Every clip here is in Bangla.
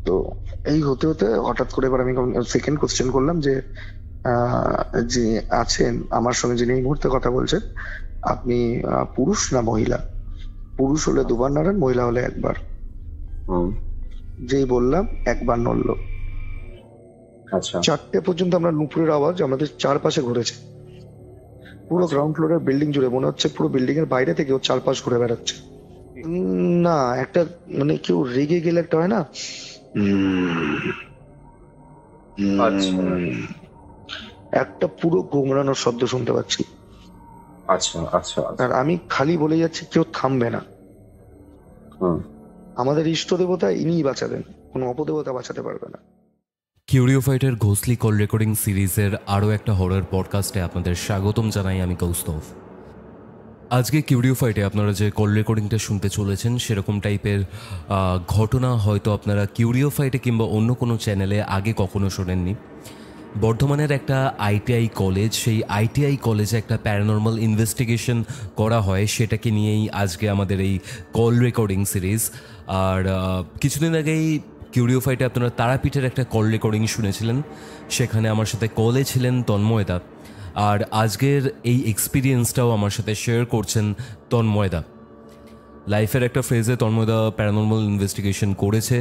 তো এই হতে হতে হঠাৎ করে এবার আমি সেকেন্ড কোশ্চেন করলাম যে যে আছেন আমার সঙ্গে, যিনি এই মুহূর্তে কথা বলছেন, আপনি পুরুষ না মহিলা? পুরুষ হলে দুবার নাড়েন, মহিলা হলে একবার। হুম। যেই বললাম একবার নড়লো। আচ্ছা। 4টে পর্যন্ত আমরা নুপুরের আওয়াজ আমাদের চারপাশে ঘুরেছে, পুরো আচ্ছা। গ্রাউন্ড ফ্লোরের বিল্ডিং জুড়ে। মনে হচ্ছে পুরো বিল্ডিং এর বাইরে থেকে ও চারপাশ ঘুরে বেড়াচ্ছে। না, একটা মানে কেউ রেগে গেলে একটা হয় না, আচ্ছা। একটা পুরো গোমড়ানোর শব্দ শুনতে পাচ্ছি। আচ্ছা আচ্ছা আর আচ্ছা। আমি খালি বলে যাচ্ছি কেউ থামবে না। হুম। আমাদের ইষ্ট দেবতা ইনিই বাঁচাবেন, কোনো অপদেবতা বাঁচাতে পারবে না। কিউরিও ফাইটের ঘোষলি কল রেকর্ডিং সিরিজের আরও একটা হরর পডকাস্টে আপনাদের স্বাগতম জানাই। আমি কৌস্তভ। আজকে কিউরিও ফাইটে আপনারা যে কল রেকর্ডিংটা শুনতে চলেছেন সেরকম টাইপের ঘটনা হয়তো আপনারা কিউরিও ফাইটে কিংবা অন্য কোনো চ্যানেলে আগে কখনো শোনেননি। বর্ধমানের একটা আইটিআই কলেজ, সেই আইটিআই কলেজে একটা প্যারানর্মাল ইনভেস্টিগেশন করা হয়, সেটাকে নিয়েই আজকে আমাদের এই কল রেকর্ডিং সিরিজ। আর কিছুদিন আগেই কিউরিও ফাইটে আপনারা তারাপীঠের একটা কল রেকর্ডিং শুনেছিলেন, সেখানে আমার সাথে কলে ছিলেন তন্ময়দা। আর আজকের এই এক্সপিরিয়েন্সটাও আমার সাথে শেয়ার করছেন তন্ময়দা। লাইফের একটা ফেজে তন্ময়দা প্যারানর্মাল ইনভেস্টিগেশন করেছে,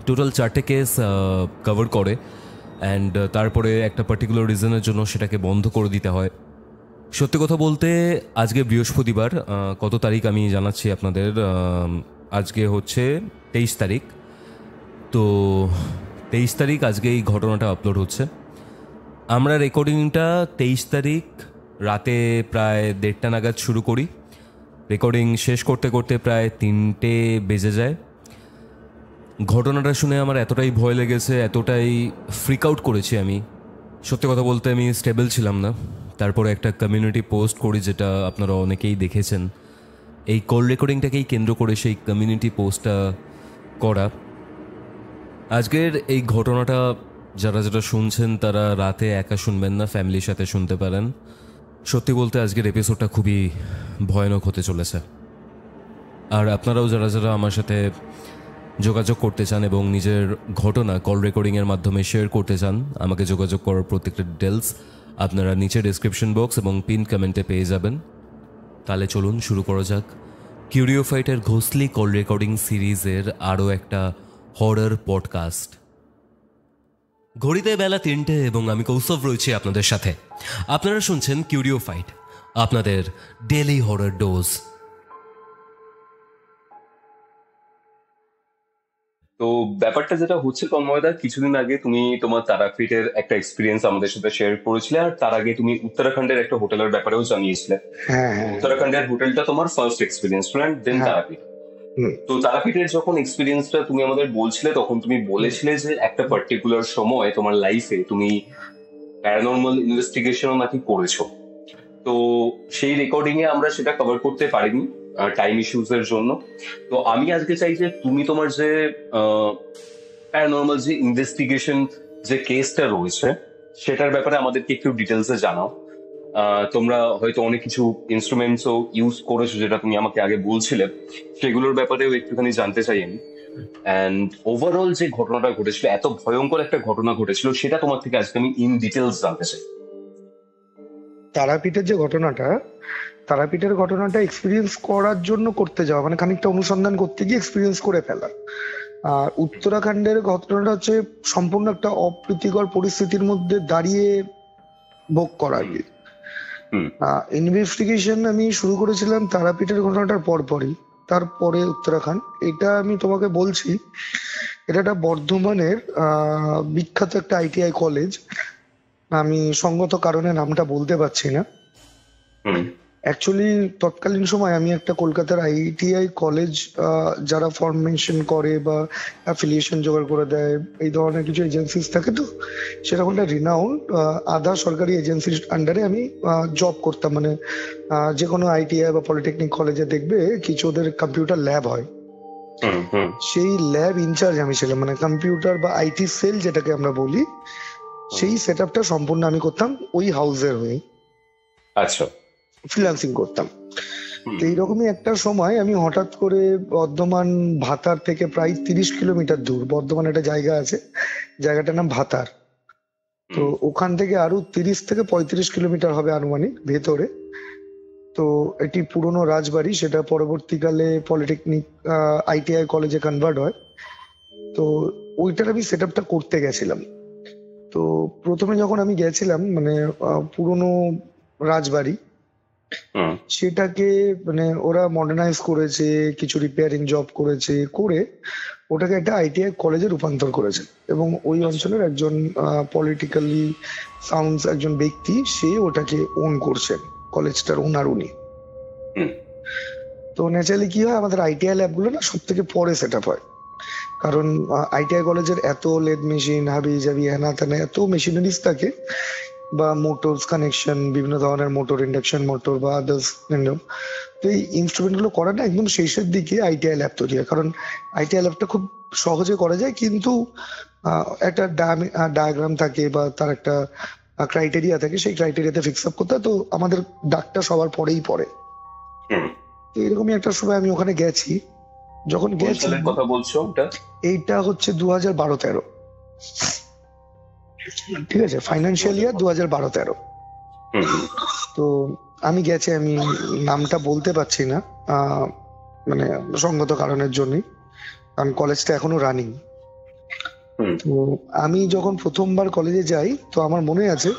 টোটাল 4টে কেস কভার করে, অ্যান্ড তারপরে একটা পার্টিকুলার রিজনের জন্য সেটাকে বন্ধ করে দিতে হয়। সত্যি কথা বলতে আজকে বৃহস্পতিবার, কত তারিখ আমি জানাচ্ছি আপনাদের। আজকে হচ্ছে 23 তারিখ। তো 23 তারিখ আজকে এই ঘটনাটা আপলোড হচ্ছে। আমরা রেকর্ডিংটা 23 তারিখ রাতে প্রায় 1:30 নাগাদ শুরু করি। রেকর্ডিং শেষ করতে করতে প্রায় 3টে বেজে যায়। ঘটনাটা শুনে আমার এতটাই ভয় লেগেছে, এতটাই ফ্রিক আউট করেছি আমি। সত্যি কথা বলতে আমি স্টেবল ছিলাম না। তারপরে একটা কমিউনিটি পোস্ট করি, যেটা আপনারা অনেকেই দেখেছেন। এই কল রেকর্ডিংটাকেই কেন্দ্র করে সেই কমিউনিটি পোস্টটা করা। আজকের এই ঘটনাটা যারা যারা শুনছেন তারা রাতে একা শুনবেন না, ফ্যামিলির সাথে শুনতে পারেন। সত্যি বলতে আজকের এপিসোডটা খুবই ভয়ানক হতে চলেছে। আর আপনারাও যারা যারা আমার সাথে যোগাযোগ করতে চান এবং নিজের ঘটনা কল রেকর্ডিংয়ের মাধ্যমে শেয়ার করতে চান, আমাকে যোগাযোগ করার প্রত্যেকটা ডিটেলস আপনারা নিচে ডেসক্রিপশন বক্স এবং পিন কমেন্টে পেয়ে যাবেন। তাহলে চলুন শুরু করা যাক কিউরিও ফাইটের ঘোষলি কল রেকর্ডিং সিরিজের আরও একটা হরর পডকাস্ট। ঘড়িতে বেলা 3টে এবং আমি কৌস্তভ রয়েছি আপনাদের সাথে। আপনারা শুনছেন কিউরিও ফাইট, আপনাদের ডেইলি হরর ডোজ। তো ব্যাপারটা যেটা হচ্ছে তন্ময়দা, কিছুদিন আগে তুমি তোমার তারাপীঠের একটা এক্সপিরিয়েন্স আমাদের সাথে শেয়ার করেছিলে, আর তার আগে তুমি উত্তরাখণ্ডের একটা হোটেলের ব্যাপারেও জানিয়েছিলে। হ্যাঁ হ্যাঁ উত্তরাখণ্ডের হোটেলটা তোমার ফার্স্ট এক্সপিরিয়েন্স, দেন হ্যাঁ। তারাপীঠ। হুম। তো তারাপীঠের যখন এক্সপিরিয়েন্সটা তুমি আমাদের বলছিলে, তখন তুমি বলেছিলে যে একটা পার্টিকুলার সময় তোমার লাইফে তুমি প্যারানর্মাল ইনভেস্টিগেশনও নাকি করেছো। তো সেই রেকর্ডিং এ আমরা সেটা কভার করতে পারিনি টাইম ইস্যুস এর জন্য। তো আমি আজকে চাই যে তুমি তোমার যে প্যারানর্মাল যে ইনভেস্টিগেশন যে কেসটা রয়েছে সেটার ব্যাপারে আমাদেরকে একটু ডিটেলসে জানাও। তোমরা হয়তো অনেক কিছু ইনস্ট্রুমেন্টসও ইউজ করেছো, যেটা তুমি আমাকে আগে বলছিলে, সেগুলোর ব্যাপারেও একটুখানি জানতে চাই আমি। অ্যান্ড ওভারঅল যে ঘটনাটা ঘটেছিল, এত ভয়ঙ্কর একটা ঘটনা ঘটেছিল, সেটা তোমার থেকে আজকে আমি ইন ডিটেলস জানতে চাই। তারাপীঠের যে ঘটনাটা, তারাপীঠের ঘটনাটা এক্সপিরিয়েন্স করার জন্য করতে যাওয়া, মানে খানিকটা অনুসন্ধান করতে গিয়ে এক্সপিরিয়েন্স করে ফেলা। আর উত্তরাখণ্ডের ঘটনাটা হচ্ছে সম্পূর্ণ একটা অপ্রীতিকর পরিস্থিতির মধ্যে দাঁড়িয়ে ভোগ করা আর কি। ইনভেস্টিগেশন আমি শুরু করেছিলাম তারাপীঠের ঘটনাটার পরপরই, তারপরে উত্তরাখণ্ড। এটা আমি তোমাকে বলছি, এটা একটা বর্ধমানের বিখ্যাত একটা আইটিআই কলেজ। আমি সঙ্গত কারণে নামটা বলতে পারছি না। অ্যাকচুয়ালি তৎকালীন সময় আমি একটা কলকাতার আইটিআই কলেজ যারা ফরমেশন করে বা অ্যাফিলিয়েশন জোগাড় করে দেয়, এই ধরনের কিছু এজেন্সিস থাকে, তো সেরকম একটা রিনাউন্ড আধা সরকারি এজেন্সির আন্ডারে আমি জব করতাম। মানে যে কোনো আইটিআই বা পলিটেকনিক কলেজে দেখবে কিছু ওদের কম্পিউটার ল্যাব হয়, সেই ল্যাব ইনচার্জ আমি ছিলাম। মানে কম্পিউটার বা আইটি সেল যেটাকে আমরা বলি, সেই সেট আপটা সম্পূর্ণ আমি করতাম ওই হাউসের হয়ে। আচ্ছা। ফ্রিল্যান্সিং করতাম। তো এইরকমই একটা সময় আমি হঠাৎ করে বর্ধমান ভাতার থেকে প্রায় 30 কিলোমিটার দূর বর্ধমান একটা জায়গা আছে, জায়গাটার নাম ভাতার। তো ওখান থেকে আরো 30 থেকে 35 কিলোমিটার হবে আনুমানিক ভেতরে। তো এটি পুরনো রাজবাড়ি, সেটা পরবর্তীকালে পলিটেকনিক আইটিআই কলেজে কনভার্ট হয়। তো ওইটার আমি সেট আপটা করতে গেছিলাম। তো প্রথমে যখন আমি গেছিলাম মানে পুরনো রাজবাড়ি, সেটাকে মানে ওরা মডার্নাইজ করেছে, কিছু রিপেয়ারিং জব করেছে, করে ওটাকে একটা আইটিআই কলেজে রূপান্তর করেছে। এবং ওই অঞ্চলের একজন পলিটিক্যালি সাউন্ড একজন ব্যক্তি, সে ওটাকে ওন করছেন, কলেজটার ওনার উনি। তো ন্যাচারালি কি হয়, আমাদের আইটিআই ল্যাব গুলো না সব থেকে পরে সেট আপ হয়, কারণ আইটিআই কলেজের এত লেদ মেশিন হাবি জাবি হ্যানা ত্যানা এত মেশিনারিজ থাকে, বা মোটরস কানেকশন, বিভিন্ন ধরনের মোটর, ইন্ডাকশন মোটর বা আদার্স। তো এই ইনস্ট্রুমেন্ট গুলো করা না একদম শেষের দিকে আইটিআই ল্যাব তৈরি হয়, কারণ আইটিআই ল্যাবটা খুব সহজে করা যায়, কিন্তু একটা ডায়াগ্রাম থাকে বা তার একটা ক্রাইটেরিয়া থাকে, সেই ক্রাইটেরিয়াতে ফিক্স আপ করতে হয়। তো আমাদের ডাকটা সবার পরেই পড়ে। তো এরকমই একটা সময় আমি ওখানে গেছি। যখন গেছি, কথা বলছো এইটা হচ্ছে 2012-13, ঠিক আছে, ফাইন্যান্সিয়াল ইয়ার 2012-13। তো আমি গেছি, আমি নামটা বলতে পারছি না মানে সঙ্গত কারণের জন্যই, কারণ কলেজটা এখনো রানিং। তো আমি যখন প্রথমবার কলেজে যাই, তো আমার মনে আছে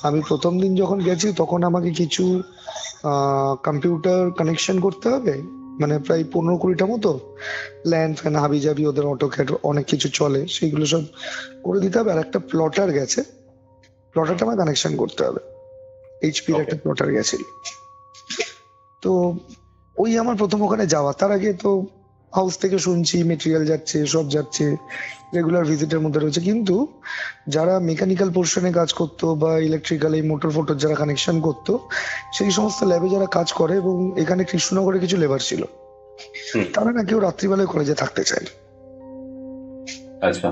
আমি প্রথম দিন যখন গেছি তখন আমাকে কিছু কম্পিউটার কানেকশন করতে হবে, মানে প্রায় 15-20টা মতো ল্যান্ড ফ্যান হাবি জাবি, ওদের অটোক্যাড অনেক কিছু চলে, সেইগুলো সব করে দিতে হবে। আর একটা প্লটার গেছে, প্লটারটা আমার কানেকশন করতে হবে, এইচপির একটা প্লটার গেছিল। তো ওই আমার প্রথম ওখানে যাওয়া। তার আগে তো হাউস থেকে শুনছি মেটেরিয়াল যাচ্ছে, সব যাচ্ছে, রেগুলার ভিজিটের মধ্যে রয়েছে, কিন্তু যারা মেকানিক্যাল পোর্শনে কাজ করতো বা ইলেকট্রিক্যাল এই মোটর ফোটর যারা কানেকশন করতো, সেই সমস্ত ল্যাবে যারা কাজ করে, এবং এখানে কৃষ্ণনগরে কিছু লেবার ছিল, তারা না কেউ রাত্রিবেলায় কলেজে থাকতে চায়। আচ্ছা।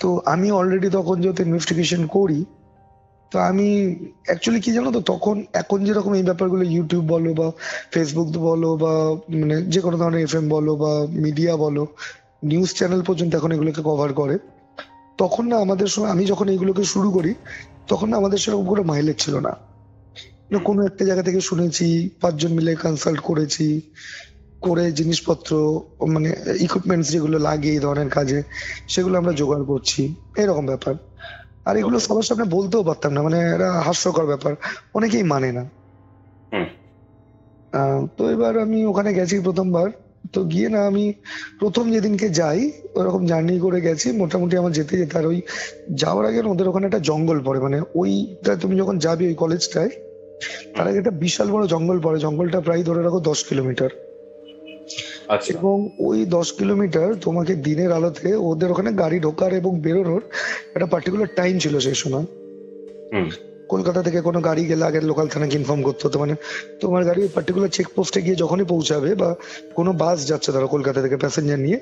তো আমি অলরেডি তখন যেহেতু ইনভেস্টিগেশন করি, তো আমি অ্যাকচুয়ালি কি জানো তো, তখন এখন যেরকম এই ব্যাপারগুলো ইউটিউব বলো বা ফেসবুক বলো বা মানে যে কোনো ধরনের এফএম বলো বা মিডিয়া বলো, নিউজ চ্যানেল পর্যন্ত এখন এগুলোকে কভার করে, তখন না আমাদের সময় আমি যখন এগুলোকে শুরু করি, তখন না আমাদের সেরকম কোনো মাইলেজ ছিল না। কোনো একটা জায়গা থেকে শুনেছি, 5 জন মিলে কনসাল্ট করেছি, করে জিনিসপত্র মানে ইকুইপমেন্টস যেগুলো লাগে এই ধরনের কাজে, সেগুলো আমরা জোগাড় করছি, এরকম ব্যাপার। আর এগুলো সবার সামনে বলতেও পারতাম না, মানে এটা হাস্যকর ব্যাপার, অনেকেই মানে না। তো এবার আমি ওখানে গেছি প্রথমবার। তো গিয়ে না আমি প্রথম যেদিনকে যাই, ওরকম জার্নি করে গেছি, মোটামুটি আমার যেতে যেতে আর ওই যাওয়ার আগে ওদের ওখানে একটা জঙ্গল পড়ে, মানে ওইটা তুমি যখন যাবে ওই কলেজটায়, তার আগে একটা বিশাল বড় জঙ্গল পড়ে, জঙ্গলটা প্রায় ধরে রাখো 10 কিলোমিটার। এবং ওই 10 কিলোমিটার তোমাকে দিনের আলোতে, ওদের ওখানে গাড়ি ঢোকার এবং বেরোনোর একটা পার্টিকুলার টাইম ছিল সেই সময়। কলকাতা থেকে কোনো গাড়ি গেলে আগে লোকাল থানাকে ইনফর্ম করতে হতো, মানে তোমার গাড়ি পার্টিকুলার চেকপোস্টে গিয়ে যখনই পৌঁছাবে, বা কোনো বাস যাচ্ছে ধরো কলকাতা থেকে প্যাসেঞ্জার নিয়ে,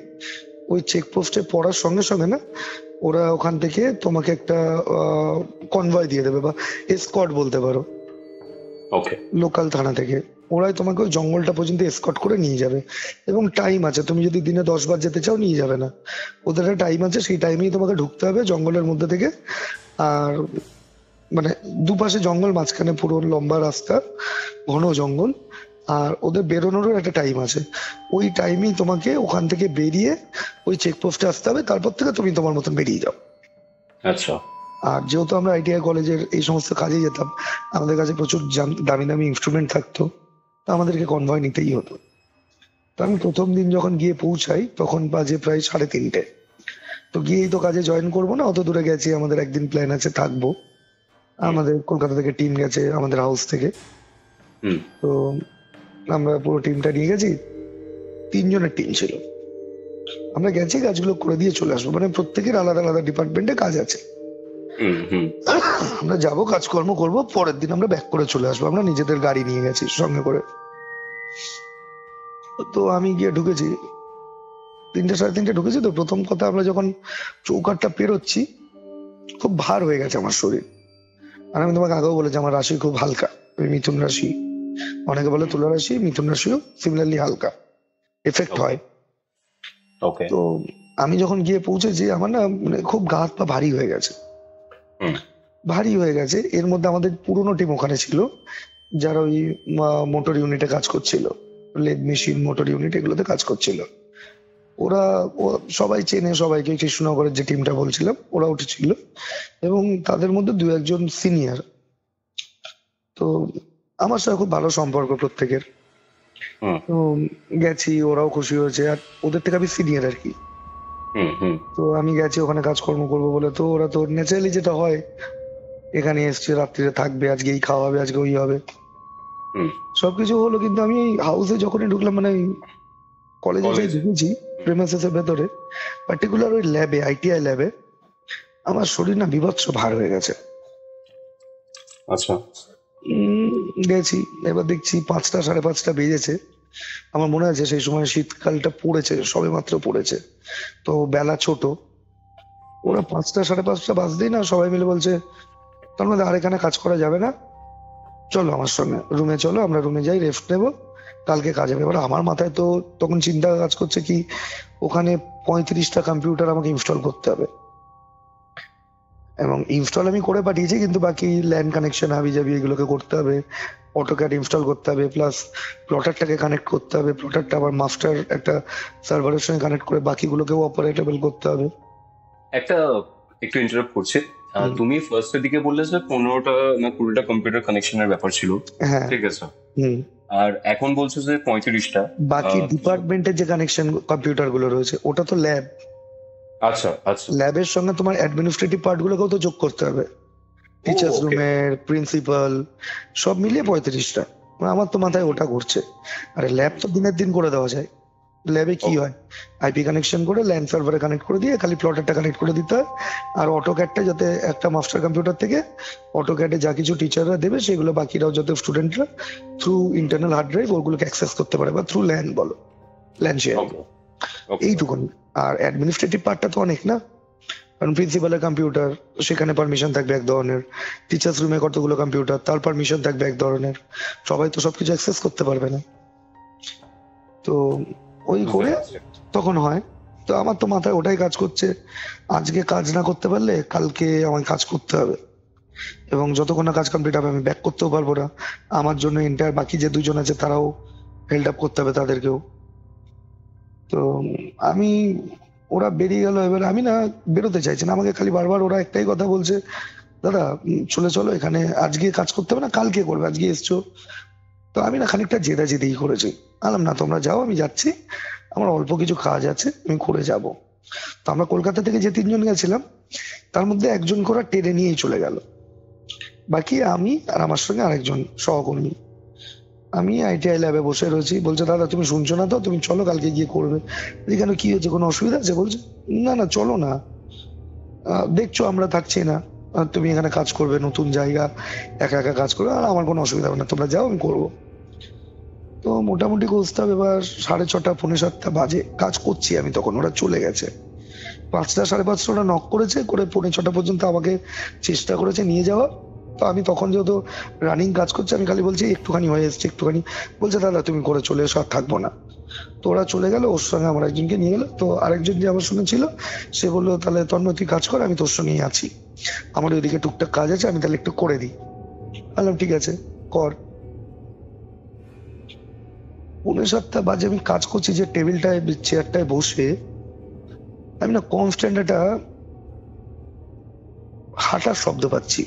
ওই চেকপোস্টে পড়ার সঙ্গে সঙ্গে না ওরা ওখান থেকে তোমাকে একটা কনভয় দিয়ে দেবে, বা এসকর্ট বলতে পারো, লোকাল থানা থেকে ওরাই তোমাকে ওই জঙ্গলটা পর্যন্ত এসকর্ট করে নিয়ে যাবে। এবং টাইম আছে, তুমি যদি দিনে 10 বার যেতে চাও নিয়ে যাবে না, ওদের একটা টাইম আছে, সেই টাইমেই তোমাকে ঢুকতে হবে জঙ্গলের মধ্যে থেকে। আর মানে দুপাশে জঙ্গল, মাঝখানে পুরো লম্বা রাস্তা, ঘন জঙ্গল, আর ওদের বেরোনোরও একটা টাইম আছে, ওই টাইমেই তোমাকে ওখান থেকে বেরিয়ে ওই চেকপোস্টে আসতে হবে, তারপর থেকে তুমি তোমার মতন বেরিয়ে যাও। আচ্ছা। আর যেহেতু আমরা আইটিআই কলেজের এই সমস্ত কাজে যেতাম, আমাদের কাছে প্রচুর দামি দামি ইনস্ট্রুমেন্ট থাকতো, তো আমাদেরকে কনভয় নিতেই হতো। তো আমি প্রথম দিন যখন গিয়ে পৌঁছাই, তখন বাজে প্রায় 3:30। তো গিয়েই তো কাজে জয়েন করবো না, অত দূরে গেছি, আমাদের একদিন প্ল্যান আছে থাকবো, আমাদের কলকাতা থেকে টিম গেছে আমাদের হাউস থেকে। তো আমরা পুরো টিমটা নিয়ে গেছি, 3 জনের টিম ছিল। আমরা গেছি কাজগুলো করে দিয়ে চলে আসবো, মানে প্রত্যেকের আলাদা আলাদা ডিপার্টমেন্টে কাজ আছে। আমরা যাবো, কাজকর্ম করবো, পরের দিন আমরা ব্যাক করে চলে আসবো। আমরা নিজেদের গাড়ি নিয়ে গেছি সঙ্গে করে। তো আমি গিয়ে ঢুকেছি 3টে 3:30 ঢুকেছি। তো প্রথম কথা, আমরা যখন চৌকাঠটা পেরোচ্ছি, খুব ভার হয়ে গেছে আমার শরীর। আর আমি তোমাকে আগেও বলেছি আমার রাশি খুব হালকা, আমি মিথুন রাশি। অনেকে বলে তুলা রাশি, মিথুন রাশিও সিমিলারলি হালকা এফেক্ট Okay. হয়। ওকে। তো আমি যখন গিয়ে পৌঁছেছি আমার না মানে খুব গা হাত পা ভারী হয়ে গেছে। হুম। ভারী হয়ে গেছে। এর মধ্যে আমাদের পুরোনো টিম ওখানে ছিল, যারা ওই মোটর ইউনিটে কাজ করছিল, লেদ মেশিন, মোটর ইউনিট এগুলোতে কাজ করছিল। ওরা সবাই চেনে সবাইকে, কৃষ্ণনগরের যে টিমটা বলছিলাম ওরা উঠেছিল, এবং তাদের মধ্যে দু একজন সিনিয়র। তো আমার সাথে খুব ভালো সম্পর্ক প্রত্যেকের। হুম তো গেছি, ওরাও খুশি হয়েছে, আর ওদের থেকে আমি সিনিয়র আর কি। হুম হুম তো আমি গেছি ওখানে কাজকর্ম করবো বলে, তো ওরা তো ন্যাচারালি যেটা হয়, এখানে এসছে রাত্রিরে থাকবে, আজকে এই খাওয়া হবে, আজকে ওই হবে, হুম। সবকিছু হলো। কিন্তু আমি হাউসে যখনই ঢুকলাম, মানে কলেজে যাই College-এ? ঢুকেছি প্রেমাইসেস এর ভেতরে, পার্টিকুলার ওই ল্যাবে, আইটিআই ল্যাবে, আমার শরীর না বিভৎস ভার হয়ে গেছে। আচ্ছা। গেছি, এবার দেখছি 5টা 5:30 বেজেছে। আমার মনে আছে সেই সময় শীতকালটা পড়েছে, সবে মাত্র পড়েছে, তো বেলা ছোট। ওরা 5টা 5:30 বাজতেই না সবাই মিলে বলছে, তার মধ্যে আর এখানে কাজ করা যাবে না, চলো আমার সঙ্গে রুমে, চলো আমরা রুমে যাই, রেস্ট নেবো, কালকে কাজ হবে। এবার আমার মাথায় তো তখন চিন্তা কাজ করছে কি, ওখানে 35টা কম্পিউটার আমাকে ইনস্টল করতে হবে, এবং ইনস্টল আমি করে পাঠিয়েছি, কিন্তু বাকি ল্যান্ড কানেকশন হাবি জাবি এগুলোকে করতে হবে, অটোক্যাড ইনস্টল করতে হবে, প্লাস প্লটারটাকে কানেক্ট করতে হবে, প্লটারটা আবার মাস্টার একটা সার্ভারের সঙ্গে কানেক্ট করে বাকিগুলোকেও অপারেটেবল করতে হবে। একটা একটু ইন্টারাপ্ট করছি। হুম। তুমি ফার্স্টের দিকে বললে যে 15টা না 20টা কম্পিউটার কানেকশনের ব্যাপার ছিল, হ্যাঁ। ঠিক আছে। হুম। আর এখন বলছো যে 35টা। বাকি ডিপার্টমেন্টের যে কানেকশন কম্পিউটার গুলো রয়েছে, ওটা তো ল্যাব, আচ্ছা আচ্ছা। ল্যাবের সঙ্গে তোমার অ্যাডমিনিস্ট্রেটিভ পার্ট গুলোকেও তো যোগ করতে হবে, টিচার্স okay. রুমের, প্রিন্সিপাল, সব মিলিয়ে 35টা। আমার তো মাথায় ওটা ঘুরছে। আরে ল্যাব তো দিনের দিন করে দেওয়া যায়। ল্যাবে কি Okay. হয়, আইপি কানেকশন করে ল্যান্ড সার্ভারে কানেক্ট করে দিয়ে খালি প্লটারটা কানেক্ট করে দিতে হয়, আর অটোক্যাডটা যাতে একটা মাস্টার কম্পিউটার থেকে অটোক্যাডে যা কিছু টিচাররা দেবে সেগুলো বাকিরাও যাতে স্টুডেন্টরা থ্রু ইন্টারনাল হার্ড ড্রাইভ ওগুলোকে অ্যাক্সেস করতে পারে, বা থ্রু ল্যান বলো, ল্যান শেয়ার, Okay. Okay. এইটুকুন। আর অ্যাডমিনিস্ট্রেটিভ পার্টটা তো অনেক না, কারণ প্রিন্সিপালের কম্পিউটার, সেখানে পারমিশন থাকবে এক ধরনের, টিচার্স রুমে কতগুলো কম্পিউটার, তার পারমিশন থাকবে এক ধরনের, সবাই তো সবকিছু অ্যাক্সেস করতে পারবে না। তো ওই করে তখন হয়। তো আমার তো মাথায় ওটাই কাজ করছে, আজকে কাজ না করতে পারলে কালকে আমায় কাজ করতে হবে, এবং যতক্ষণ না কাজ কমপ্লিট হবে আমি ব্যাক করতেও পারবো না। আমার জন্য এন্টায়ার বাকি যে দুজন আছে তারাও হেল্ড আপ করতে হবে তাদেরকেও। তো আমি, ওরা বেরিয়ে গেল, এবার আমি না বেরোতে চাইছি না, আমাকে খালি বারবার ওরা একটাই কথা বলছে, দাদা চলে চলো, এখানে আজকে কাজ করতে হবে না, কালকে করবে, আজকে এসছো। তো আমি না খানিকটা জেদাজেদিই করেছি, আলাম না তোমরা যাও, আমি যাচ্ছি, আমার অল্প কিছু কাজ আছে, আমি করে যাব। তো আমরা কলকাতা থেকে যে 3জন গেছিলাম, তার মধ্যে একজন করে টেনে নিয়েই চলে গেল, বাকি আমি আর আমার সঙ্গে আরেকজন সহকর্মী। আমি আইটিআই ল্যাবে বসে রয়েছি, বলছে দাদা তুমি শুনছো না তো, তুমি চলো কালকে গিয়ে করবে। কেন, কি হয়েছে, কোনো অসুবিধা আছে? বলছে না না চলো না, দেখছো আমরা থাকছি না, তুমি এখানে কাজ করবে, নতুন জায়গা, একা একা কাজ করবে, আর আমার কোনো অসুবিধা হবে না, তোমরা যাও, আমি করবো। তো মোটামুটি বুঝতে হবে, এবার 6:30 7:30 বাজে, কাজ করছি আমি তখন, ওরা চলে গেছে। 5টা 5:30 ওরা নক করেছে, করে 6:45 পর্যন্ত আমাকে চেষ্টা করেছে নিয়ে যাওয়া। তো আমি তখন যেহেতু রানিং কাজ করছি, আমি খালি বলছি একটুখানি হয়ে এসছে, একটুখানি। বলছে দাদা তুমি করে চলে এসো, আর থাকবো না। তো ওরা চলে গেল, ওর সঙ্গে আমার একজনকে নিয়ে গেল। তো আরেকজন যে আমার সঙ্গে ছিল, সে বললো তাহলে তন্ময় তুই কাজ কর, আমি তোর সঙ্গেই আছি, আমার ওইদিকে টুকটাক কাজ আছে, আমি তাহলে একটু করে দিই। বললাম ঠিক আছে কর। 6:45 বাজে আমি কাজ করছি, যে টেবিলটায় চেয়ারটায় বসে আমি না কনস্ট্যান্ট একটা হাঁটার শব্দ পাচ্ছি,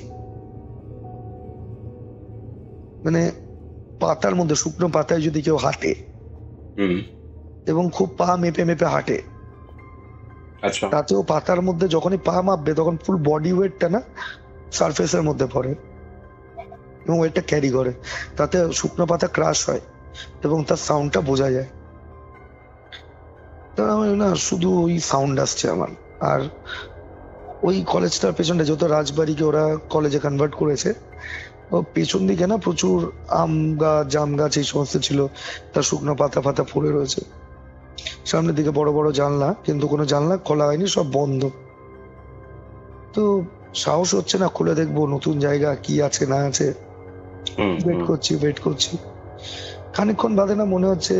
মানে পাতার মধ্যে, শুকনো পাতায় যদি কেউ হাঁটে, হুম। এবং খুব পা মেপে মেপে হাঁটে, আচ্ছা। তাতেও পাতার মধ্যে যখনই পা মাপবে তখন ফুল বডি ওয়েটটা না সারফেসের মধ্যে পড়ে, এবং ওয়েটটা ক্যারি করে, তাতে শুকনো পাতা ক্রাশ হয় এবং তার সাউন্ডটা বোঝা যায়। তো আমার না শুধু ওই সাউন্ড আসছে আমার। আর ওই কলেজটার পেছনটা, যত রাজবাড়িকে ওরা কলেজে কনভার্ট করেছে, ও পেছন দিকে না প্রচুর আম গাছ, জাম গাছ, এই সমস্ত ছিল, তার শুকনো পাতা ফাতা পড়ে রয়েছে। সামনের দিকে বড় বড় জানলা, কিন্তু কোনো জানলা খোলা হয়নি, সব বন্ধ। তো সাহস হচ্ছে না খুলে দেখবো নতুন জায়গা কি আছে না আছে, হুম ওয়েট করছি ওয়েট করছি। খানিকক্ষণ বাদে না মনে হচ্ছে,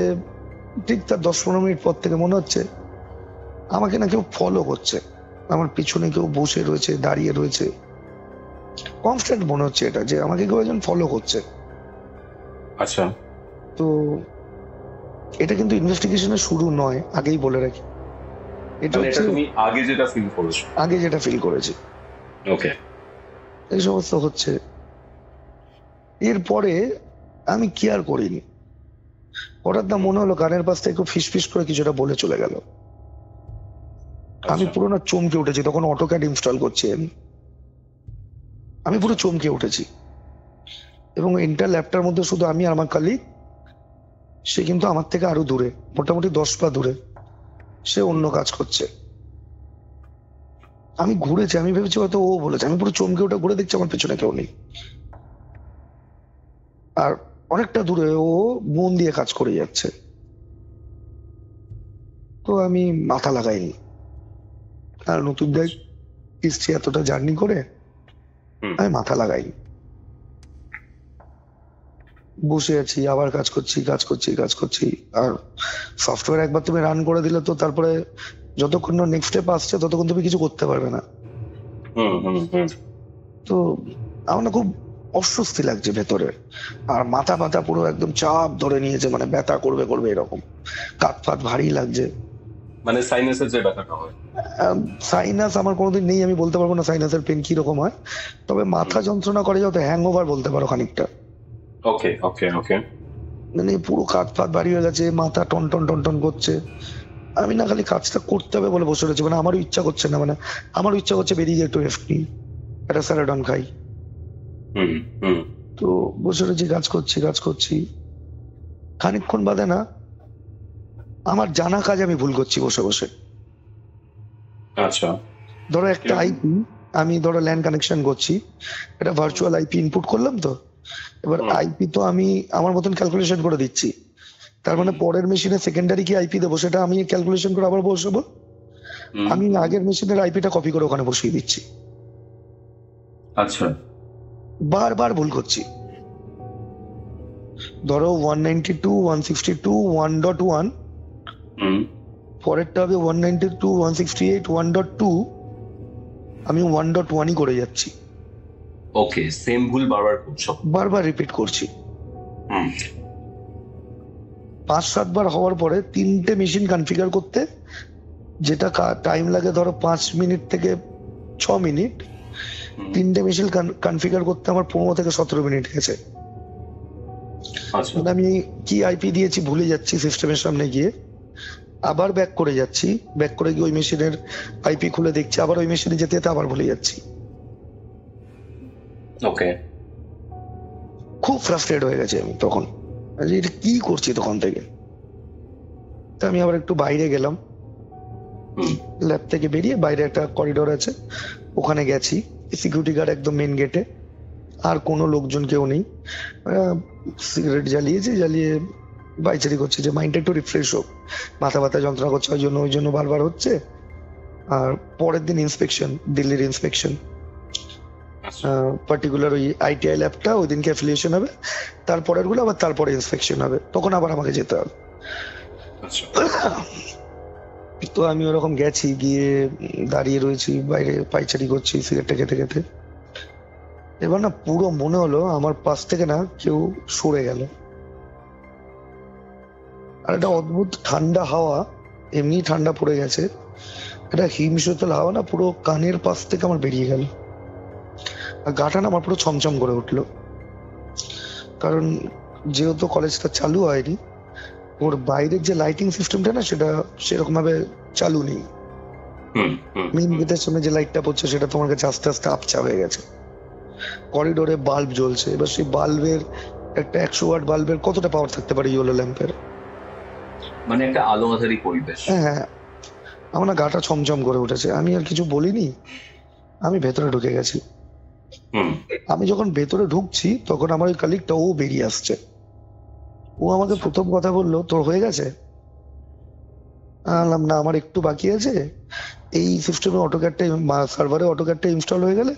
ঠিক তার 10-15 মিনিট পর থেকে মনে হচ্ছে আমাকে না কেউ ফলো করছে, আমার পিছনে কেউ বসে রয়েছে, দাঁড়িয়ে রয়েছে। কনস্ট্যান্ট মনে হচ্ছে এটা, যে আমাকে কেউ একজন ফলো করছে। আচ্ছা, তো এটা কিন্তু ইনভেস্টিগেশনের শুরু নয়, আগেই বলে রাখি। এটা মানে এটা হচ্ছে তুমি আগে যেটা ফিল করেছো। আগে যেটা ফিল করেছি, ওকে। এই সমস্ত হচ্ছে। এরপরে আমি কি আর করিনি, হঠাৎ না মনে হলো কানের পাশ থেকে ফিস ফিস করে কিছুটা বলে চলে গেল। আমি পুরো না চমকে উঠেছি, তখন অটোক্যাড ইনস্টল করছি আমি পুরো চমকে উঠেছি। এবং ইন্টার ল্যাবটার মধ্যে শুধু আমি আর আমার কালিগ, সে কিন্তু আমার থেকে আরো দূরে, মোটামুটি 10 পা দূরে, সে অন্য কাজ করছে। আমি ঘুরেছি, আমি ভেবেছি হয়তো ও বলেছে। আমি পুরো চমকে উঠে ঘুরে দেখছি আমার পেছনে কেউ নেই, আর অনেকটা দূরে ও মন দিয়ে কাজ করে যাচ্ছে। তো আমি মাথা লাগাইনি, আর নতুন জায়গায় এসছি এতটা জার্নি করে, আমি মাথা লাগাইনি। বসে আছি, আবার কাজ করছি। আর সফটওয়্যার একবার তুমি রান করে দিলে তো তারপরে যতক্ষণ না নেক্সট স্টেপ আসছে ততক্ষণ তুমি কিছু করতে পারবে না। তো আমার না খুব অস্বস্তি লাগছে ভেতরে, আর মাথা ব্যথা পুরো একদম চাপ ধরে নিয়েছে, মানে ব্যথা করবে এরকম, কাঁধ ফাত ভারী লাগছে। মানে সাইনাসের যে ব্যথাটা হয়। সাইনাস আমার কোনোদিন নেই, আমি বলতে পারবো না সাইনাসের পেন কি রকম হয়, তবে মাথা যন্ত্রণা করে যাতে হ্যাংওভার বলতে পারো খানিকটা। ওকে ওকে ওকে। মানে পুরো কাঁধ ফাত ভারী হয়ে গেছে, মাথা টন টন টন টন করছে। আমি না খালি কাজটা করতে হবে বলে বসে রয়েছে, মানে আমারও ইচ্ছা করছে না, মানে আমারও ইচ্ছা করছে বেরিয়ে গিয়ে একটু রেস্ট নিই, একটা স্যালাডন খাই। তো বসে রয়েছি, কাজ করছি। খানিকক্ষণ বাদে না আমার জানা কাজ আমি ভুল করছি বসে বসে। আচ্ছা, ধরো একটা আইপি, আমি ধরো ল্যান্ড কানেকশন করছি, এটা ভার্চুয়াল আইপি ইনপুট করলাম। তো এবার আইপি তো আমি আমার মতন ক্যালকুলেশন করে দিচ্ছি, তার মানে পরের মেশিনে সেকেন্ডারি কি আইপি দেবো সেটা আমি ক্যালকুলেশন করে আবার বসাবো। আমি আগের মেশিনের আইপিটা কপি করে ওখানে বসিয়ে দিচ্ছি। আচ্ছা, বারবার ভুল করছি। ধরো 192, 162, 1.1, পরেরটা হবে 192, 168, 1.2, আমি 1.1ই করে যাচ্ছি। ওকে, সেম ভুল বারবার করছো। বারবার রিপিট করছি। 5-7 বার হওয়ার পরে 3টে মেশিন কনফিগার করতে যেটা টাইম লাগে ধরো 5 মিনিট থেকে 6 মিনিট, 3টে মেশিন কনফিগার করতে আমার 15 থেকে 17 মিনিট গেছে। মানে আমি কি আইপি দিয়েছি ভুলে যাচ্ছি, সিস্টেমের সামনে গিয়ে আবার ব্যাক করে যাচ্ছি, ব্যাক করে গিয়ে ওই মেশিনের আইপি খুলে দেখছি, আবার ওই মেশিনে যেতে যেতে আবার ভুলে যাচ্ছি। ওকে, খুব ফ্রাস্ট্রেট হয়ে গেছে আমি তখন, এটা কি করছি তখন থেকে। তা আমি আবার একটু বাইরে গেলাম, ল্যাব থেকে বেরিয়ে বাইরে একটা করিডোর আছে, ওখানে গেছি। সিকিউরিটি গার্ড একদম মেন গেটে, আর কোনো লোকজন কেউ নেই। সিগারেট জ্বালিয়ে বাইচারি করছে যে মাইন্ডটা একটু রিফ্রেশ হোক, মাথা ব্যথা যন্ত্রণা করছে ওই জন্য বারবার হচ্ছে। আর পরের দিন ইন্সপেকশন, দিল্লির ইন্সপেকশন, পার্টিকুলার ওই আইটিআই ল্যাবটা ওই দিনকে অ্যাফিলিয়েশন হবে, তারপরের গুলো আবার তারপরে ইন্সপেকশন হবে, তখন আবার আমাকে যেতে হবে। তো আমি ওরকম গেছি, গিয়ে দাঁড়িয়ে রয়েছি বাইরে, পাইচারি করছি সিগারেটটা খেতে খেতে। এবার না পুরো মনে হলো আমার পাশ থেকে না কেউ সরে গেল, আর একটা অদ্ভুত ঠান্ডা হাওয়া, এমনি ঠান্ডা পড়ে গেছে, একটা হিমশীতল হাওয়া না পুরো কানের পাশ থেকে আমার বেরিয়ে গেল, আর গাটা না আমার পুরো ছমছম করে উঠলো। কারণ যেহেতু কলেজটা চালু হয়নি, ওর বাইরের যে লাইটিং সিস্টেমটা না সেটা সেরকম ভাবে চালু নেই। মেইন গেটের সামনে যে লাইটটা পড়ছে সেটা তোমার কাছে আস্তে আস্তে আপচা হয়ে গেছে। করিডোরে বাল্ব জ্বলছে, এবার সেই বাল্বের একটা 100 ওয়াট বাল্বের কতটা পাওয়ার থাকতে পারে ইয়েলো ল্যাম্পের, মানে একটা আলো আঁধারি পরিবেশ। হ্যাঁ, আমার না গাটা ছমছম করে উঠেছে। আমি আর কিছু বলিনি, আমি ভেতরে ঢুকে গেছি। আমি যখন ভেতরে ঢুকছি তখন আমার ওই কালিগটা ও বেরিয়ে আসছে। ও আমাকে প্রথম কথা বললো, তোর হয়ে গেছে? বললাম না, আমার একটু বাকি আছে, এই সিস্টেমে অটোক্যাডটা সার্ভারে অটোক্যাডটা ইনস্টল হয়ে গেলে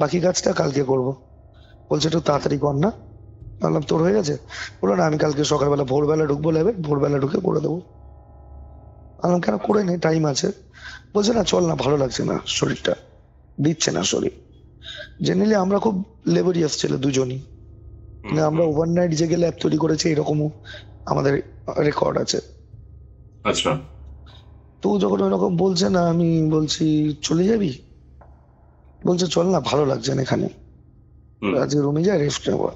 বাকি কাজটা কালকে করব। বলছে একটু তাড়াতাড়ি কর না। বললাম তোর হয়ে গেছে? বললো না, আমি কালকে সকালবেলা ভোরবেলা ঢুকবো ল্যাবে, ভোরবেলা ঢুকে করে দেবো। বললাম কেন, করে নে, টাইম আছে। বলছে না চল না, ভালো লাগছে না শরীরটা, দিচ্ছে না শরীর। জেনারেলি আমরা খুব লেবারিয়াস ছেলে দুজনই, মানে আমরা ওভারনাইট জেগে ল্যাব তৈরি করেছি এরকমও আমাদের রেকর্ড আছে। আচ্ছা। তো ও যখন ওরকম বলছে না, আমি বলছি চলে যাবি? বলছে চল না, ভালো লাগছে না এখানে, হুম। আজকে রুমে যাই, রেস্ট নেবো।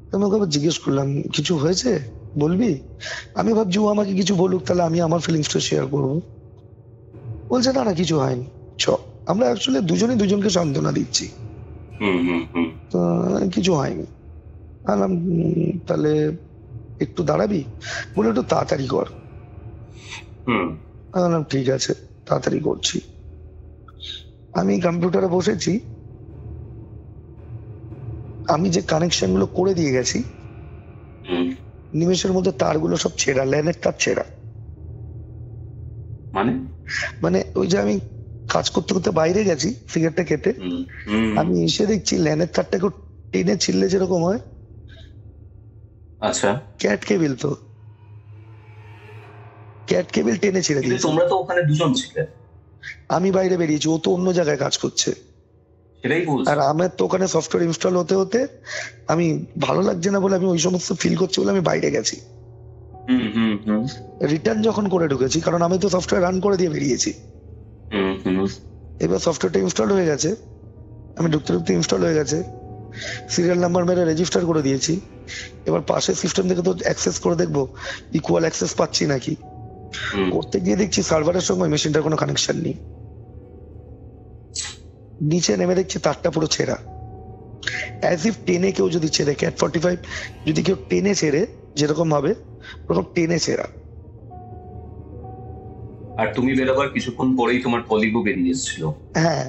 তো আমি ওকে আবার জিজ্ঞেস করলাম কিছু হয়েছে বলবি? আমি ভাবছি ও আমাকে কিছু বলুক, তাহলে আমি আমার ফিলিংসটা শেয়ার করবো। বলছে না না, কিছু হয়নি, চ। আমরা অ্যাকচুয়ালি দুজনেই দুজনকে সান্ত্বনা দিচ্ছি। হুম হুম হুম তো কিছু হয়নি। বললাম তাহলে একটু দাঁড়াবি? বলে একটু তাড়াতাড়ি কর। হুম আমি বললাম ঠিক আছে, তাড়াতাড়ি করছি। আমি কম্পিউটারে বসেছি, আমি যে কানেকশন গুলো করে দিয়ে গেছি হুম। নিমেষের মধ্যে তারগুলো সব ছেঁড়া, ল্যানের তার ছেঁড়া। মানে? মানে ওই যে আমি কাজ করতে করতে বাইরে গেছি সিগারেটটা খেতে, হুম হুম। আমি এসে দেখছি ল্যানের তারটাকে টেনে ছিঁড়লে যেরকম হয়, আচ্ছা। ক্যাট কেবিল, তো ক্যাট কেবিল টেনে ছিঁড়ে কিন্তু দিয়েছে। তোমরা তো ওখানে দুজন ছিলে। আমি বাইরে বেরিয়েছি, ও তো অন্য জায়গায় কাজ করছে। সেটাই বলছি। আর আমার তো ওখানে সফটওয়্যার ইনস্টল হতে হতে আমি ভালো লাগছে না বলে, আমি ওই সমস্ত ফিল করছি বলে আমি বাইরে গেছি। হুম হুম হুম রিটার্ন যখন করে ঢুকেছি, কারণ আমি তো সফটওয়্যার রান করে দিয়ে বেরিয়েছি, হুম হুম এবার সফটওয়্যারটা ইনস্টল হয়ে গেছে, আমি ঢুকতে ঢুকতে ইনস্টল হয়ে গেছে, সিরিয়াল নাম্বার মেরে রেজিস্টার করে দিয়েছি। এবার পাশের সিস্টেম থেকে তো অ্যাক্সেস করে দেখবো ইকুয়াল অ্যাক্সেস পাচ্ছি নাকি। হুম। করতে গিয়ে দেখছি সার্ভারের সঙ্গে মেশিনটার কোনো কানেকশন নেই। নিচে নেমে দেখছি তারটা পুরো ছেঁড়া, অ্যাজ ইফ টেনে কেউ যদি ছেড়ে, ক্যাট 45 যদি কেউ টেনে ছেড়ে যেরকম ভাবে, ওরকম টেনে ছেঁড়া। আর তুমি বেরোবার কিছুক্ষণ পরেই তোমার কলিগও বেরিয়ে এসেছিল। হ্যাঁ,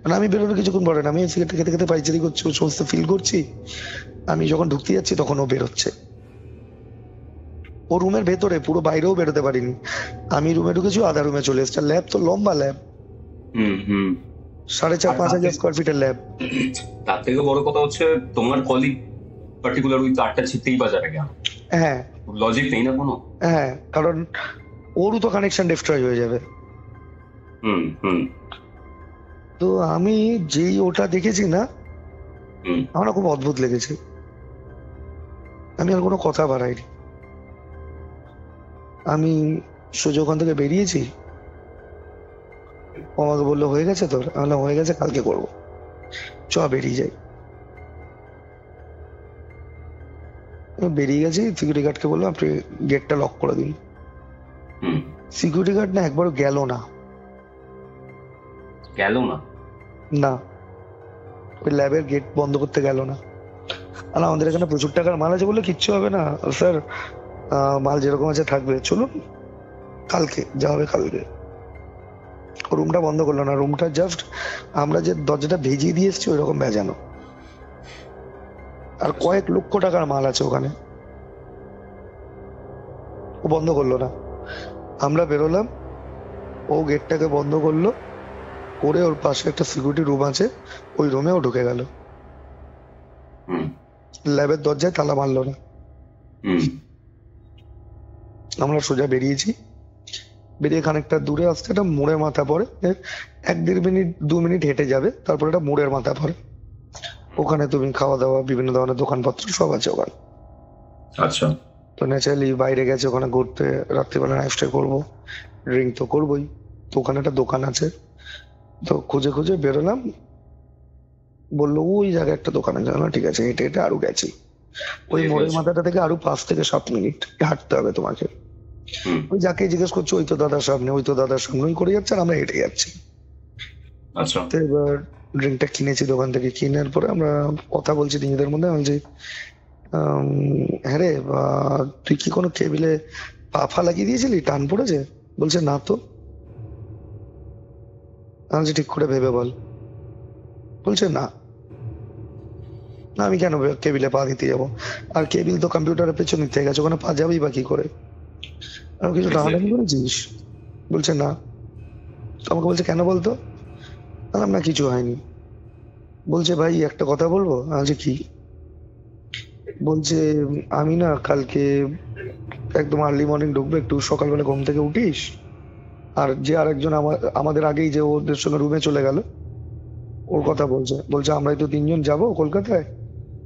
মানে আমি বেরোনো কিছুক্ষণ পরে না, আমি সিগারেট খেতে খেতে পাইচারি করছি, ও সমস্ত ফিল করছি। আমি যখন ঢুকতে যাচ্ছি তখন ও বেরোচ্ছে। ও রুমের ভেতরে, পুরো বাইরেও বেরোতে পারিনি। আমি রুমে ঢুকেছি, আধা রুমে চলে এসছে। ল্যাব তো লম্বা ল্যাব, হুম হুম। 4,500-5,000 স্কোয়ার ফিটের ল্যাব। তার থেকে বড় কথা হচ্ছে তোমার কলিগ পার্টিকুলার ওই তারটা ছিটতেই বাজারে গেল। হ্যাঁ লজিক নেই না কোনো? হ্যাঁ, কারণ ওরও তো কানেকশন ডিস্ট্রয় হয়ে যাবে। হুম হুম তো আমি যেই ওটা দেখেছি না, হুম আমার না খুব অদ্ভুত লেগেছে। আমি আর কোনো কথা বাড়াইনি, আমি সোজা ওখান থেকে বেরিয়েছি। ও আমাকে বললো হয়ে গেছে তোর? আমি বললাম হয়ে গেছে, কালকে করবো, চ বেরিয়ে যাই। আমি বেরিয়ে গেছি, সিকিউরিটি গার্ডকে বললাম আপনি গেটটা লক করে দিন। হুম। সিকিউরিটি গার্ড না একবারও গেল না। গেল না? না, ওই ল্যাবের গেট বন্ধ করতে গেল না। আর আমাদের এখানে প্রচুর টাকার মাল আছে বলে কিচ্ছু হবে না স্যার, মাল যেরকম আছে থাকবে, চলুন কালকে যা হবে কালকে। রুমটা বন্ধ করলো না, রুমটা জাস্ট আমরা যে দরজাটা ভেজিয়ে দিয়ে এসছি ওইরকম ভেজানো, আর কয়েক লক্ষ টাকার মাল আছে ওখানে। ও বন্ধ করলো না, আমরা বেরোলাম, ও গেটটাকে বন্ধ করলো করে, ওর পাশে একটা সিকিউরিটি রুম আছে, ওই রুমে ও ঢুকে গেল। হুম ল্যাবের দরজায় তালা মারলো না। হুম আমরা সোজা বেরিয়েছি, বেরিয়ে খানিকটা দূরে আসতে একটা মোড়ের মাথা পড়ে, 1-1.5 মিনিট 2 মিনিট হেঁটে যাবে, তারপর একটা মোড়ের মাথা পড়ে, ওখানে তুমি খাওয়া দাওয়া বিভিন্ন ধরনের দোকানপত্র সব আছে ওখানে। আচ্ছা। তো ন্যাচারালি বাইরে গেছে ওখানে ঘুরতে, রাত্রিবেলা নাইট স্টে করবো, ড্রিঙ্ক তো করবোই। তো ওখানে একটা দোকান আছে, তো খুঁজে খুঁজে বেরোলাম, বললো ওই জায়গায় একটা দোকান আছে। আমি বললাম, ঠিক আছে, হেঁটে হেঁটে আরো গেছি, ওই মোড়ের মাথাটা থেকে আরো 5 থেকে 7 মিনিট হাঁটতে হবে তোমাকে। হুম। ওই যাকে জিজ্ঞেস করছো ওই তো দাদার সামনে, ওই তো দাদার সামনে, ওই করে যাচ্ছে আর আমরা হেঁটে যাচ্ছি। আচ্ছা। তো এবার ড্রিঙ্কটা কিনেছি দোকান থেকে, কিনার পরে আমরা কথা বলছি নিজেদের মধ্যে। আমি বলছি হ্যাঁ রে, তুই কি কোনো কেবিলে পা ফা লাগিয়ে দিয়েছিলি, টান পড়েছে? বলছে না তো। আমি বলছি ঠিক করে ভেবে বল। বলছে না। না, আমি কেন কেবিলে পা দিতে যাবো, আর কেবিল তো কম্পিউটারের পেছনে থেকে গেছে, ওখানে পা যাবেই বা কি করে? আমি কিছু টানাটানি করেছিস? বলছে না। তো আমাকে বলছে কেন বলতো? বললাম না কিছু হয়নি। বলছে ভাই একটা কথা বলবো? আমি বলছি কি? বলছে আমি না কালকে একদম আর্লি মর্নিং ঢুকবো, একটু সকালবেলা ঘুম থেকে উঠিস। আর যে আরেকজন আমাদের আগেই যে ওদের সঙ্গে রুমে চলে গেল, ওর কথা বলছে, বলছে আমরাই তো 3জন যাবো কলকাতায়,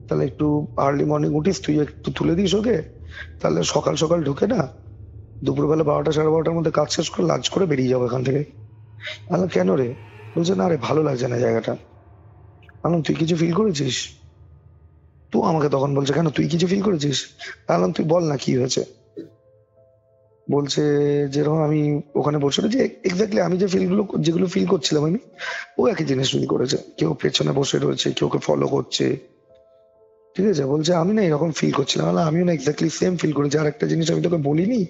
তাহলে একটু আর্লি মর্নিং উঠিস, তুই একটু তুলে দিস ওকে, তাহলে সকাল সকাল ঢুকে না দুপুরবেলা 12টা সাড়ে 12টার মধ্যে কাজ শেষ করে লাঞ্চ করে বেরিয়ে যাবো এখান থেকে। আমি কেন রে? বলছে না রে, ভালো লাগছে না জায়গাটা। আমি তুই কিছু ফিল করেছিস? তো আমাকে তখন বলছে কেন, তুই কিছু ফিল করেছিস? তাহলে তুই বল না কি হয়েছে। বলছে যেরকম আমি ওখানে বসে রয়েছি, এক্স্যাক্টলি আমি যে ফিল গুলো যেগুলো ফিল করছিলাম আমি, ও একই জিনিস ফিল করেছে। কেউ পেছনে বসে রয়েছে, কেউ ওকে ফলো করছে, ঠিক আছে। বলছে আমি না এরকম ফিল করছিলাম। বললাম, আমিও না এক্স্যাক্টলি সেম ফিল করেছি। আর একটা জিনিস আমি তোকে বলিনি,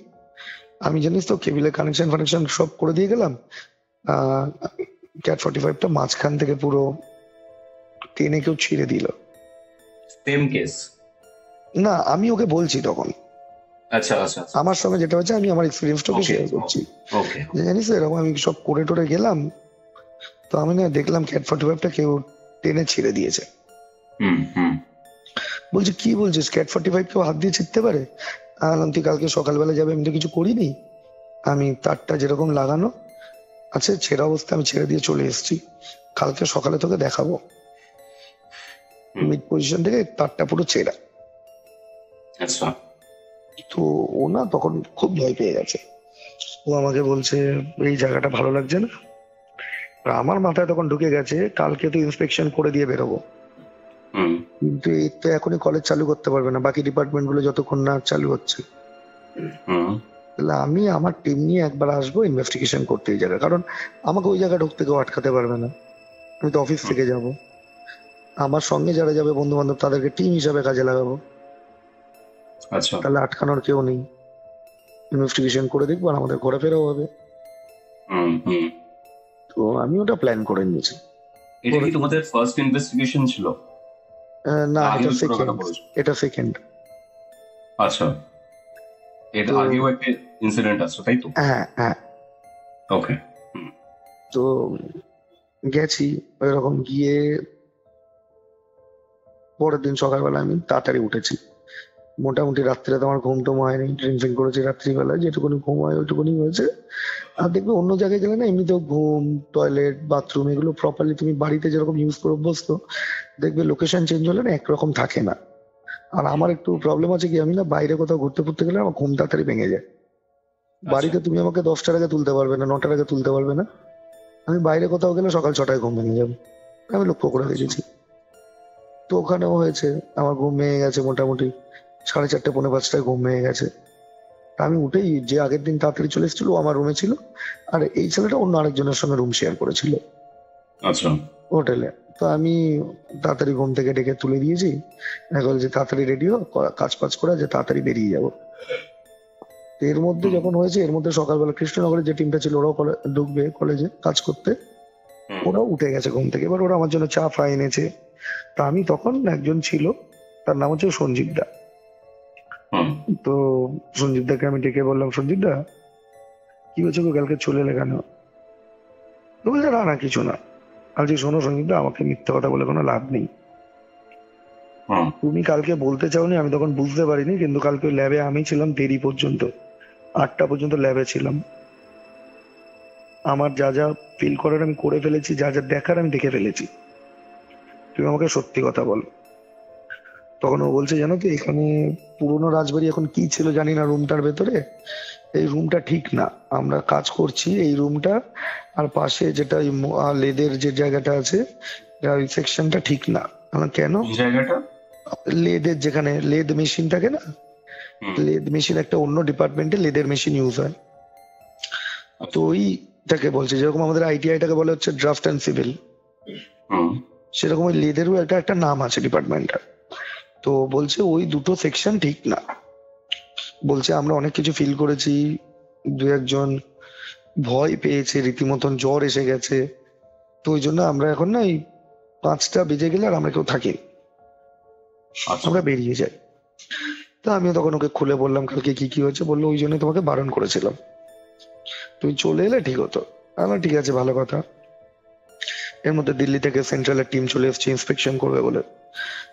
আমি জানিস তো কেবিলের কানেকশন ফানেকশন সব করে দিয়ে গেলাম। ক্যাট 45টা মাঝখান থেকে পুরো টেনে কেউ ছিঁড়ে দিল। Same case? না, আমি ওকে বলছি তখন আচ্ছা আচ্ছা আচ্ছা। আমার সঙ্গে যেটা হচ্ছে, আমি আমার এক্সপিরিয়েন্সটাকে Okay, শেয়ার করছি। ওকে। যে জানিস তো এরকম আমি সব করে টোরে গেলাম, তো আমি না দেখলাম ক্যাট 45টা কেউ টেনে ছিঁড়ে দিয়েছে। হুম হুম। বলছে কি বলছিস, ক্যাট 45 কেউ হাত দিয়ে ছিঁড়তে পারে? আমি বললাম, তুই কালকে সকালবেলা যাবে, আমি তো কিছু করিনি। আমি তারটা যেরকম লাগানো আছে ছেঁড়া অবস্থা আমি ছেড়ে দিয়ে চলে এসেছি। কালকে সকালে তোকে দেখাবো হুম। মিড পজিশন থেকে তারটা পুরো ছেঁড়া। আচ্ছা। তো ও না তখন খুব ভয় পেয়ে গেছে। ও আমাকে বলছে এই জায়গাটা ভালো লাগছে না। আর আমার মাথায় তখন ঢুকে গেছে কালকে তো ইন্সপেকশন করে দিয়ে বেরোবো, হুম কিন্তু এই তো এখনই কলেজ চালু করতে পারবে না বাকি ডিপার্টমেন্ট গুলো যতক্ষণ না চালু হচ্ছে। হুম। তাহলে আমি আমার টিম নিয়ে একবার আসবো ইনভেস্টিগেশন করতে এই জায়গায়, কারণ আমাকে ওই জায়গায় ঢুকতে কেউ আটকাতে পারবে না। আমি তো অফিস থেকে যাব, আমার সঙ্গে যারা যাবে বন্ধু বান্ধব তাদেরকে টিম হিসাবে কাজে লাগাবো, আচ্ছা। তাহলে আটকানোর কেউ নেই। ইনভেস্টিগেশন করে দেখবো আর আমাদের ঘোরাফেরাও হবে। হুম হুম। তো আমি ওটা প্ল্যান করে নিয়েছি। এটা কি তোমাদের ফার্স্ট ইনভেস্টিগেশন ছিল? না, আগেও এটা ছোটখাটো সেকেন্ড। করেছো? এটা সেকেন্ড। আচ্ছা, এর তো আগেও একটা ইনসিডেন্ট আছে তাই তো? হ্যাঁ হ্যাঁ। ওকে। তো গেছি, ওইরকম গিয়ে পরের দিন সকালবেলা আমি তাড়াতাড়ি উঠেছি। মোটামুটি রাত্রে তো আমার ঘুম টুম হয়নি, ড্রিঙ্ক ফ্রিঙ্ক করেছি রাত্রিবেলা, যেটুকুনি ঘুম হয় ওইটুকুনি হয়েছে। আর দেখবে অন্য জায়গায় গেলে না এমনিতেও ঘুম, টয়লেট, বাথরুম এগুলো প্রপারলি তুমি বাড়িতে যেরকম ইউজ করে অভ্যস্ত, দেখবে লোকেশন চেঞ্জ হলে না একরকম থাকে না। আর আমার একটু প্রবলেম আছে কি, আমি না বাইরে কোথাও ঘুরতে ফুরতে গেলে আমার ঘুম তাড়াতাড়ি ভেঙে যায়। বাড়িতে তুমি আমাকে 10টার আগে তুলতে পারবে না, 9টার আগে তুলতে পারবে না। আমি বাইরে কোথাও গেলে সকাল 6টায় ঘুম ভেঙে যাবে, আমি লক্ষ্য করে দেখেছি। তো ওখানেও হয়েছে, আমার ঘুম ভেঙে গেছে মোটামুটি 4:30 পৌনে 5টায় ঘুম ভেঙে গেছে। তা আমি উঠেই, যে আগের দিন তাড়াতাড়ি চলে এসেছিল ও আমার রুমে ছিল, আর এই ছেলেটা অন্য আরেকজনের সঙ্গে রুম শেয়ার করেছিল আচ্ছা। হোটেলে। তো আমি তাড়াতাড়ি ঘুম থেকে ডেকে তুলে দিয়েছি, আমি বলছি তাড়াতাড়ি রেডি হো, কাজ ফাজ করে যে তাড়াতাড়ি বেরিয়ে যাবো। এর মধ্যে যখন হয়েছে, এর মধ্যে সকালবেলা কৃষ্ণনগরে যে টিমটা ছিল ওরাও ঢুকবে কলেজে কাজ করতে, ওরাও উঠে গেছে ঘুম থেকে। এবার ওরা আমার জন্য চা ফা এনেছে। তা আমি তখন, একজন ছিল তার নাম হচ্ছে সঞ্জীব দা। হুম তো সঞ্জীব দাকে আমি ডেকে বললাম, সঞ্জীব দা কি হয়েছে গো, কালকে চলে এলে কেন? তো বলছে না না কিছু না। আজকে শোনো সঞ্জীব দা, আমাকে মিথ্যে কথা বলে কোনো লাভ নেই। হুম। তুমি কালকে বলতে চাওনি, আমি তখন বুঝতে পারিনি, কিন্তু কালকে ল্যাবে আমি ছিলাম দেরি পর্যন্ত, 8টা পর্যন্ত ল্যাবে ছিলাম। আমার যা যা ফিল করার আমি করে ফেলেছি, যা যা দেখার আমি দেখে ফেলেছি। তুমি আমাকে সত্যি কথা বলো। তখন ও বলছে জানো তো, এখানে পুরোনো রাজবাড়ি এখন কি ছিল জানি না, রুমটার ভেতরে এই রুমটা ঠিক না, আমরা কাজ করছি এই রুমটা আর পাশে যেটা লেদের যে জায়গাটা আছে ওই সেকশনটা ঠিক না। আমরা কেন? এই জায়গাটা? লেদের যেখানে লেদ মেশিন থাকে না, হুম। লেদ মেশিন একটা অন্য ডিপার্টমেন্টে লেদের মেশিন ইউজ হয়। তো ওইটাকে বলছে, যেরকম আমাদের আইটিআইটাকে বলে হচ্ছে ড্রাফট অ্যান্ড সিভিল, হুম। সেরকম ওই লেদেরও একটা নাম আছে ডিপার্টমেন্টটা। তো বলছে ওই দুটো সেকশন ঠিক না। বলছে আমরা অনেক কিছু ফিল করেছি, দু একজন ভয় পেয়েছে, রীতিমতন জ্বর এসে গেছে। তো ওই জন্য আমরা এখন না এই 5টা বেজে গেলে আর আমরা কেউ থাকি না, আচ্ছা। আমরা বেরিয়ে যাই। তো আমিও তখন ওকে খুলে বললাম কালকে কি কি হয়েছে। বললো ওই জন্য তোমাকে বারণ করেছিলাম, তুমি চলে এলে ঠিক হতো। আমার ঠিক আছে, ভালো কথা। এর মধ্যে দিল্লি থেকে সেন্ট্রালের টিম চলে এসেছে ইন্সপেকশন করবে বলে।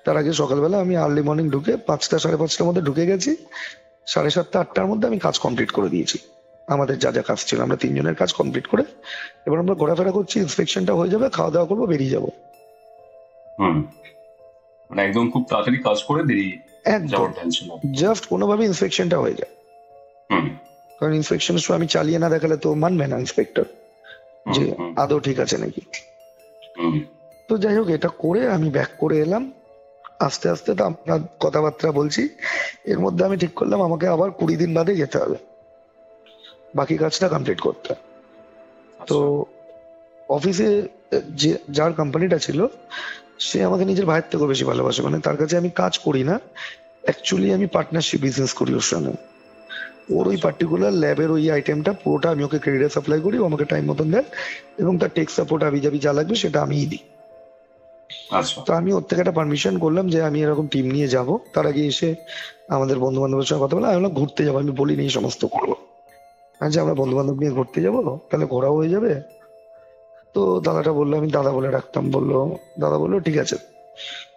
তার আগে সকালবেলা আমি আর্লি মর্নিং ঢুকে 5টা 5:30টার মধ্যে ঢুকে গেছি, 7:30 8টার মধ্যে আমি কাজ কমপ্লিট করে দিয়েছি। আমাদের যা যা কাজ ছিল আমরা 3 জনের কাজ কমপ্লিট করে এবার আমরা ঘোরাফেরা করছি, ইন্সপেকশনটা হয়ে যাবে, খাওয়া দাওয়া করবো, বেরিয়ে যাবো। হুম, মানে একদম খুব তাড়াতাড়ি কাজ করে বেরিয়ে একদম যাওয়ার টেনশন। জাস্ট কোনোভাবে ইন্সপেকশনটা হয়ে যায়, হুম কারণ ইন্সপেকশনের সময় আমি চালিয়ে না দেখালে তো মানবে না ইন্সপেক্টর যে আদৌ ঠিক আছে নাকি। হুম তো যাই হোক, এটা করে আমি ব্যাক করে এলাম। আস্তে আস্তে তো আমরা কথাবার্তা বলছি, এর মধ্যে আমি ঠিক করলাম আমাকে আবার 20 দিন বাদে যেতে হবে বাকি কাজটা কমপ্লিট করতে। তো অফিসে যে যার কোম্পানিটা ছিল সে আমাকে নিজের ভাইয়ের থেকেও বেশি ভালোবাসে, মানে তার কাছে আমি কাজ করি না, অ্যাকচুয়ালি আমি পার্টনারশিপ বিজনেস করি ওর সঙ্গে। ওর ওই পার্টিকুলার ল্যাবের ওই আইটেমটা পুরোটা আমি ওকে ক্রেডিটে সাপ্লাই করি, ও আমাকে টাইম মতন দেয় এবং তার টেক সাপোর্ট আবিজাবি যা লাগবে সেটা আমিই দিই। আচ্ছা তো আমি ওর থেকে একটা পারমিশন করলাম যে আমি এরকম টিম নিয়ে যাব। তার আগে এসে আমাদের বন্ধু বান্ধবের সঙ্গে কথা বলে আমি বললাম ঘুরতে যাবো, আমি বলিনি এই সমস্ত করবো। আচ্ছা আমরা বন্ধু বান্ধব নিয়ে ঘুরতে যাবো, তাহলে ঘোরাও হয়ে যাবে। তো দাদাটা বললো, আমি দাদা বলে রাখতাম, দাদা বললো ঠিক আছে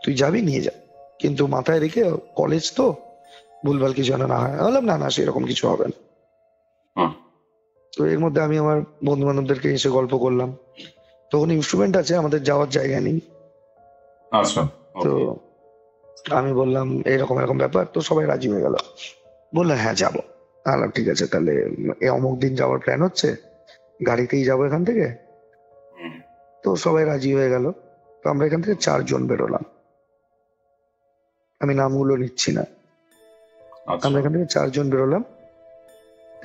তুই যাবি নিয়ে যা, কিন্তু মাথায় রেখে কলেজ তো ভুলভাল কিছু যেন না হয়। আমি বললাম না না সেরকম কিছু হবে না। হুম তো এর মধ্যে আমি আমার বন্ধু বান্ধবদেরকে এসে গল্প করলাম, তখন ইনস্ট্রুমেন্ট আছে আমাদের যাওয়ার জায়গা নেই। আচ্ছা তো okay. আমি বললাম এরকম এরকম ব্যাপার, তো সবাই রাজি হয়ে গেল, বললো হ্যাঁ যাবো। আলাম ঠিক আছে তাহলে এই অমুক দিন যাওয়ার প্ল্যান হচ্ছে, গাড়িতেই যাবো এখান থেকে। হুম, তো সবাই রাজি হয়ে গেল। তো আমরা এখান থেকে 4 জন বেরোলাম, আমি নামগুলো নিচ্ছি না। আচ্ছা আমরা এখান থেকে 4 জন বেরোলাম।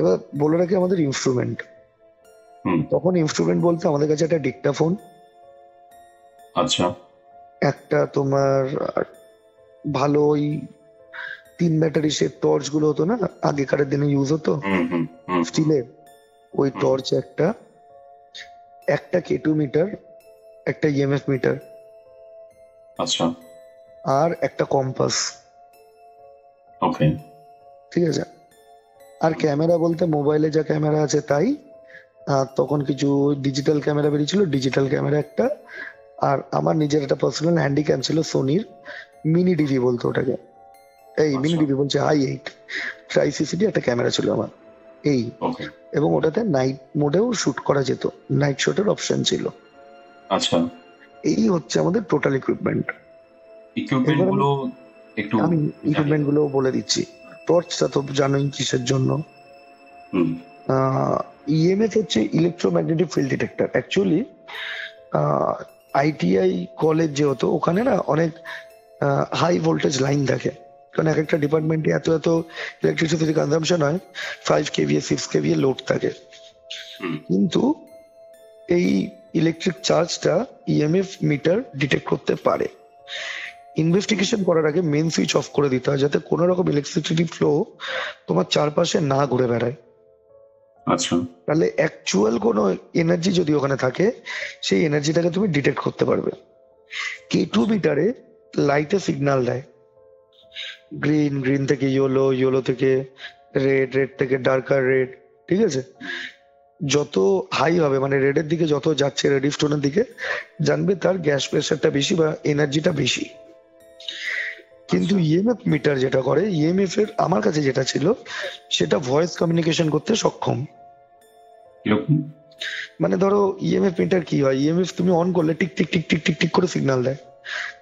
এবার বলে রাখি আমাদের ইনস্ট্রুমেন্ট, হুম তখন ইনস্ট্রুমেন্ট বলতে আমাদের কাছে একটা ডিক্টাফোন, আচ্ছা একটা তোমার ভালো ওই 3 ব্যাটারি সে টর্চ গুলো হতো না আগেকার দিনে ইউজ হতো হুম হুম হুম স্টিলের, ওই টর্চ একটা, একটা K2 মিটার, একটা ইএমএফ মিটার, আচ্ছা আর একটা কম্পাস। ওকে ঠিক আছে। আর ক্যামেরা বলতে মোবাইলে যা ক্যামেরা আছে তাই, আর তখন কিছু ডিজিটাল ক্যামেরা বেরিয়েছিল, ডিজিটাল ক্যামেরা একটা, আর আমার নিজের একটা পার্সোনাল হ্যান্ডিক্যাম ছিল সোনির, মিনি ডিভি বলতো ওটাকে, এই মিনি আচ্ছা। ডিভি বলছে i8 ট্রাই সিসিডি একটা ক্যামেরা ছিল আমার এই, ওকে এবং ওটাতে নাইট মোডেও শুট করা যেত, নাইট শটের অপশন ছিল। আচ্ছা এই হচ্ছে আমাদের টোটাল ইকুইপমেন্ট। ইকুইপমেন্ট গুলো একটু আমি ইকুইপমেন্ট গুলো বলে দিচ্ছি। টর্চটা তো জানোই কিসের জন্য। হুম ইএমএফ হচ্ছে electromagnetic field detector. Actually ITI college যেহেতু ওখানে না অনেক হাই ভোল্টেজ লাইন থাকে, কারণ এক একটা ডিপার্টমেন্টে এত এত ইলেকট্রিসিটি কনজাম্পশন হয়, 5 kVA 6 kVA লোড থাকে। হুম কিন্তু এই ইলেকট্রিক চার্জটা ইএমএফ মিটার ডিটেক্ট করতে পারে। ইনভেস্টিগেশন করার আগে মেন সুইচ অফ করে দিতে হয় যাতে কোনো রকম ইলেকট্রিসিটি ফ্লো তোমার চারপাশে না ঘুরে বেড়ায়। আচ্ছা তাহলে অ্যাকচুয়াল কোনো এনার্জি যদি ওখানে থাকে সেই এনার্জিটাকে তুমি ডিটেক্ট করতে পারবে। K2 মিটারে লাইটে সিগন্যাল দেয়, গ্রিন, গ্রিন থেকে ইয়েলো, ইয়েলো থেকে রেড, রেড থেকে ডার্কার রেড। ঠিক আছে, যত হাই হবে মানে রেডের দিকে যত যাচ্ছে, রেড স্টোনের দিকে, জানবে তার গ্যাস প্রেশারটা বেশি বা এনার্জিটা বেশি। কিন্তু ইএমএফ মিটার যেটা করে, ইএমএফ এর আমার কাছে যেটা ছিল সেটা ভয়েস কমিউনিকেশন করতে সক্ষম। কিরকম? মানে ধরো ইএমএফ মিটার কি হয়, ইএমএফ তুমি অন করলে tick tick tick tick tick tick করে সিগন্যাল দেয়,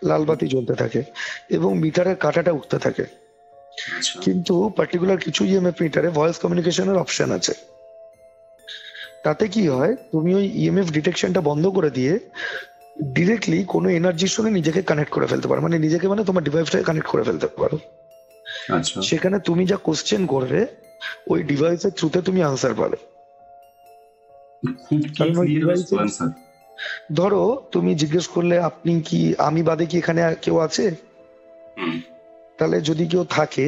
লাল বাতি জ্বলতে থাকে এবং মিটারের কাঁটাটা উঠতে থাকে। আচ্ছা কিন্তু পার্টিকুলার কিছু ইএমএফ মিটারে ভয়েস কমিউনিকেশনের অপশন আছে। তাতে কি হয়, তুমি ওই ইএমএফ ডিটেকশনটা বন্ধ করে দিয়ে ডিরেক্টলি কোনো এনার্জির সঙ্গে নিজেকে কানেক্ট করে ফেলতে পারো, মানে নিজেকে মানে তোমার ডিভাইসটাকে কানেক্ট করে ফেলতে পারো। আচ্ছা সেখানে তুমি যা কোশ্চেন করবে ওই ডিভাইসের থ্রুতে তুমি আনসার পাবে। খুব কারণ ওই ক্লিয়ার device এ- আনসার। ধরো তুমি জিজ্ঞেস করলে আপনি কি, আমি বাদে কি এখানে আর কেউ আছে, হুম তাহলে যদি কেউ থাকে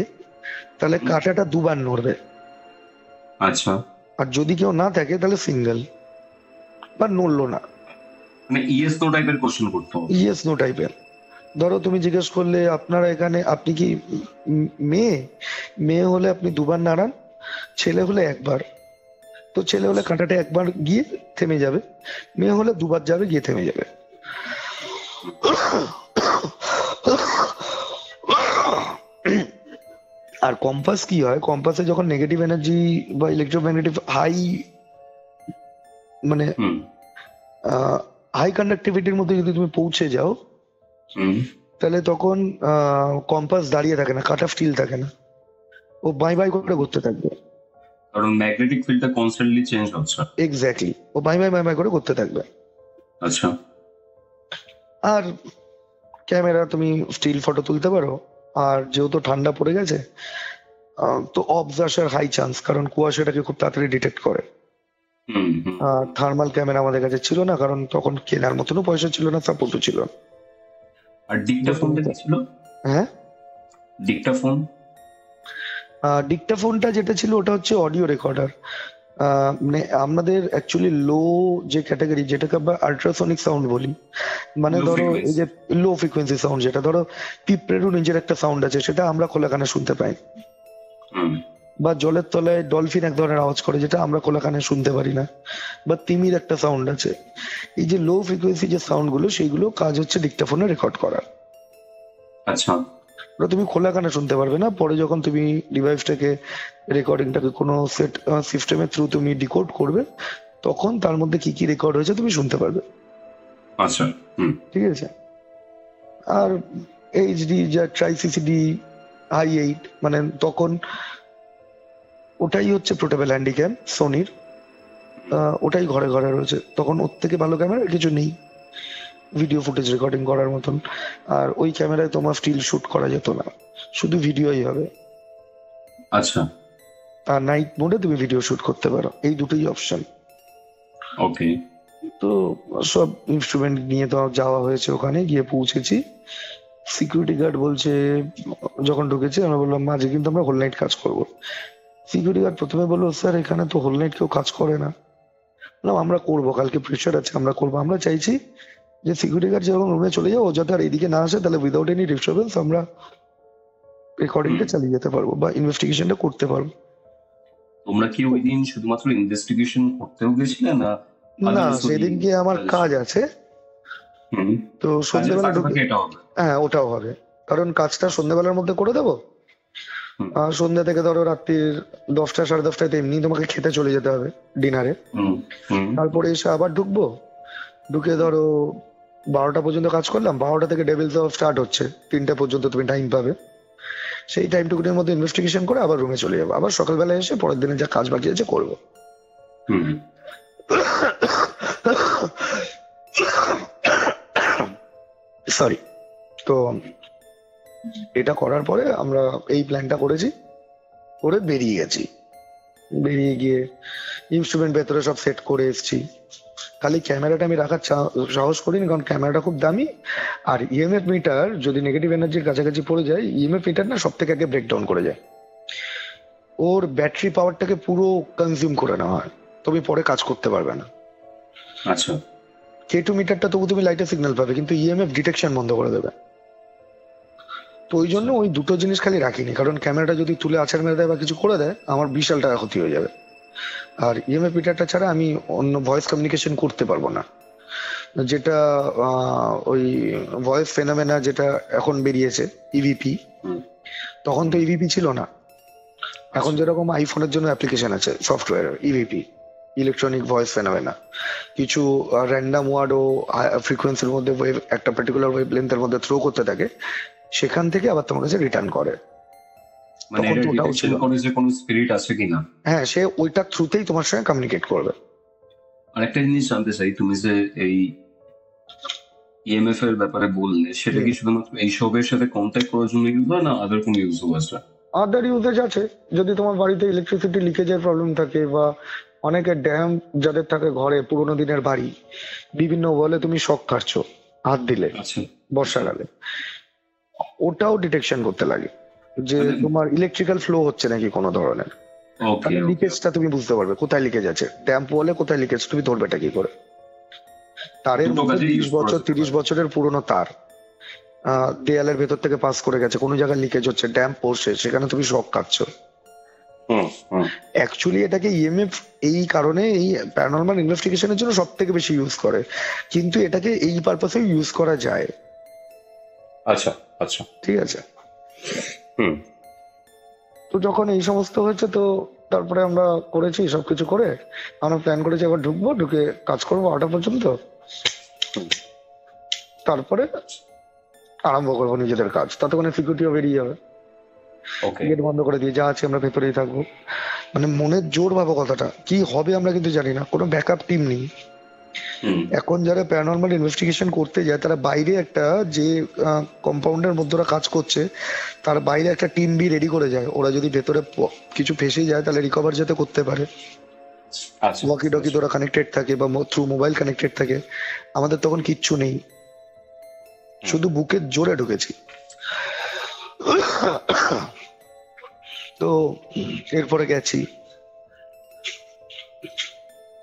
তাহলে কাঁটাটা দুবার নড়বে, আচ্ছা আর যদি কেউ না থাকে তাহলে সিঙ্গেল বা নড়লো না, মানে ইয়েস নো টাইপের কোশ্চেন করতে হবে। ইয়েস নো টাইপের। ধরো তুমি জিজ্ঞেস করলে আপনারা এখানে, আপনি কি মেয়ে, মেয়ে হলে আপনি দুবার নাড়ান, ছেলে হলে একবার। তো ছেলে হলে কাঁটাটা একবার গিয়ে থেমে যাবে, মেয়ে হলে দুবার যাবে গিয়ে থেমে যাবে। আর কম্পাস কি হয়, কম্পাসে যখন নেগেটিভ এনার্জি বা ইলেকট্রোম্যাগনেটিক হাই, মানে হুম হাই কন্ডাক্টিভিটির মধ্যে যদি তুমি পৌঁছে যাও, হুম তাহলে তখন কম্পাস দাঁড়িয়ে থাকে না, কাট অফ স্টিল থাকে না, ও বাই বাই করে ঘুরতে থাকবে। কারণ ম্যাগনেটিক ফিল্ডটা কনস্ট্যান্টলি চেঞ্জ হচ্ছে। এক্স্যাক্টলি, ও বাই বাই বাই বাই করে ঘুরতে থাকবে। আচ্ছা। আর ক্যামেরা তুমি স্টিল ফটো তুলতে পারো। আর যেহেতু ঠান্ডা পড়ে গেছে, তো অবস আসার হাই চান্স, কারণ কুয়াশাটাকে খুব তাড়াতাড়ি ডিটেক্ট করে। হুম হুম থার্মাল ক্যামেরা আমাদের কাছে ছিল না, কারণ তখন কেনার মতনও পয়সা ছিল না, সাপোর্টও ছিল না। আর ডিক্টাফোনটা কি ছিল? হ্যাঁ, ডিক্টাফোন? ডিক্টাফোনটা যেটা ছিল ওটা হচ্ছে অডিও রেকর্ডার। মানে আমাদের অ্যাকচুয়ালি লো যে ক্যাটাগরি, যেটাকে আমরা আল্ট্রাসনিক সাউন্ড বলি, মানে Low ধরো frequency. এই যে লো ফ্রিকোয়েন্সি সাউন্ড, যেটা ধরো পিঁপড়েরও নিজের একটা সাউন্ড আছে, সেটা আমরা খোলা কানে শুনতে পাই। হুম বা জলের তলায় ডলফিন এক ধরনের আওয়াজ করে, যেটা আমরা খোলা কানে শুনতে পারি না। বা তিমির একটা সাউন্ড আছে। এই যে লো ফ্রিকোয়েন্সি যে সাউন্ড গুলো, সেইগুলো কাজ হচ্ছে ডিক্টাফোনে রেকর্ড করা। আচ্ছা। ওটা তুমি খোলা কানে শুনতে পারবে না, পরে যখন তুমি ডিভাইসটাকে, রেকর্ডিংটাকে কোনো সেট সিস্টেমের থ্রু তুমি ডিকোড করবে, তখন তার মধ্যে কি কি রেকর্ড হয়েছে তুমি শুনতে পারবে। আচ্ছা। হুম ঠিক আছে। আর এইচডি যা ট্রাইসিসিডি i8, মানে তখন ওটাই হচ্ছে পোর্টেবল হ্যান্ডিক্যাম সোনির। ওটাই ঘরে ঘরে রয়েছে, তখন ওর থেকে ভালো ক্যামেরা কিছু নেই ভিডিও ফুটেজ রেকর্ডিং করার মতন। আর ওই ক্যামেরায় তোমার স্টিল শুট করা যেত না, শুধু ভিডিওই হবে। আচ্ছা। আর নাইট মোডে তুমি ভিডিও শুট করতে পারো, এই দুটোই অপশন। ওকে। তো সব ইনস্ট্রুমেন্ট নিয়ে তো যাওয়া হয়েছে, ওখানে গিয়ে পৌঁছেছি। সিকিউরিটি গার্ড বলছে, যখন ঢুকেছি আমরা বললাম মাঝে কিন্তু আমরা হোল নাইট কাজ করব। সিকিউরিটি গার্ড প্রথমে বললো, স্যার এখানে তো হোল নাইট কেউ কাজ করে না। বললাম আমরা করবো, কালকে প্রেশার আছে, আমরা করবো। আমরা চাইছি যে সিকিউরিটি গার্ড যখন রুমে চলে যাও, ও যাতে আর এইদিকে না আসে, তাহলে উইদাউট এনি ডিস্টারবেন্স আমরা রেকর্ডিংটা চালিয়ে যেতে পারবো বা ইনভেস্টিগেশনটা করতে পারবো। তোমরা কি ওই দিন শুধুমাত্র ইনভেস্টিগেশন করতেও গেছিলে না? না, others ও সেদিনকে আমার কাজ- কাজ আছে, হুম। তো কাজের সন্ধ্যেবেলা ঢুকে, ফাঁকে এটা হবে। হ্যাঁ ওটাও হবে, কারণ কাজটা সন্ধ্যেবেলার মধ্যে করে দেবো। হুম। আর সন্ধ্যা থেকে ধরো রাত্রির 10টা সাড়ে 10টায় তো এমনি তোমাকে খেতে চলে যেতে হবে ডিনারে। হুম হুম তারপরে এসে আবার ঢুকবো, ঢুকে ধরো 12টা পর্যন্ত কাজ করলাম, 12টা থেকে ডেভিলস অফ স্টার্ট হচ্ছে, 3টা পর্যন্ত তুমি টাইম পাবে। সেই টাইমটুকুনের মধ্যে ইনভেস্টিগেশন করে আবার রুমে চলে যাবো, আবার সকালবেলা এসে পরের দিনে যা কাজ বাকি আছে করবো। হুম সরি। তো এটা করার পরে আমরা এই প্ল্যানটা করেছি, করে বেরিয়ে গেছি। বেরিয়ে গিয়ে ইনস্ট্রুমেন্ট ভেতরে সব সেট করে এসেছি। খালি ক্যামেরাটা আমি রাখার সাহস করিনি, কারণ ক্যামেরাটা খুব দামি। আর ইএমএফ মিটার যদি নেগেটিভ এনার্জির কাছাকাছি পড়ে যায়, ইএমএফ মিটার না সব থেকে আগে ব্রেকডাউন করে যায়, ওর ব্যাটারি পাওয়ারটাকে পুরো কনজিউম করে নেওয়া হয়, তুমি পরে কাজ করতে পারবে না। আচ্ছা। K2 মিটারটা তবু তুমি লাইটের সিগন্যাল পাবে, কিন্তু ইএমএফ ডিটেকশন বন্ধ করে দেবে। তো ওই জন্য ওই দুটো জিনিস খালি রাখিনি, কারণ ক্যামেরাটা যদি তুলে আছাড় মেরে দেয় বা কিছু করে দেয়, আমার বিশাল টাকা ক্ষতি হয়ে যাবে। আর ইএমএফ মিটারটা ছাড়া আমি অন্য ভয়েস কমিউনিকেশন করতে পারবো না, যেটা ওই ভয়েস ফেনোমেনা যেটা এখন বেরিয়েছে ইভিপি, হুম। তখন তো ইভিপি ছিল না। এখন যেরকম আইফোনের জন্য অ্যাপ্লিকেশন আছে software EVP, electronic voice phenomena, কিছু র্যান্ডাম ওয়ার্ড ও ফ্রিকোয়েন্সির মধ্যে ওয়েভ, একটা পার্টিকুলার ওয়েভ লেন্থের মধ্যে থ্রো করতে থাকে, সেখান থেকে আবার তোমার কাছে রিটার্ন করে। মানে তখন এটা তো ওটাও ডিটেকশন ছিল। করে যে কোনো স্পিরিট আছে কিনা। হ্যাঁ, সে ওইটার থ্রুতেই তোমার সঙ্গে কমিউনিকেট করবে। আরেকটা জিনিস জানতে চাই, তুমি যে এই ইএমএফ এর ব্যাপারে বললে, সেটা কি শুধুমাত্র এই সবের সাথে কন্ট্যাক্ট করার জন্য ইউজ হয় না আদার কোনো ইউজও আছে? আদার ইউজেজ আছে, যদি তোমার বাড়িতে ইলেকট্রিসিটি লিকেজের প্রবলেম থাকে, বা অনেকের ড্যাম যাদের থাকে ঘরে, পুরোনো দিনের বাড়ি, বিভিন্ন ওয়ালে তুমি শক কাটছো হাত দিলে আচ্ছা। বর্ষাকালে, ওটাও ডিটেকশন করতে লাগে যে মানে- তোমার ইলেকট্রিক্যাল ফ্লো হচ্ছে নাকি কোনো ধরনের। ওকে। তাহলে লিকেজটা তুমি বুঝতে পারবে কোথায় লিকেজ আছে, ড্যাম্প ওয়ালে কোথায় লিকেজ, তুমি ধরবেটা কি করে? তারের দুটো মধ্যে কাজেই 30 use করা বছর যেতে 30 পারে। বছরের পুরোনো তার দেয়ালের ভেতর থেকে পাস করে গেছে, কোনো জায়গায় লিকেজ হচ্ছে, ড্যাম্প পড়ছে, সেখানে তুমি শক কাটছো। হুম হুম অ্যাকচুয়ালি এটাকে ইএমএফ এই কারণে এই প্যারানরমাল ইনভেস্টিগেশনের জন্য সব থেকে বেশি ইউজ করে, কিন্তু এটাকে এই পারপাসেও ইউজ করা যায়। আচ্ছা আচ্ছা। ঠিক আছে। হুম তো যখন এই সমস্ত হয়েছে, তো তারপরে আমরা করেছি সবকিছু করে, আমরা প্ল্যান করেছি এবার ঢুকবো, ঢুকে কাজ করবো 8টা পর্যন্ত, হুম। তারপরে আরম্ভ করবো নিজেদের কাজ। ততক্ষণে সিকিউরিটিও বেরিয়ে যাবে, ওকে। গেট বন্ধ করে দিয়ে যা আছে আমরা ভেতরেই থাকবো। মানে মনের জোর ভাবো, কথাটা কি হবে আমরা কিন্তু জানি না, কোনো ব্যাকআপ টিম নেই। হুম এখন যারা প্যারানর্মাল ইনভেস্টিগেশন করতে যায়, তারা বাইরে একটা যে কম্পাউন্ডের মধ্যে ওরা কাজ করছে, তার বাইরে একটা টিম বি রেডি করে যায়। ওরা যদি ভেতরে কিছু ফেসে যায়, তাহলে রিকভার যাতে করতে পারে, আচ্ছা ওয়াকি টকি তোরা কানেক্টেড থাকে বা থ্রু মোবাইল কানেক্টেড থাকে। আমাদের তখন কিচ্ছু নেই, শুধু বুকের জোরে ঢুকেছি। তো এরপরে গেছি,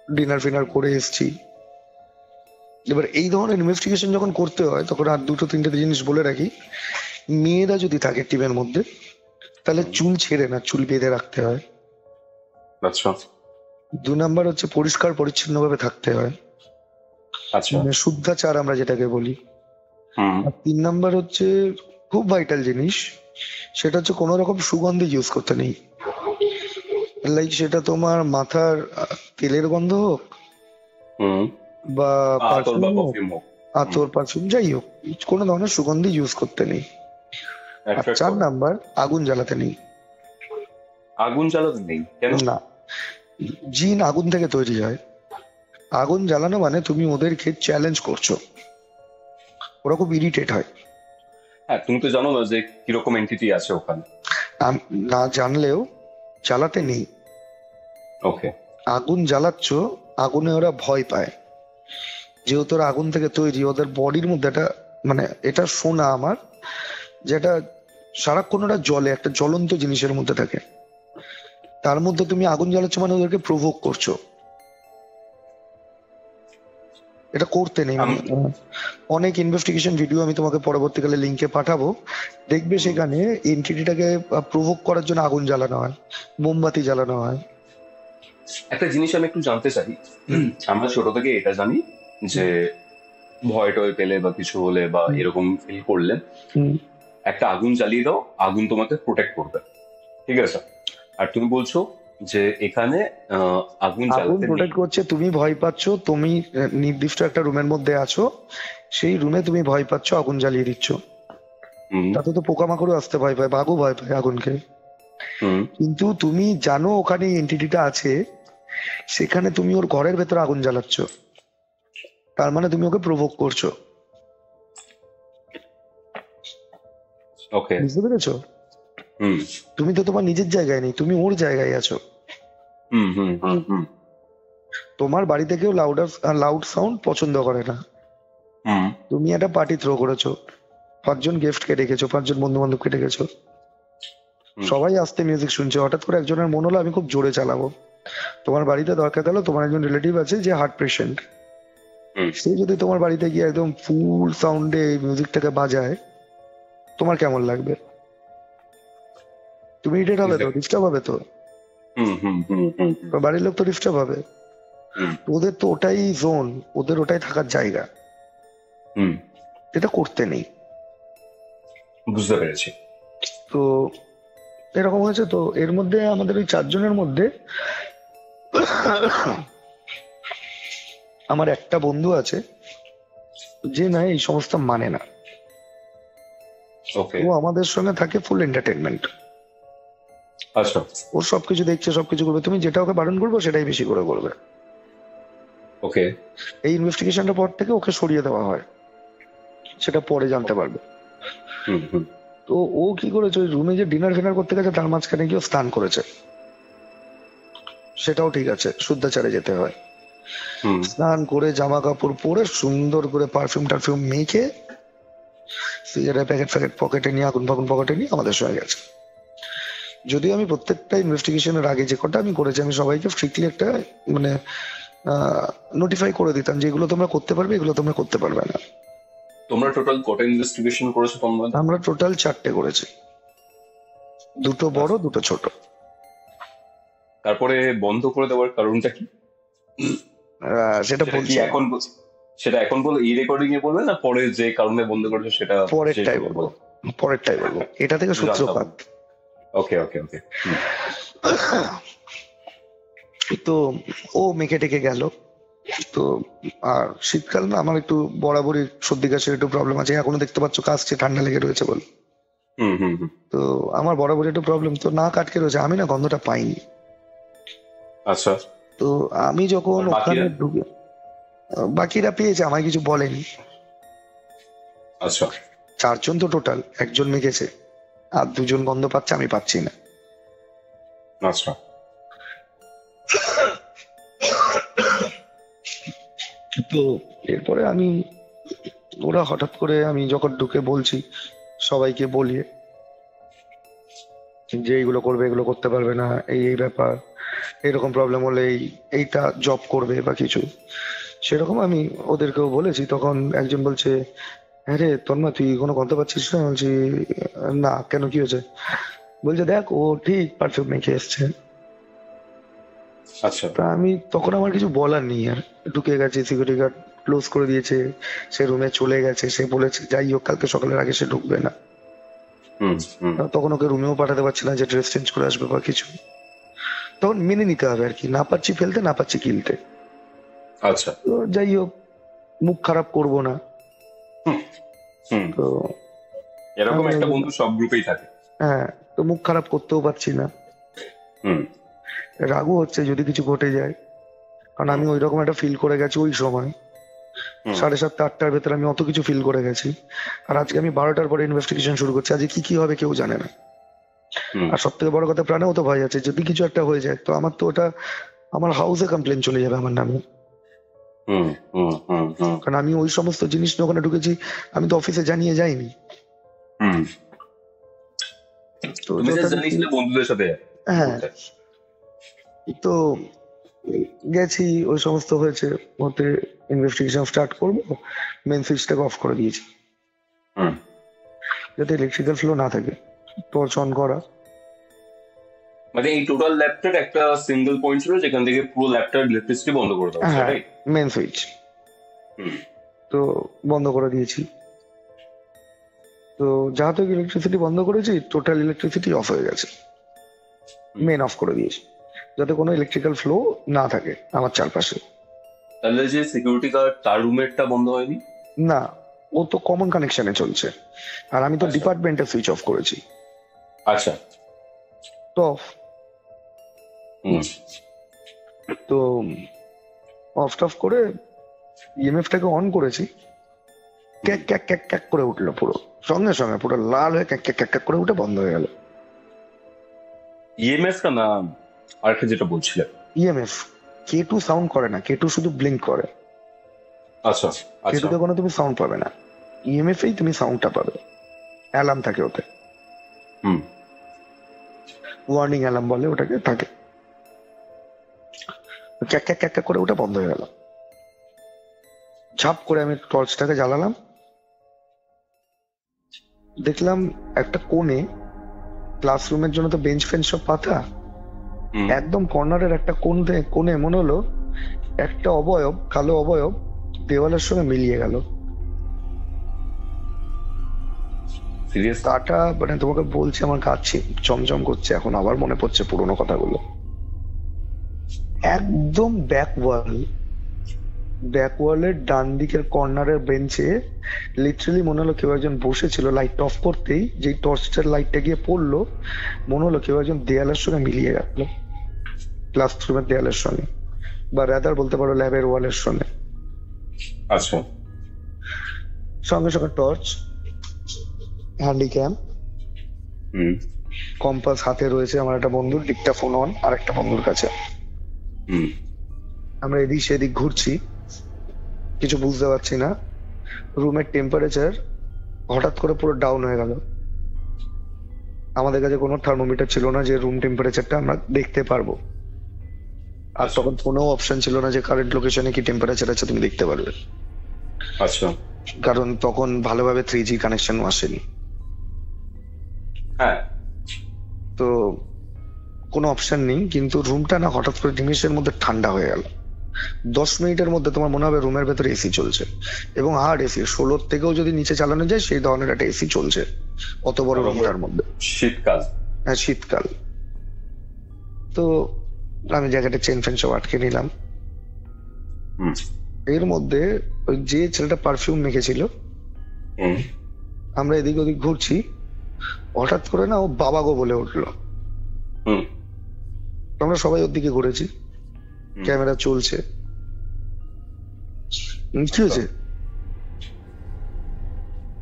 ডিনার ফিনার করে এসছি। এবার এই ধরনের ইনভেস্টিগেশন যখন করতে হয়, তখন আর দুটো তিনটে জিনিস বলে রাখি। মেয়েরা যদি থাকে টিমের মধ্যে, তাহলে চুল ছেড়ে না, চুল বেঁধে রাখতে হয়। আচ্ছা 2 নাম্বার হচ্ছে পরিষ্কার পরিচ্ছন্ন ভাবে থাকতে হয়, আচ্ছা। মানে শুদ্ধাচার আমরা যেটাকে বলি। হুম আর 3 নাম্বার হচ্ছে খুব ভাইটাল জিনিস, সেটা হচ্ছে কোনো রকম সুগন্ধি ইউজ করতে নেই। লাইক সেটা তোমার মাথার তেলের গন্ধ হোক, হুম। বা আতর পারফিউম বা হোক, পারফিউম হোক। আতর পারফিউম যাই হোক, কোনো ধরনের সুগন্ধি ইউজ করতে নেই। আর Attract 4 করে। নাম্বার আগুন জ্বালাতে নেই। আগুন জ্বালাতে নেই কেন? না, জিন আগুন থেকে তৈরি হয়। আগুন জ্বালানো মানে তুমি ওদেরকে চ্যালেঞ্জ করছো, ওরা খুব ইরিটেট হয়। হ্যাঁ, তুমি তো জানো না যে কিরকম এন্টিটি আছে ওখানে। না জানলেও জ্বালাতে নেই। ওকে। আগুন জ্বালাচ্ছ, আগুনে ওরা ভয় পায়, যেহেতু ওরা আগুন থেকে তৈরি। ওদের বডির মধ্যে একটা, মানে এটা শোনা আমার, যেটা সারাক্ষণ ওরা জলে, একটা জ্বলন্ত জিনিসের মধ্যে থাকে, তার মধ্যে তুমি আগুন জ্বালাচ্ছ মানে ওদেরকে প্রভোক করছো। এটা করতে নেই। মানে অনেক ইনভেস্টিগেশন ভিডিও আমি তোমাকে পরবর্তীকালে লিঙ্কে পাঠাবো, দেখবে সেখানে এন্টিটিটাকে প্রভোক করার জন্য আগুন জ্বালানো হয়, মোমবাতি জ্বালানো হয়। একটা জিনিস আমি একটু জানতে চাই। আমরা ছোট থেকে এটা জানি যে ভয় টয় পেলে বা কিছু হলে বা এরকম ফিল করলে হুম। একটা আগুন জ্বালিয়ে দাও, আগুন তোমাকে প্রোটেক্ট করবে, ঠিক আছে? আর তুমি বলছো যে এখানে আগুন আগুন জ্বালাতে নেই। প্রোটেক্ট করছে, তুমি ভয় পাচ্ছ, তুমি নির্দিষ্ট একটা রুমের মধ্যে আছো, সেই রুমে তুমি ভয় পাচ্ছ, আগুন জ্বালিয়ে দিচ্ছ। হুম তাতে তো পোকামাকড়ও আসতে ভয় পায়, বাঘও ভয় পায় আগুনকে। হুম। কিন্তু তুমি জানো ওখানে এন্টিটিটা আছে, সেখানে তুমি ওর ঘরের ভেতরে আগুন জ্বালাচ্ছ, তার মানে তুমি ওকে প্রভোক করছো। ওকে। বুঝতে পেরেছো? হুম তুমি তো তোমার নিজের জায়গায় নেই, তুমি ওর জায়গায় আছো। হুম হুম হুম হুম তোমার বাড়িতে কেউ লাউড সাউন্ড পছন্দ করে না। হুম তুমি একটা পার্টি থ্রো করেছো, 5জন গেস্টকে ডেকেছো, 5জন বন্ধু বান্ধবকে ডেকেছো, হুম। সবাই আস্তে মিউজিক শুনছে। হঠাৎ করে একজনের মন হলো আমি খুব জোরে চালাবো। তোমার বাড়িতে দরকার গেল, তোমার একজন রিলেটিভ আছে যে হার্ট পেশেন্ট, হুম। সে যদি তোমার বাড়িতে গিয়ে একদম ফুল সাউন্ডে মিউজিকটাকে বাজায়, তোমার কেমন লাগবে? তুমি ইরিটেট হবে তো, ডিস্টার্ব হবে তো, হুম হুম হুম হুম বা বাড়ির লোক তো ডিস্টার্ব হবে। হুম ওদের তো ওটাই জোন, ওদের ওটাই থাকার জায়গা, হুম। এটা করতে নেই। বুঝতে পেরেছি। তো এরকম হয়েছে। তো এর মধ্যে আমাদের ওই 4 জনের মধ্যে আমার একটা বন্ধু আছে, যে না এই সমস্ত মানে না। ওকে। ও আমাদের সঙ্গে থাকে ফুল এন্টারটেনমেন্ট, আচ্ছা। ও সবকিছু দেখছে, সবকিছু করবে, তুমি যেটা ওকে বারণ করবো সেটাই বেশি করে করবে। ওকে। এই ইনভেস্টিগেশনটার পর থেকে ওকে সরিয়ে দেওয়া হয়, সেটা পরে জানতে পারবে। হুম হুম তো ও কি করেছে, ওই রুমে যে ডিনার ফিনার করতে গেছে, তার মাঝখানে গিয়ে ও স্নান করেছে। সেটাও ঠিক আছে, শুদ্ধাচারে যেতে হয়। হুম। স্নান করে জামা কাপড় পরে সুন্দর করে পারফিউম টারফিউম মেখে, সিগারেট প্যাকেট ফ্যাকেট পকেটে নিয়ে, আগুন ফাগুন পকেটে নিয়ে আমাদের সঙ্গে গেছে। যদিও আমি প্রত্যেকটা ইনভেস্টিগেশনের আগে যে কটা আমি করেছি, আমি সবাইকে স্ট্রিক্টলি একটা, মানে নোটিফাই করে দিতাম যে এগুলো তোমরা করতে পারবে, এগুলো তোমরা করতে পারবে না। তোমরা টোটাল কটা ইনভেস্টিগেশন করেছো তোমরা? আমরা টোটাল 4টে করেছি, 2টো বড় 2টো ছোট। তারপরে বন্ধ করে দেওয়ার কারণটা কি? সেটা সেটা কি বলছি। এখন সেটা এখন বলো, এই রেকর্ডিং এ বলবে না পরে যে কারণে বন্ধ করেছো সেটা পরেরটাই বলবো, পরেরটাই বলবো, এটা থেকে সূত্রপাত। ওকে ওকে ওকে। তো ও মেখে টেকে গেল। তো আর শীতকাল না, আমার একটু বরাবরই সর্দি কাশির একটু প্রবলেম আছে, এখনো দেখতে পাচ্ছ কাশছে, ঠান্ডা লেগে রয়েছে বল। তো আমার বরাবরই একটু প্রবলেম, তো নাক আটকে রয়েছে, আমি না গন্ধটা পাইনি। আচ্ছা। তো আমি যখন আর বাকিরা? ওখানে ঢুকে, বাকিরা পেয়েছে, আমায় কিছু বলেনি। আচ্ছা 4 জন তো টোটাল, একজন মেখেছে আর 2 জন গন্ধ পাচ্ছে, আমি পাচ্ছি না। আচ্ছা। তো এরপরে আমি, ওরা হঠাৎ করে, আমি যখন ঢুকে বলছি সবাইকে বলিয়ে যে এইগুলো করবে, এগুলো করতে পারবে না, এই এই ব্যাপার, এরকম প্রবলেম হলে এইটা জব করবে বা কিছু, সেরকম আমি ওদেরকেও বলেছি। তখন একজন বলছে, হ্যাঁ রে তন্ময়, তুই কোনো গন্ধ পাচ্ছিস না? বলছি না, কেন, কি হয়েছে? বলছে দেখ, ও ঠিক পারফিউম মেখে এসছে। আচ্ছা। তা আমি তখন, আমার কিছু বলার নেই আর, ঢুকে গেছে, সিকিউরিটি গার্ড ক্লোজ করে দিয়েছে, সে রুমে চলে গেছে, সে বলেছে যাই হোক কালকে সকালের আগে সে ঢুকবে না। তখন ওকে রুমেও পাঠাতে পারছি না যে ড্রেস চেঞ্জ করে আসবে বা কিছু। তখন মেনে নিতে হবে আর কি, না পারছি ফেলতে, না পারছি কিনতে। আচ্ছা। তো যাই হোক, মুখ খারাপ করব না। তো এরকম একটা বন্ধু সব গ্রুপেই থাকে। হ্যাঁ, তো মুখ খারাপ করতেও পারছি না। রাগও হচ্ছে যদি কিছু ঘটে যায়, কারণ আমি ওই রকম একটা ফিল করে গেছি ওই সময়। 7:30 8টার ভেতরে আমি অত কিছু ফিল করে গেছি। আর আজকে আমি 12টার পরে ইনভেস্টিগেশন শুরু করছি, আজকে কি কি হবে কেউ জানে না। আর সব থেকে বড় কথা, প্রাণেও তো ভয় আছে, যদি কিছু একটা হয়ে যায় তো আমার তো ওটা, আমার হাউসে কমপ্লেন চলে যাবে আমার নামে। কারণ আমি ওই সমস্ত জিনিস নিয়ে ওখানে ঢুকেছি, আমি তো অফিসে জানিয়ে যাইনি। তো বন্ধুদের সাথে? হ্যাঁ, তো গেছি, ওই সমস্ত হয়েছে, ওতে ইনভেস্টিগেশন স্টার্ট করবো, মেন সুইচটাকে অফ করে দিয়েছি যাতে ইলেকট্রিক্যাল ফ্লো না থাকে। টর্চ অন করা, মানে এই টোটাল ল্যাবটার একটা সিঙ্গেল পয়েন্ট ছিল যেখান থেকে পুরো ল্যাবটার ইলেকট্রিসিটি বন্ধ করে দেওয়া, হ্যাঁ সেটাই? মেন সুইচ তো বন্ধ করে দিয়েছি। তো যা তো ইলেকট্রিসিটি বন্ধ করেছি, টোটাল ইলেকট্রিসিটি অফ হয়ে গেছে, মেন অফ করে দিয়েছি যাতে কোনো ইলেকট্রিক্যাল ফ্লো না থাকে আমার চারপাশে। তাহলে যে সিকিউরিটি গার্ড, তার রুমেরটা বন্ধ হয়নি? না, ও তো কমন কানেকশনে চলছে, আর আমি তো আচ্ছা। ডিপার্টমেন্টের সুইচ অফ করেছি। আচ্ছা। তো অফ, তো অফ টফ করে ইএমএফটাকে অন করেছি, ক্যাক ক্যাক ক্যাক ক্যাক করে উঠলো, পুরো সঙ্গে সঙ্গে পুরো লাল হয়ে ক্যাক ক্যাক ক্যাক ক্যাক করে উঠে বন্ধ হয়ে গেল। ইএমএস টা না, আরেকটা যেটা বলছিলেন? ইএমএফ K2 সাউন্ড করে না, K2 শুধু ব্লিঙ্ক করে। আচ্ছা আচ্ছা। K2 তে কোনো তুমি সাউন্ড পাবে না, ইএমএফ এই তুমি সাউন্ডটা পাবে। অ্যালার্ম থাকে ওতে, ওয়ার্নিং অ্যালার্ম বলে ওটাকে, থাকে। ক্যাক ক্যাক ক্যাক ক্যাক করে ওটা বন্ধ হয়ে গেল। ঝাপ করে আমি টর্চটাকে জ্বালালাম, দেখলাম একটা কোণে, ক্লাসরুমের জন্য তো বেঞ্চ ফেঞ্চ সব পাতা, একদম কর্নারের একটা কোণে মনে হলো একটা অবয়ব, কালো অবয়ব দেওয়ালের সঙ্গে মিলিয়ে গেল। সিরিয়াস? তাটা মানে তোমাকে বলছি, আমার গা চমচম করছে, এখন আবার মনে পড়ছে পুরোনো কথাগুলো। একদম ব্যাকওয়ালের ডান দিকের কর্নারের বেঞ্চে লিটারালি মনে হলো কেউ একজন বসেছিল, লাইট অফ করতেই যেই টর্চটার লাইটটা গিয়ে পড়লো, মনে হলো কেউ একজন দেয়ালের সঙ্গে মিলিয়ে গেল, ক্লাসরুমের দেয়ালের সঙ্গে, বা রাদার বলতে পারো ল্যাবের ওয়ালের সঙ্গে। আচ্ছা। সঙ্গে সঙ্গে টর্চ, হ্যান্ডিক্যাম, কম্পাস হাতে রয়েছে আমার একটা বন্ধুর, দিকটা ফোন অন আর একটা বন্ধুর কাছে। আমরা এদিক সেদিক ঘুরছি, কিছু বুঝতে পারছি না। রুমের টেম্পারেচার হঠাৎ করে পুরো ডাউন হয়ে গেল। আমাদের কাছে কোনো থার্মোমিটার ছিল না যে রুম টেম্পারেচারটা আমরা দেখতে পারবো, আর তখন কোনো অপশন ছিল না যে কারেন্ট লোকেশনে কি টেম্পারেচার আছে তুমি দেখতে পারবে। আচ্ছা। কারণ তখন ভালোভাবে 3G কানেকশন আসেনি। হ্যাঁ। তো কোনো অপশন নেই, কিন্তু রুমটা না হঠাৎ করে জিনিসের মধ্যে ঠান্ডা হয়ে গেল, 10 মিনিটের মধ্যে তোমার মনে হবে রুমের ভেতরে এসি চলছে, এবং হার্ড এসি 16 থেকেও যদি নিচে চালানো যায় সেই ধরনের একটা এসি চলছে অত বড় রুমটার মধ্যে। শীতকাল। হ্যাঁ, শীতকাল। তো আমি জ্যাকেটের চেন ফেন সব আটকে নিলাম। এর মধ্যে ওই যে ছেলেটা পারফিউম মেখেছিল, আমরা এদিক ওদিক ঘুরছি, হঠাৎ করে না ও বাবা গো বলে উঠলো। আমরা সবাই ওর দিকে ঘুরেছি, ক্যামেরা চলছে। কি হয়েছে?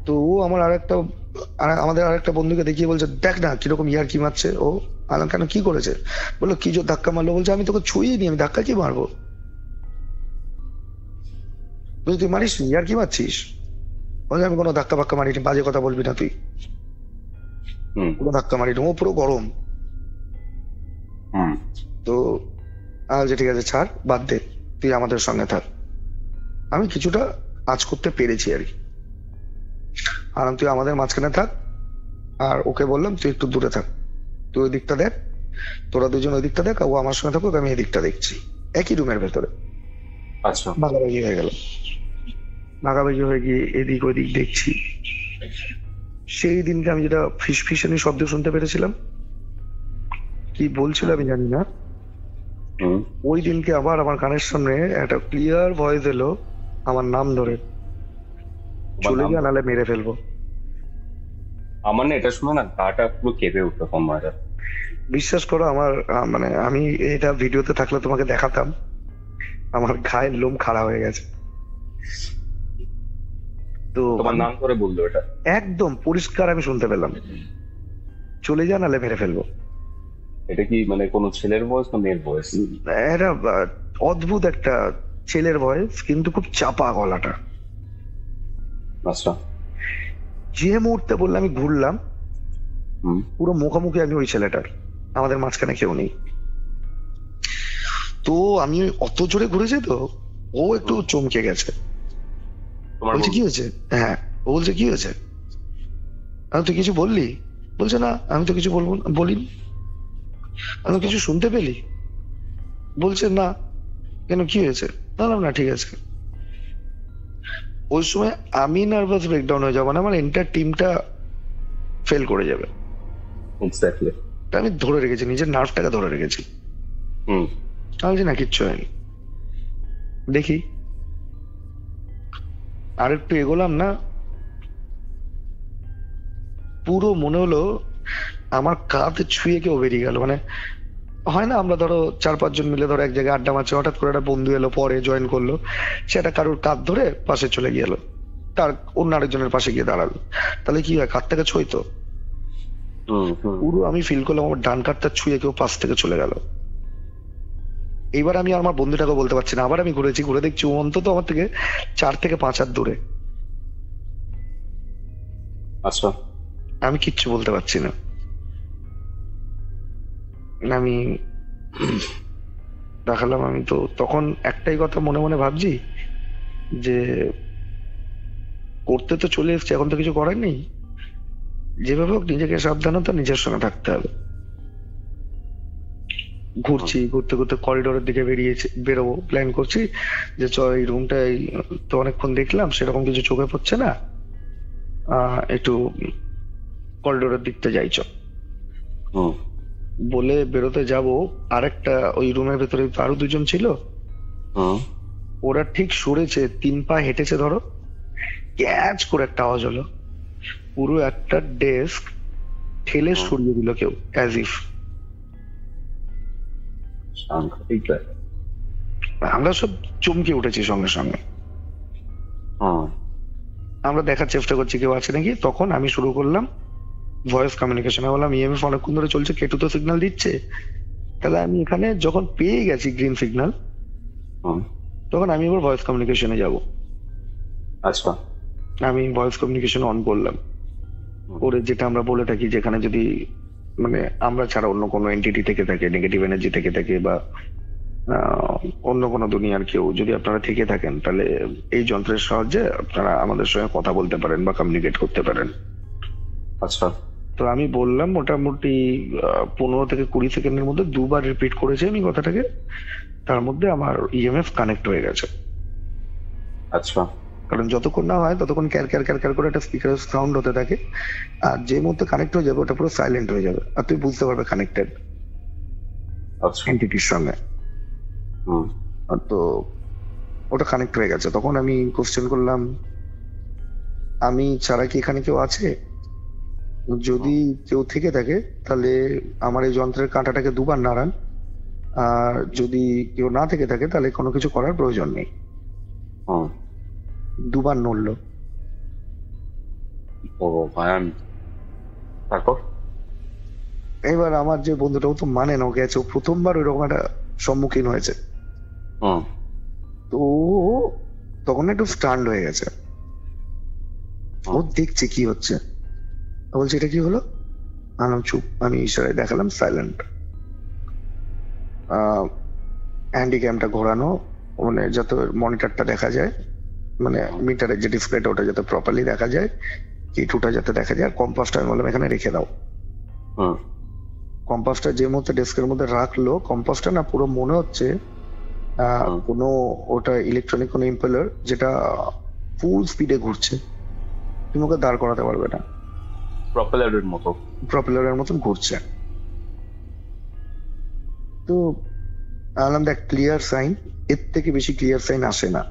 তো ও আমাদের আরেকটা বন্ধুকে দেখিয়ে বলছে, দেখ না কিরকম ইয়ার কি মারছে ও। আলাম কেন, কি করেছে? বললো কি জোর ধাক্কা মারলো। বলছে আমি তোকে ছুঁয়ে নি, আমি ধাক্কা কি মারবো? বলছি তুই মারিস নি, ইয়ার কি মারছিস? বলছে আমি কোনো ধাক্কা ফাক্কা মারিনি, বাজে কথা বলবি না তুই। কোনো ধাক্কা মারিনি। ও পুরো গরম। তো আচ্ছা ঠিক আছে, ছাড়, বাদ দে, তুই আমাদের সঙ্গে থাক। আমি কিছুটা আজ করতে পেরেছি আর কি। আর তুই আমাদের মাঝখানে থাক, আর ওকে বললাম তুই একটু দূরে থাক, তুই ওই দিকটা দেখ, তোরা দুজন ওই দিকটা দেখ, ও আমার সঙ্গে থাকুক, আমি এই দিকটা দেখছি। একই রুমের ভেতরে। আচ্ছা। ভাগাভাগি হয়ে গেল। ভাগাভাগি হয়ে গিয়ে এদিক ওদিক দেখছি। সেই দিনকে আমি যেটা ফিসফিসানি শব্দ শুনতে পেরেছিলাম, কি বলছিল আমি জানি না, ওই দিনকে আবার আমার কানের সামনে একটা ক্লিয়ার ভয়েস এলো আমার নাম ধরে, চলে গিয়ে নালে মেরে ফেলবো। আমার না এটা শুনে না গাটা পুরো কেঁপে উঠলো কমাটা। বিশ্বাস করো আমার মানে আমি এটা ভিডিওতে থাকলে তোমাকে দেখাতাম, আমার গায়ের লোম খাড়া হয়ে গেছে। তো তোমার নাম করে বললো এটা? একদম পরিষ্কার আমি শুনতে পেলাম, চলে যা নালে মেরে ফেলবো। এটা কি মানে কোনো ছেলের ভয়েস না মেয়ের ভয়েস? এটা অদ্ভুত একটা ছেলের ভয়েস, কিন্তু খুব চাপা গলাটা। আচ্ছা। যে মুহূর্তে বললাম আমি ঘুরলাম, পুরো মুখোমুখি আমি ওই ছেলেটার, আমাদের মাঝখানে কেউ নেই। তো আমি অত জোরে ঘুরেছে তো ও একটু চমকে গেছে। বলছে কি হয়েছে? হ্যাঁ, ও বলছে কি হয়েছে? আমি তুই কিছু বললি? বলছে না আমি তো কিছু বলিনি। আমি কিছু শুনতে পেলি? বলছে না। কেন, কি হয়েছে? বললাম না ঠিক আছে। ওই সময় আমি নার্ভাস ব্রেকডাউন হয়ে যাবো, না আমার এন্টার টিমটা ফেল করে যাবে। আমি ধরে রেখেছি, নিজের নার্ভটাকে ধরে রেখেছি। আমি না কিচ্ছু হয়নি, দেখি আর একটু এগোলাম না, পুরো মনে হলো আমার কাঁধ ছুঁয়ে কেউ বেরিয়ে গেল। মানে হয় না, আমরা ধরো 4-5 জন মিলে ধরো এক জায়গায় আড্ডা মারছে, হঠাৎ করে একটা বন্ধু এলো পরে জয়েন করলো, সেটা কারোর কাঁধ ধরে পাশে চলে গেল, তার অন্য আরেকজনের পাশে গিয়ে দাঁড়ালো, তাহলে কি হয়, কাঁধটাকে ছুঁইতো। পুরো আমি ফিল করলাম আমার ডান কাঁধটা ছুঁয়ে কেউ পাশ থেকে চলে গেল। এইবার আমি আমার বন্ধুটাকে বলতে পারছি না, আবার আমি ঘুরেছি, ঘুরে দেখছি ও অন্তত আমার থেকে 4 থেকে 5 হাত দূরে। আচ্ছা। আমি কিচ্ছু বলতে পারছি না। আমি দেখালাম, আমি তো তখন একটাই কথা মনে মনে ভাবছি যে করতে তো চলে এসছি, এখন তো কিছু করার নেই, যেভাবে হোক নিজেকে সাবধানতা নিজের সঙ্গে থাকতে হবে। ঘুরছি, ঘুরতে ঘুরতে করিডোরের দিকে বেরোবো প্ল্যান করছি, যে চ এই রুমটাই তো অনেকক্ষণ দেখলাম, সেরকম কিছু চোখে পড়ছে না, একটু করিডোরের দিকটা যাই চ বলে বেরোতে যাব। আরেকটা ওই রুমের ভেতরে আরো 2 জন ছিল, ওরা ঠিক সরেছে, 3 পা হেঁটেছে, ধরো ক্যাচ করে একটা আওয়াজ হলো, পুরো একটা ডেস্ক ঠেলে সরিয়ে দিল কেউ, অ্যাজ ইফ। আমরা সব চমকে উঠেছি সঙ্গে সঙ্গে। আমরা দেখার চেষ্টা করছি কেউ আছে নাকি। তখন আমি শুরু করলাম ভয়েস কমিউনিকেশন। বললাম ইএমএফ অনেকক্ষণ ধরে চলছে, কেটু তো সিগন্যাল দিচ্ছে, তাহলে আমি এখানে যখন পেয়ে গেছি গ্রিন সিগন্যাল, তখন আমি এবার ভয়েস কমিউনিকেশনে যাব। আচ্ছা। আমি ভয়েস কমিউনিকেশন অন করলাম, ওরে যেটা আমরা বলে থাকি, যেখানে যদি মানে আমরা ছাড়া অন্য কোনো এন্টিটি থেকে থাকে, নেগেটিভ এনার্জি থেকে থাকে, বা অন্য কোনো দুনিয়ার কেউ যদি আপনারা থেকে থাকেন, তাহলে এই যন্ত্রের সাহায্যে আপনারা আমাদের সঙ্গে কথা বলতে পারেন বা কমিউনিকেট করতে পারেন। আচ্ছা। তো আমি বললাম মোটামুটি 15 থেকে 20 সেকেন্ডের মধ্যে দুবার রিপিট করেছি আমি কথাটাকে। তার মধ্যে আমার ইএমএফ কানেক্ট হয়ে গেছে। আচ্ছা। কারণ যতক্ষণ না হয় ততক্ষণ ক্যার ক্যার ক্যার ক্যার করে একটা স্পিকারের সাউন্ড হতে থাকে, আর যে মুহূর্তে কানেক্ট হয়ে যাবে ওটা পুরো সাইলেন্ট হয়ে যাবে, আর তুই বুঝতে পারবে কানেক্টেড আচ্ছা। এন্টিটির সঙ্গে। হুম। আর তো ওটা কানেক্ট হয়ে গেছে। তখন আমি কোশ্চেন করলাম, আমি ছাড়া কি এখানে কেউ আছে? যদি কেউ থেকে থাকে তাহলে আমার এই যন্ত্রের কাঁটাটাকে দুবার নাড়ান, আর যদি কেউ না থেকে থাকে তাহলে কোনো কিছু করার প্রয়োজন নেই। হুম। দুবার নড়লো। ও ভায়ান। তারপর? এবার আমার যে বন্ধুটা, ও তো মানে না, ও গেছে, ও প্রথমবার ওইরকম একটা সম্মুখীন হয়েছে। হুম। তো ও তখন একটু স্টান্ড হয়ে গেছে। ও দেখছে কি হচ্ছে, ও বলছে এটা কি হলো? আমি চুপ, আমি ইশারায় দেখালাম সাইলেন্ট। হ্যান্ডিক্যামটা ঘোরানো, মানে যাতে মনিটরটা দেখা যায়, মানে মিটারের যে ডিসপ্লেটা ওটা যাতে প্রপারলি দেখা যায়, কিটুটা যাতে দেখা যায়। আর কম্পাসটা আমি বললাম এখানে রেখে দাও। হুম। কম্পাসটা যে মুহূর্তে ডেস্কের মধ্যে রাখলো, কম্পাসটা না পুরো মনে হচ্ছে কোনো ওটা ইলেকট্রনিক কোনো ইম্পেলার যেটা ফুল স্পিডে ঘুরছে, তুমি ওকে দাঁড় করাতে পারবে না, প্রপেলারের মতো। প্রপেলারের মতন ঘুরছে। তো আলাম দেখ, ক্লিয়ার সাইন, এর থেকে বেশি ক্লিয়ার সাইন আসে না।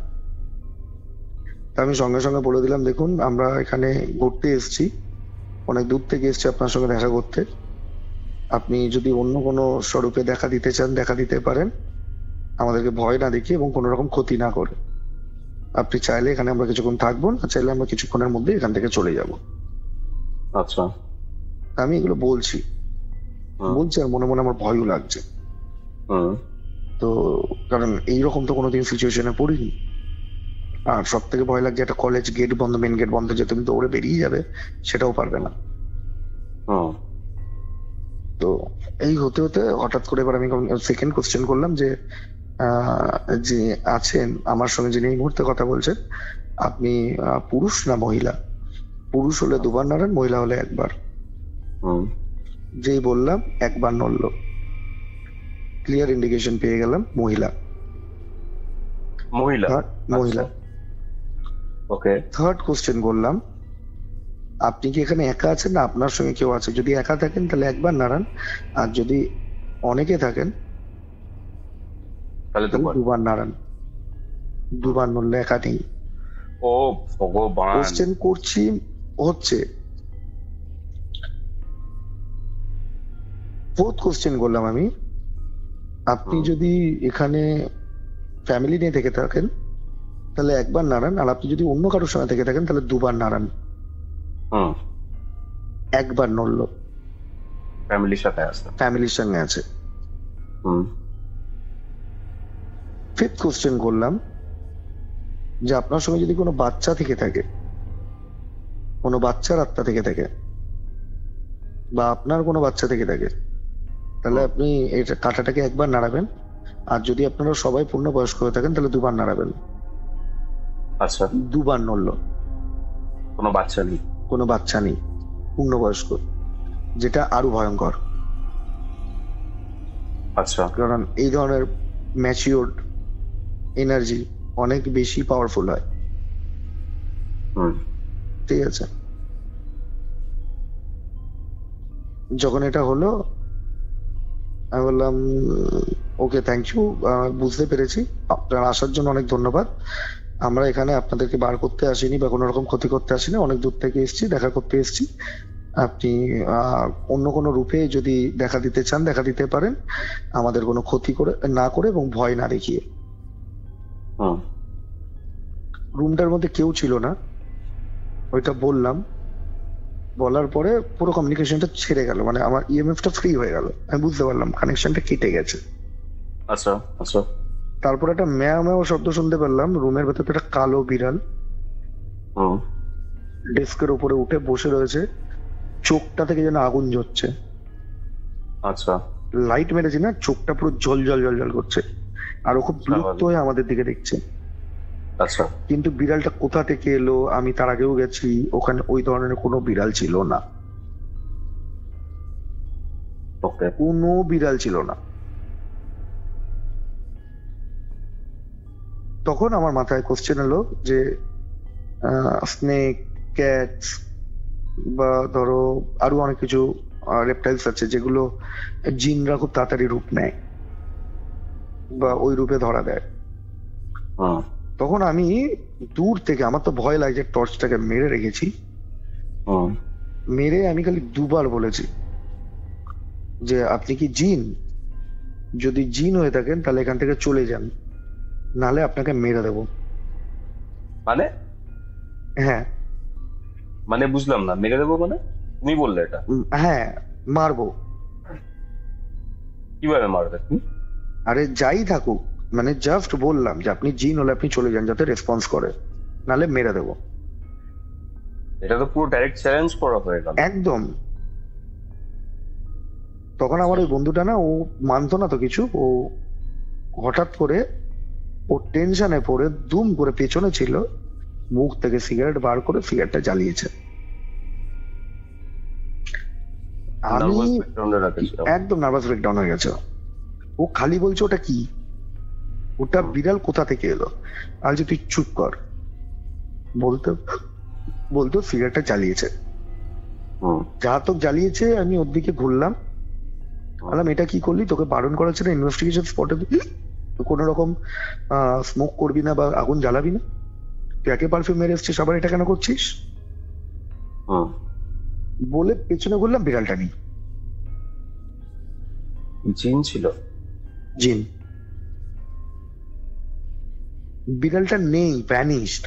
তা আমি সঙ্গে সঙ্গে বলে দিলাম, দেখুন আমরা এখানে ঘুরতে এসেছি, অনেক দূর থেকে এসেছি আপনার সঙ্গে দেখা করতে। আপনি যদি অন্য কোনো স্বরূপে দেখা দিতে চান দেখা দিতে পারেন, আমাদেরকে ভয় না দেখিয়ে এবং কোনো রকম ক্ষতি না করে। আপনি চাইলে এখানে আমরা কিছুক্ষণ থাকবো, না চাইলে আমরা কিছুক্ষণের মধ্যে এখান থেকে চলে যাব। আচ্ছা। আমি এগুলো বলছি আর মনে মনে আমার ভয়ও লাগছে। তো কারণ এইরকম তো কোনোদিন সিচুয়েশনে পড়িনি। আর সব থেকে ভয় লাগছে একটা কলেজ গেট বন্ধ, মেন গেট বন্ধ, যে তুমি দৌড়ে বেরিয়ে যাবে সেটাও পারবে না। তো এই হতে হতে হঠাৎ করে এবার আমি সেকেন্ড কোশ্চেন করলাম যে যে আছেন আমার সঙ্গে যিনি এই মুহূর্তে কথা বলছেন, আপনি পুরুষ না মহিলা? পুরুষ হলে দুবার নাড়ান, মহিলা হলে একবার। যেই বললাম একবার নড়লো, ক্লিয়ার ইন্ডিকেশন পেয়ে গেলাম মহিলা। মহিলা। ওকে। থার্ড কোশ্চেন করলাম, আপনি কি এখানে একা আছেন না আপনার সঙ্গে কেউ আছে? যদি একা থাকেন তাহলে একবার নাড়ান, আর যদি অনেকে থাকেন তাহলে দুবার নাড়ান। দুবার নড়লে একা নেই। ও ভগবান। কোশ্চেন করছি হচ্ছে। ফোর্থ কোশ্চেন করলাম আমি, আপনি যদি এখানে ফ্যামিলি নিয়ে থেকে থাকেন তাহলে একবার নাড়ান, আর আপনি যদি অন্য কারোর সঙ্গে থেকে থাকেন তাহলে দুবার নাড়ান। একবার নড়লো, ফ্যামিলির সাথে আছে, ফ্যামিলির সঙ্গে আছে। ফিফথ কোশ্চেন করলাম যে আপনার সঙ্গে যদি কোনো বাচ্চা থেকে থাকে, কোনো বাচ্চার আত্মা থেকে থাকে, বা আপনার কোনো বাচ্চা থেকে থাকে, তাহলে আপনি এটা কাঁটাটাকে একবার নাড়াবেন, আর যদি আপনারা সবাই পূর্ণবয়স্ক হয়ে থাকেন তাহলে দুবার নাড়াবেন। আচ্ছা। দুবার নড়লো। কোনো বাচ্চা নেই? কোনো বাচ্চা নেই, পূর্ণবয়স্ক, যেটা আরো ভয়ঙ্কর। আচ্ছা। কারণ এই ধরনের ম্যাচিওর এনার্জি অনেক বেশি পাওয়ারফুল হয়। ঠিক আছে। যখন এটা হলো আমি বললাম ওকে, থ্যাংক ইউ, বুঝতে পেরেছি, আপনার আসার জন্য অনেক ধন্যবাদ। আমরা এখানে আপনাদেরকে বার করতে আসিনি বা কোনো রকম ক্ষতি করতে আসিনি, অনেক দূর থেকে এসেছি, দেখা করতে এসেছি। আপনি অন্য কোনো রূপে যদি দেখা দিতে চান দেখা দিতে পারেন, আমাদের কোনো ক্ষতি করে না করে এবং ভয় না দেখিয়ে। রুমটার মধ্যে কেউ ছিল না, ওইটা বললাম, বলার পরে পুরো কমিউনিকেশনটা ছেড়ে গেল, মানে আমার ইএমএফটা ফ্রি হয়ে গেল, আমি বুঝতে পারলাম কানেকশনটা কেটে গেছে। আচ্ছা আচ্ছা। তারপর একটা ম্যাও ম্যাও শব্দ শুনতে পেলাম, রুমের ভেতরে একটা কালো বিড়াল ডেস্কের উপরে উঠে বসে রয়েছে, চোখটা থেকে যেন আগুন জ্বলছে। আচ্ছা। লাইট মেরেছি না, চোখটা পুরো জল জল জল জল করছে, আর ও খুব বিরক্ত হয়ে আমাদের দিকে দেখছে। আচ্ছা। কিন্তু বিড়ালটা কোথা থেকে এলো, আমি তার আগেও গেছি, ওখানে ওই ধরনের কোনো বিড়াল ছিল না। ওকে। কোনো বিড়াল ছিল না। তখন আমার মাথায় কোশ্চেন এলো যে স্নেক, ক্যাটস বা ধরো আরো অনেক কিছু রেপটাইলস আছে যেগুলো জিনরা খুব তাড়াতাড়ি রূপ নেয় বা ওই রূপে ধরা দেয়। তখন আমি দূর থেকে, আমার তো ভয় লাগছে, টর্চটাকে মেরে রেখেছি। মেরে আমি খালি দুবার বলেছি যে আপনি কি জিন? যদি জিন হয়ে থাকেন তাহলে এখান থেকে চলে যান, নালে আপনাকে মেরে দেবো। মানে হ্যাঁ মানে বুঝলাম না, মেরে দেবো মানে? তুমি বললে এটা? হ্যাঁ, মারবো। কিভাবে মারবে? আরে যাই থাকুক, মানে জাস্ট বললাম যে আপনি জিন হলে আপনি চলে যান, যাতে রেসপন্স করে, নালে মেরে দেবো। এটা তো পুরো ডাইরেক্ট চ্যালেঞ্জ করা হয়ে গেল একদম। তখন আমার ওই বন্ধুটা না, ও মানতো না তো কিছু, ও হঠাৎ করে ও টেনশনে পড়ে দুম করে পেছনে ছিল, মুখ থেকে সিগারেট বার করে সিগারেটটা জ্বালিয়েছে। আমি একদম নার্ভাস ব্রেকডাউন হয়ে গেছে। ও খালি বলছে ওটা কি, ওটা বিড়াল কোথা থেকে এলো? আর যে তুই চুপ কর, বলতে বলতো সিগারেটটা জ্বালিয়েছে। যা তো জ্বালিয়েছে, আমি ওর দিকে ঘুরলাম, বললাম এটা কি করলি? তোকে বারণ করা ছিল ইনভেস্টিগেশন স্পটে কোন রকম স্মোক করবি না বা আগুন জ্বালাবি না, তুই একে পারফিউম মেরে এসছিস, আবার এটা কেন করছিস? বলে পেছনে ঘুরলাম, বিড়ালটা নেই। জিন ছিল? জিন। বিড়ালটা নেই, ভ্যানিশড।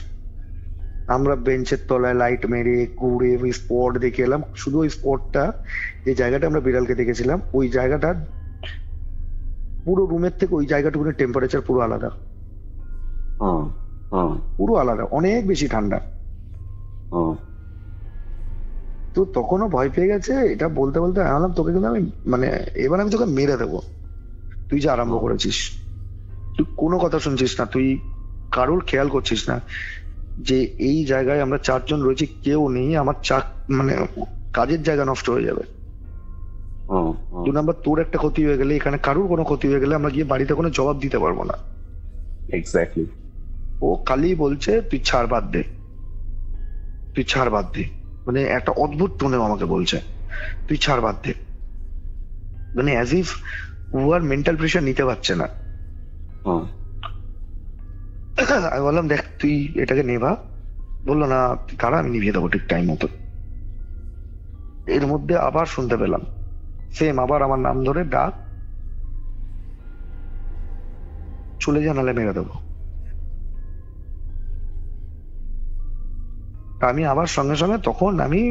আমরা বেঞ্চের তলায় লাইট মেরে ঘুরে ওই স্পট দেখে এলাম। শুধু ওই স্পটটা, যে জায়গাটা আমরা বিড়ালকে দেখেছিলাম, ওই জায়গাটা পুরো রুমের থেকে ওই জায়গাটুকুনের টেম্পারেচার পুরো আলাদা, পুরো আলাদা, অনেক বেশি ঠান্ডা। তো তখনও ভয় পেয়ে গেছে। এটা বলতে বলতে আনলাম তোকে কিন্তু আমি, মানে এবার আমি তোকে মেরে দেবো, তুই যে আরম্ভ করেছিস। তুই কোনো কথা শুনছিস না, তুই কারোর খেয়াল করছিস না যে এই জায়গায় আমরা চারজন রয়েছি, কেউ নেই, আমার মানে কাজের জায়গা নষ্ট হয়ে যাবে। 2 নাম্বার, তোর একটা ক্ষতি হয়ে গেলে, এখানে কারোর কোনো ক্ষতি হয়ে গেলে আমরা গিয়ে বাড়িতে কোনো জবাব দিতে পারবো না। এক্স্যাক্টলি। ও খালি বলছে তুই ছাড়, বাদ দে, তুই ছাড়, বাদ দে, মানে একটা অদ্ভুত টোনে আমাকে বলছে তুই ছাড়, বাদ দে, মানে অ্যাজ ইফ ও আর মেন্টাল প্রেশার নিতে পারছে না। আমি বললাম দেখ তুই এটাকে নেভা। বললো না, তারা আমি নিভিয়ে দেবো ঠিক টাইম মতো। এর মধ্যে আবার শুনতে পেলাম সেম, আবার আমার নাম ধরে ডাক, চলে যা নালে মেরে দেবো। আমি আবার সঙ্গে সঙ্গে, তখন আমি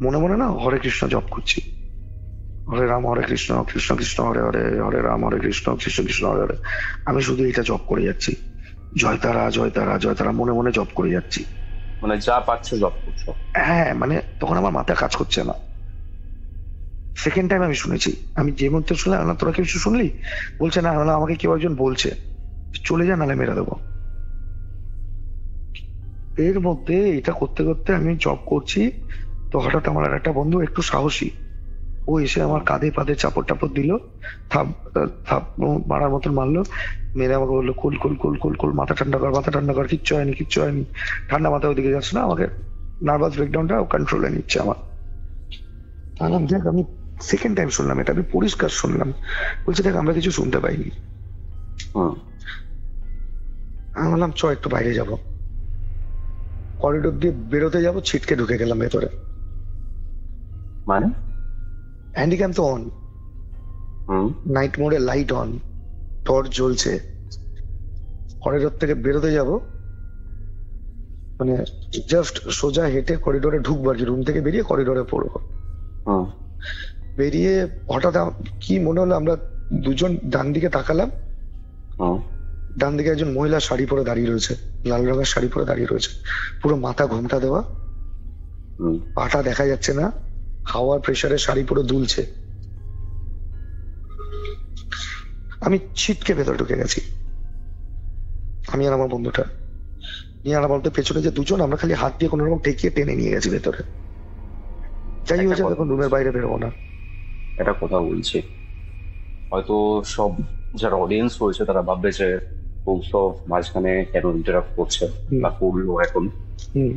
মনে মনে না হরে কৃষ্ণ জপ করছি, হরে রাম হরে কৃষ্ণ, কৃষ্ণ কৃষ্ণ হরে হরে, হরে রাম হরে কৃষ্ণ, কৃষ্ণ কৃষ্ণ হরে হরে। আমি শুধু এটা জপ করে যাচ্ছি, জয় তারা জয় তারা জয় তারা, মনে মনে জপ করে যাচ্ছি। মানে যা পাচ্ছ জপ করছো? হ্যাঁ, মানে তখন আমার মাথা কাজ করছে না। সেকেন্ড টাইম আমি শুনেছি, আমি যে মুহূর্তে শুনলাম, না তোরা কিছু শুনলি? বলছে না, আমাকে কেউ একজন বলছে চলে যা নালে মেরে দেবো। এর মধ্যে এটা করতে করতে আমি জব করছি, তো হঠাৎ আমার আর একটা বন্ধু একটু সাহসী, ও এসে আমার কাঁধে পাধে চাপড় টাপড় দিল, থাপ থাপ মারার মতন মারলো, মেরে আমাকে বললো কুল কুল কুল কুল কুল, মাথা ঠান্ডা কর, মাথা ঠান্ডা কর, কিচ্ছু হয়নি কিচ্ছু হয়নি। ঠান্ডা মাথা ওইদিকে যাচ্ছে না, আমাকে নার্ভাস ব্রেকডাউনটা কন্ট্রোলে নিচ্ছে আমার। বললাম দেখ, আমি সেকেন্ড টাইম শুনলাম এটা, আমি পরিষ্কার শুনলাম। বলছে দেখ আমরা কিছু শুনতে পাইনি। আমি বললাম চ একটু বাইরে যাব, করিডোর দিয়ে বেরোতে যাবো, ছিটকে ঢুকে গেলাম ভেতরে। মানে হ্যান্ডিক্যাম তো অন, নাইট মোডে লাইট অন, টর্চ জ্বলছে। করিডোর থেকে বেরোতে যাব, মানে জাস্ট সোজা হেঁটে করিডোরে ঢুকবো আর কি, রুম থেকে বেরিয়ে করিডোরে পড়বো। বেরিয়ে হঠাৎ কি মনে হলো, আমরা দুজন ডান দিকে তাকালাম, ডান দিকে একজন মহিলা শাড়ি পরে দাঁড়িয়ে রয়েছে, লাল রঙের শাড়ি পরে দাঁড়িয়ে রয়েছে, পুরো মাথা ঘোমটা দেওয়া, পাটা দেখা যাচ্ছে না, হাওয়ার প্রেসারে শাড়ি পুরো দুলছে। আমি ছিটকে ভেতরে ঢুকে গেছি, আমি আর আমার বন্ধুটা। নিয়ে আর বলতে পেছনে যে দুজন, আমরা খালি হাত দিয়ে কোন রকম ঠেকিয়ে টেনে নিয়ে গেছি ভেতরে। যাই হয়েছে, এখন রুমের বাইরে বেরোবো না। একটা কথা বলছি, হয়তো সব যারা অডিয়েন্স রয়েছে তারা ভাববে যে কৌস্তব মাঝখানে কেন ইন্টারাপ্ট করছে বা করলো এখন। হুম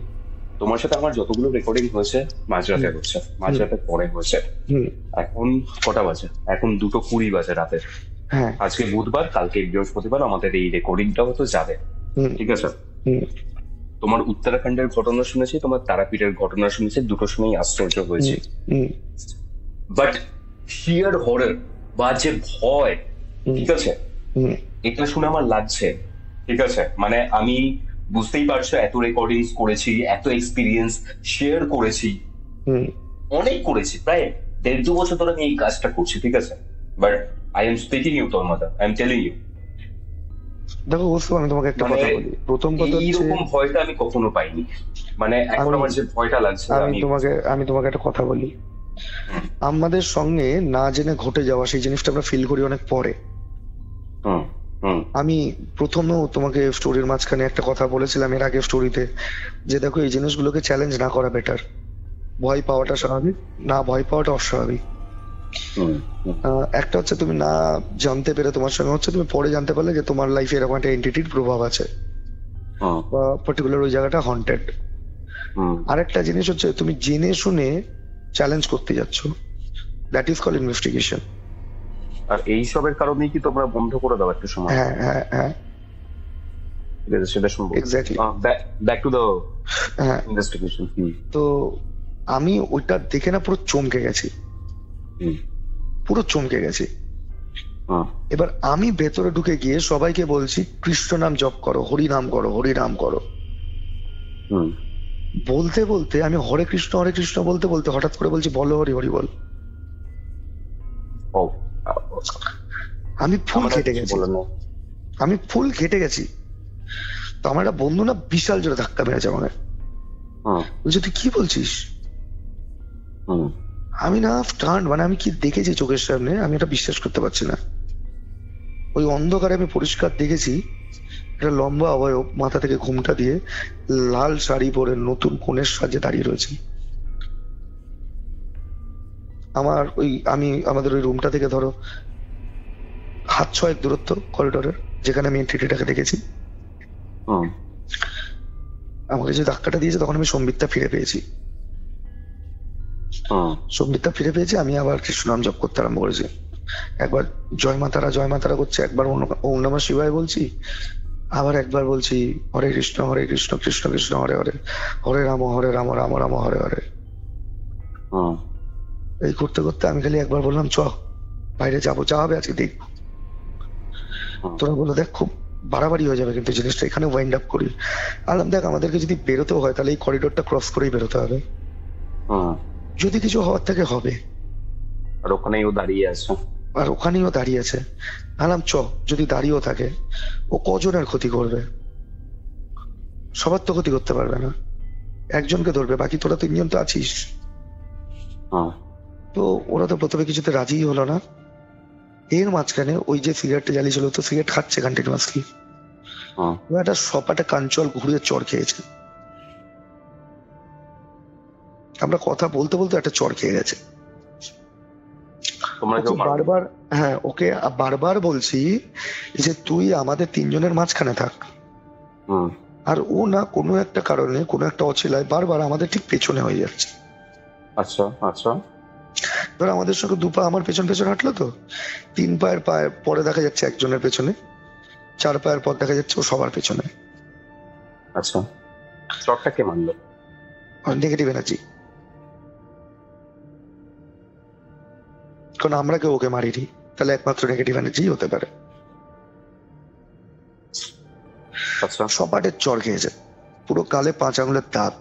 তোমার সাথে আমার যতগুলো রেকর্ডিং হয়েছে মাঝরাতে হচ্ছে, মাঝরাতে পরে হয়েছে। হুম এখন কটা বাজে? এখন 2:20 বাজে রাতে। হ্যাঁ আজকে বুধবার, কালকে বৃহস্পতিবার, আমাদের এই রেকর্ডিংটা হয়তো যাবে, হুম ঠিক আছে? হুম তোমার উত্তরাখণ্ডের ঘটনা শুনেছি, তোমার তারাপীঠের ঘটনা শুনেছি, দুটো শুনেই আশ্চর্য হয়েছে। হুম বাট শিয়ার হরর বা যে ভয়, হুম ঠিক আছে, হুম এটা শুনে আমার লাগছে, ঠিক আছে? মানে আমি বুঝতেই পারছো, এত রেকর্ডিংস করেছি, এত এক্সপিরিয়েন্স শেয়ার করেছি, হুম অনেক করেছি, প্রায় 1.5-2 বছর ধরে আমি এই কাজটা করছি, ঠিক আছে? But I am speaking you তন্ময়দা, আই এম টেলিং ইউ, দেখো বুঝতে, আমি তোমাকে একটা মানে কথা বলি। প্রথম কথা হচ্ছে, এইরকম ভয়টা আমি কখনো পাইনি। মানে এখন আমার যে ভয়টা লাগছে, আমি তোমাকে একটা কথা বলি। আমাদের সঙ্গে না জেনে ঘটে যাওয়া সেই জিনিসটা আমরা ফিল করি অনেক পরে। হুম হুম আমি প্রথমেও তোমাকে স্টোরির মাঝখানে একটা কথা বলেছিলাম এর আগে স্টোরিতে, যে দেখো এই জিনিসগুলোকে চ্যালেঞ্জ না করা বেটার। ভয় পাওয়াটা স্বাভাবিক, না ভয় পাওয়াটা অস্বাভাবিক। হুম হুম একটা হচ্ছে তুমি না জানতে পেরে তোমার সঙ্গে হচ্ছে, তুমি পরে জানতে পারলে যে তোমার লাইফে এরকম একটা এন্টিটির প্রভাব আছে হুম বা পার্টিকুলার ওই জায়গাটা হন্টেড। হুম। আরেকটা জিনিস হচ্ছে তুমি জেনে শুনে চ্যালেঞ্জ করতে যাচ্ছ, দ্যাট ইজ কল ইনভেস্টিগেশন। আর এইসবের কারণেই কি তোমরা বন্ধ করে দাও একটা সময়? হ্যাঁ হ্যাঁ হ্যাঁ ঠিক আছে, সেটা শুনবো। এক্স্যাক্টলি। ব্যাক টু দ্য হ্যাঁ, ইনভেস্টিগেশন। তো আমি ওইটা দেখে না পুরো চমকে গেছি, হুম পুরো চমকে গেছি। হুম এবার আমি ভেতরে ঢুকে গিয়ে সবাইকে বলছি কৃষ্ণ নাম জপ করো, হরি নাম করো, হরি নাম করো। হুম বলতে বলতে আমি হরে কৃষ্ণ বলতে বলতে হঠাৎ করে বলছি বলো হরি হরি বল। ও, আমি ফুল আমার আর খেটে কিছু গেছি, বলার নেই। আমি ফুল খেটে গেছি। তো আমার একটা বন্ধু না বিশাল জোরে ধাক্কা মেরেছে আমাকে, হুম বলছে তুই কি বলছিস। হুম আমি না স্টান্ট, মানে আমি কি দেখেছি চোখের সামনে, আমি এটা বিশ্বাস করতে পারছি না। ওই অন্ধকারে আমি পরিষ্কার দেখেছি একটা লম্বা অবয়ব মাথা থেকে ঘুমটা দিয়ে লাল শাড়ি পরে নতুন কনের সাজে দাঁড়িয়ে রয়েছে। আমাদের ওই রুমটা থেকে ধরো 6 হাত দূরত্ব করিডোরের, যেখানে আমি এন্ট্রিটাকে দেখেছি। হুম আমাকে যে ধাক্কাটা দিয়েছে তখন আমি সম্বিতটা ফিরে পেয়েছি। হুম সম্বিতটা ফিরে পেয়েছি, আমি আবার কৃষ্ণ নাম জপ করতে আরম্ভ করেছি। একবার জয় মাতারা করছে, একবার ওম নমঃ শিবায় বলছি, আবার একবার বলছি হরে কৃষ্ণ কৃষ্ণ কৃষ্ণ হরে হরে, হরে রাম রাম রাম হরে হরে। হুম এই করতে করতে আমি খালি একবার বললাম চ বাইরে যাবো, যা হবে আজকে দেখবো। হুম তোরা বলো দেখ খুব বাড়াবাড়ি হয়ে যাবে কিন্তু জিনিসটা, এখানে ওয়াইন্ড আপ করি। আলাম দেখ আমাদেরকে যদি বেরোতেও হয় তাহলে এই করিডোরটা ক্রস করেই বেরোতে হবে, হুম। যদি কিছু হওয়ার থেকে হবে। আর ওখানেই ও দাঁড়িয়ে আছে। আর ওখানেও দাঁড়িয়ে আছে। আলাম চ, যদি দাঁড়িয়েও থাকে ও কজনের ক্ষতি করবে, সবার তো ক্ষতি করতে পারবে না, একজনকে ধরবে, বাকি তোরা 3জন তো আছিস। হুম তো ওরা তো প্রথমে কিছুতে রাজিই হলো না। এর মাঝখানে ওই যে সিগারেটটা জ্বালিয়েছিল, তো সিগারেট খাচ্ছে কন্টিনিউয়াসলি, হুম একটা সপাটে কাঞ্চল ঘুরিয়ে চড় খেয়েছে। আমরা কথা বলতে বলতে একটা চড় খেয়ে গেছে। তোমরা কেউ মারবে? বারবার, হ্যাঁ ওকে বারবার বলছি যে তুই আমাদের 3জনের মাঝখানে থাক। হুম আর ও না কোনো একটা কারণে, কোনো একটা অছিলায় বারবার আমাদের ঠিক পেছনে হয়ে যাচ্ছে। আচ্ছা আচ্ছা। ধর আমাদের সঙ্গে 2 পা আমার পেছন পেছন হাঁটলো, তো 3 পায়ের পরে দেখা যাচ্ছে একজনের পেছনে, 4 পায়ের পর দেখা যাচ্ছে ও সবার পেছনে। আচ্ছা, চটটা কে মানলো? নেগেটিভ এনার্জি, কারণ আমরা কেউ ওকে মারিনি, তাহলে একমাত্র নেগেটিভ এনার্জি হতে পারে। আচ্ছা। সপাটের চড় খেয়েছে, পুরো গালে 5 আঙুলের দাগ,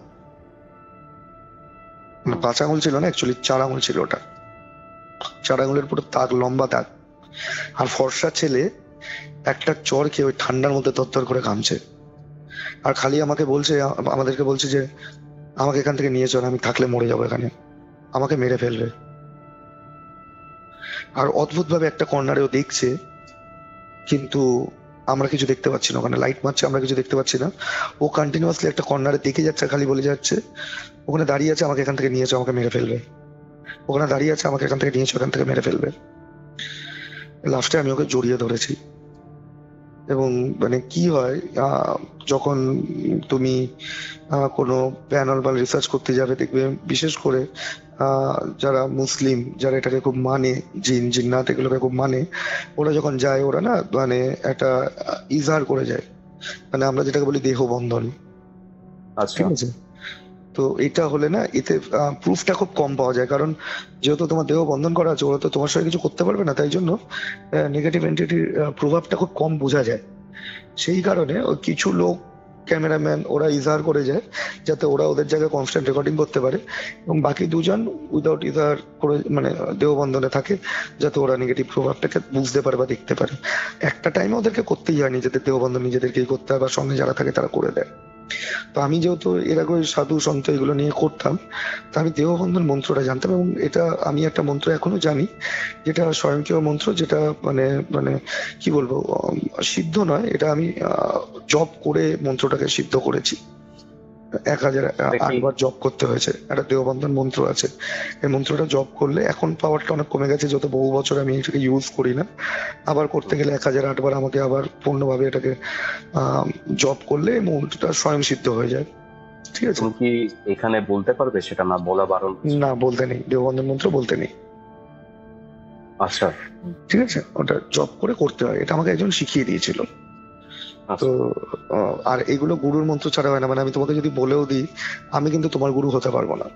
মানে 5 আঙুল ছিল না, অ্যাকচুয়ালি 4 আঙুল ছিল ওটা। 4 আঙুলের পুরো দাগ, লম্বা দাগ। আর ফর্সা ছেলে একটা চড় খেয়ে ওই ঠান্ডার মধ্যে তরতর করে ঘামছে, আর খালি আমাকে বলছে, আমাদেরকে বলছে যে আমাকে এখান থেকে নিয়ে চল, আমি থাকলে মরে যাবো এখানে, আমাকে মেরে ফেলবে। আর অদ্ভুত ভাবে একটা কর্নারেও দেখছে, কিন্তু আমরা কিছু দেখতে পাচ্ছি না, ওখানে লাইট মারছে, আমরা কিছু দেখতে পাচ্ছি না। ও কন্টিনিউয়াসলি একটা কর্নারে দেখে যাচ্ছে, খালি বলে যাচ্ছে ওখানে দাঁড়িয়ে আছে, আমাকে এখান থেকে নিয়ে চল, আমাকে মেরে ফেলবে। ওখানে দাঁড়িয়ে আছে, আমাকে এখান থেকে নিয়েছে, ওখান থেকে মেরে ফেলবে। লাস্টে আমি ওকে জড়িয়ে ধরেছি। এবং মানে কি হয়, যখন তুমি কোনো প্যানেল বা রিসার্চ করতে যাবে, দেখবে বিশেষ করে যারা মুসলিম, যারা এটাকে খুব মানে, জিন্নাত এগুলোকে খুব মানে, ওরা যখন যায় ওরা না মানে একটা ইজহার করে যায়, মানে আমরা যেটাকে বলি দেহ বন্ধন। আচ্ছা। ঠিক আছে, তো এটা হলে না এতে প্রুফটা খুব কম পাওয়া যায়, কারণ যেহেতু তোমার দেহ বন্ধন করা আছে, ওরা তো তোমার সঙ্গে কিছু করতে পারবে না, তাই জন্য নেগেটিভ এন্টিটির প্রভাবটা খুব কম বোঝা যায়। সেই কারণে ওই কিছু লোক, ক্যামেরাম্যান, ওরা ইজহার করে যায় যাতে ওরা ওদের জায়গায় কনস্ট্যান্ট রেকর্ডিং করতে পারে, এবং বাকি দুজন উইদাউট ইজহার করে মানে দেহ বন্ধনে থাকে, যাতে ওরা নেগেটিভ প্রভাবটাকে বুঝতে পারে বা দেখতে পারে। একটা টাইমে ওদেরকে করতেই হয়, নিজেদের দেহ বন্ধন নিজেদেরকেই করতে হয়, বা সঙ্গে যারা থাকে তারা করে দেয়। তো আমি যেহেতু এর আগে ওই সাধু সন্ত এগুলো নিয়ে করতাম, তা আমি দেহবন্ধন মন্ত্রটা জানতাম, এবং এটা আমি একটা মন্ত্র এখনো জানি, যেটা স্বয়ংক্রিয় মন্ত্র, যেটা মানে মানে কি বলবো, সিদ্ধ নয়, এটা আমি জপ করে মন্ত্রটাকে সিদ্ধ করেছি। 1008 বার জপ করতে হয়েছে। একটা দেহবন্ধন মন্ত্র আছে, এই মন্ত্রটা জপ করলে, এখন পাওয়ারটা অনেক কমে গেছে যত বহু বছর আমি এটাকে ইউজ করি না, আবার করতে গেলে 1008 বার আমাকে আবার পূর্ণভাবে এটাকে জপ করলে এই মন্ত্রটা স্বয়ং সিদ্ধ হয়ে যায়। ঠিক আছে, তুমি কি এখানে বলতে পারবে? সেটা না বলা বারণ। না বলতে নেই, দেহবন্ধন মন্ত্র বলতে নেই। আচ্ছা, ঠিক আছে, ওটা জপ করে করতে হয়, এটা আমাকে একজন শিখিয়ে দিয়েছিল। তো আর এগুলো গুরুর মন্ত্র ছাড়া হয় না, মানে আমি তোমাকে যদি বলেও দিই, আমি কিন্তু তোমার গুরু হতে পারবো না।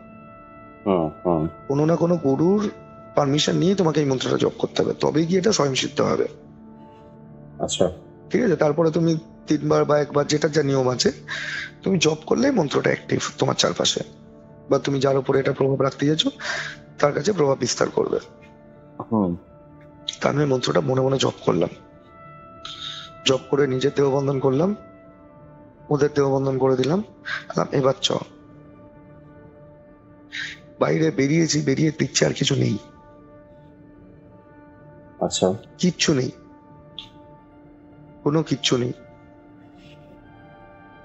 কোনো না কোনো গুরুর পারমিশন নিয়ে তোমাকে এই মন্ত্রটা জপ করতে হবে, তবেই গিয়ে এটা স্বয়ং সিদ্ধ হবে। আচ্ছা, ঠিক আছে, তারপরে তুমি 3 বার বা 1 বার, যেটা যা নিয়ম আছে, তুমি জপ করলে মন্ত্রটা অ্যাক্টিভ তোমার চারপাশে, বা তুমি যার উপরে এটা প্রভাব রাখতে যাচ্ছ তার কাছে প্রভাব বিস্তার করবে। তা আমি মন্ত্রটা মনে মনে জপ করলাম, জপ করে নিজের দেহ বন্ধন করলাম, ওদের দেহ বন্ধন করে দিলাম, এবার চ। বাইরে বেরিয়েছি, বেরিয়ে দেখছি আর কিছু নেই। আচ্ছা, কিচ্ছু নেই, কোনো কিচ্ছু নেই।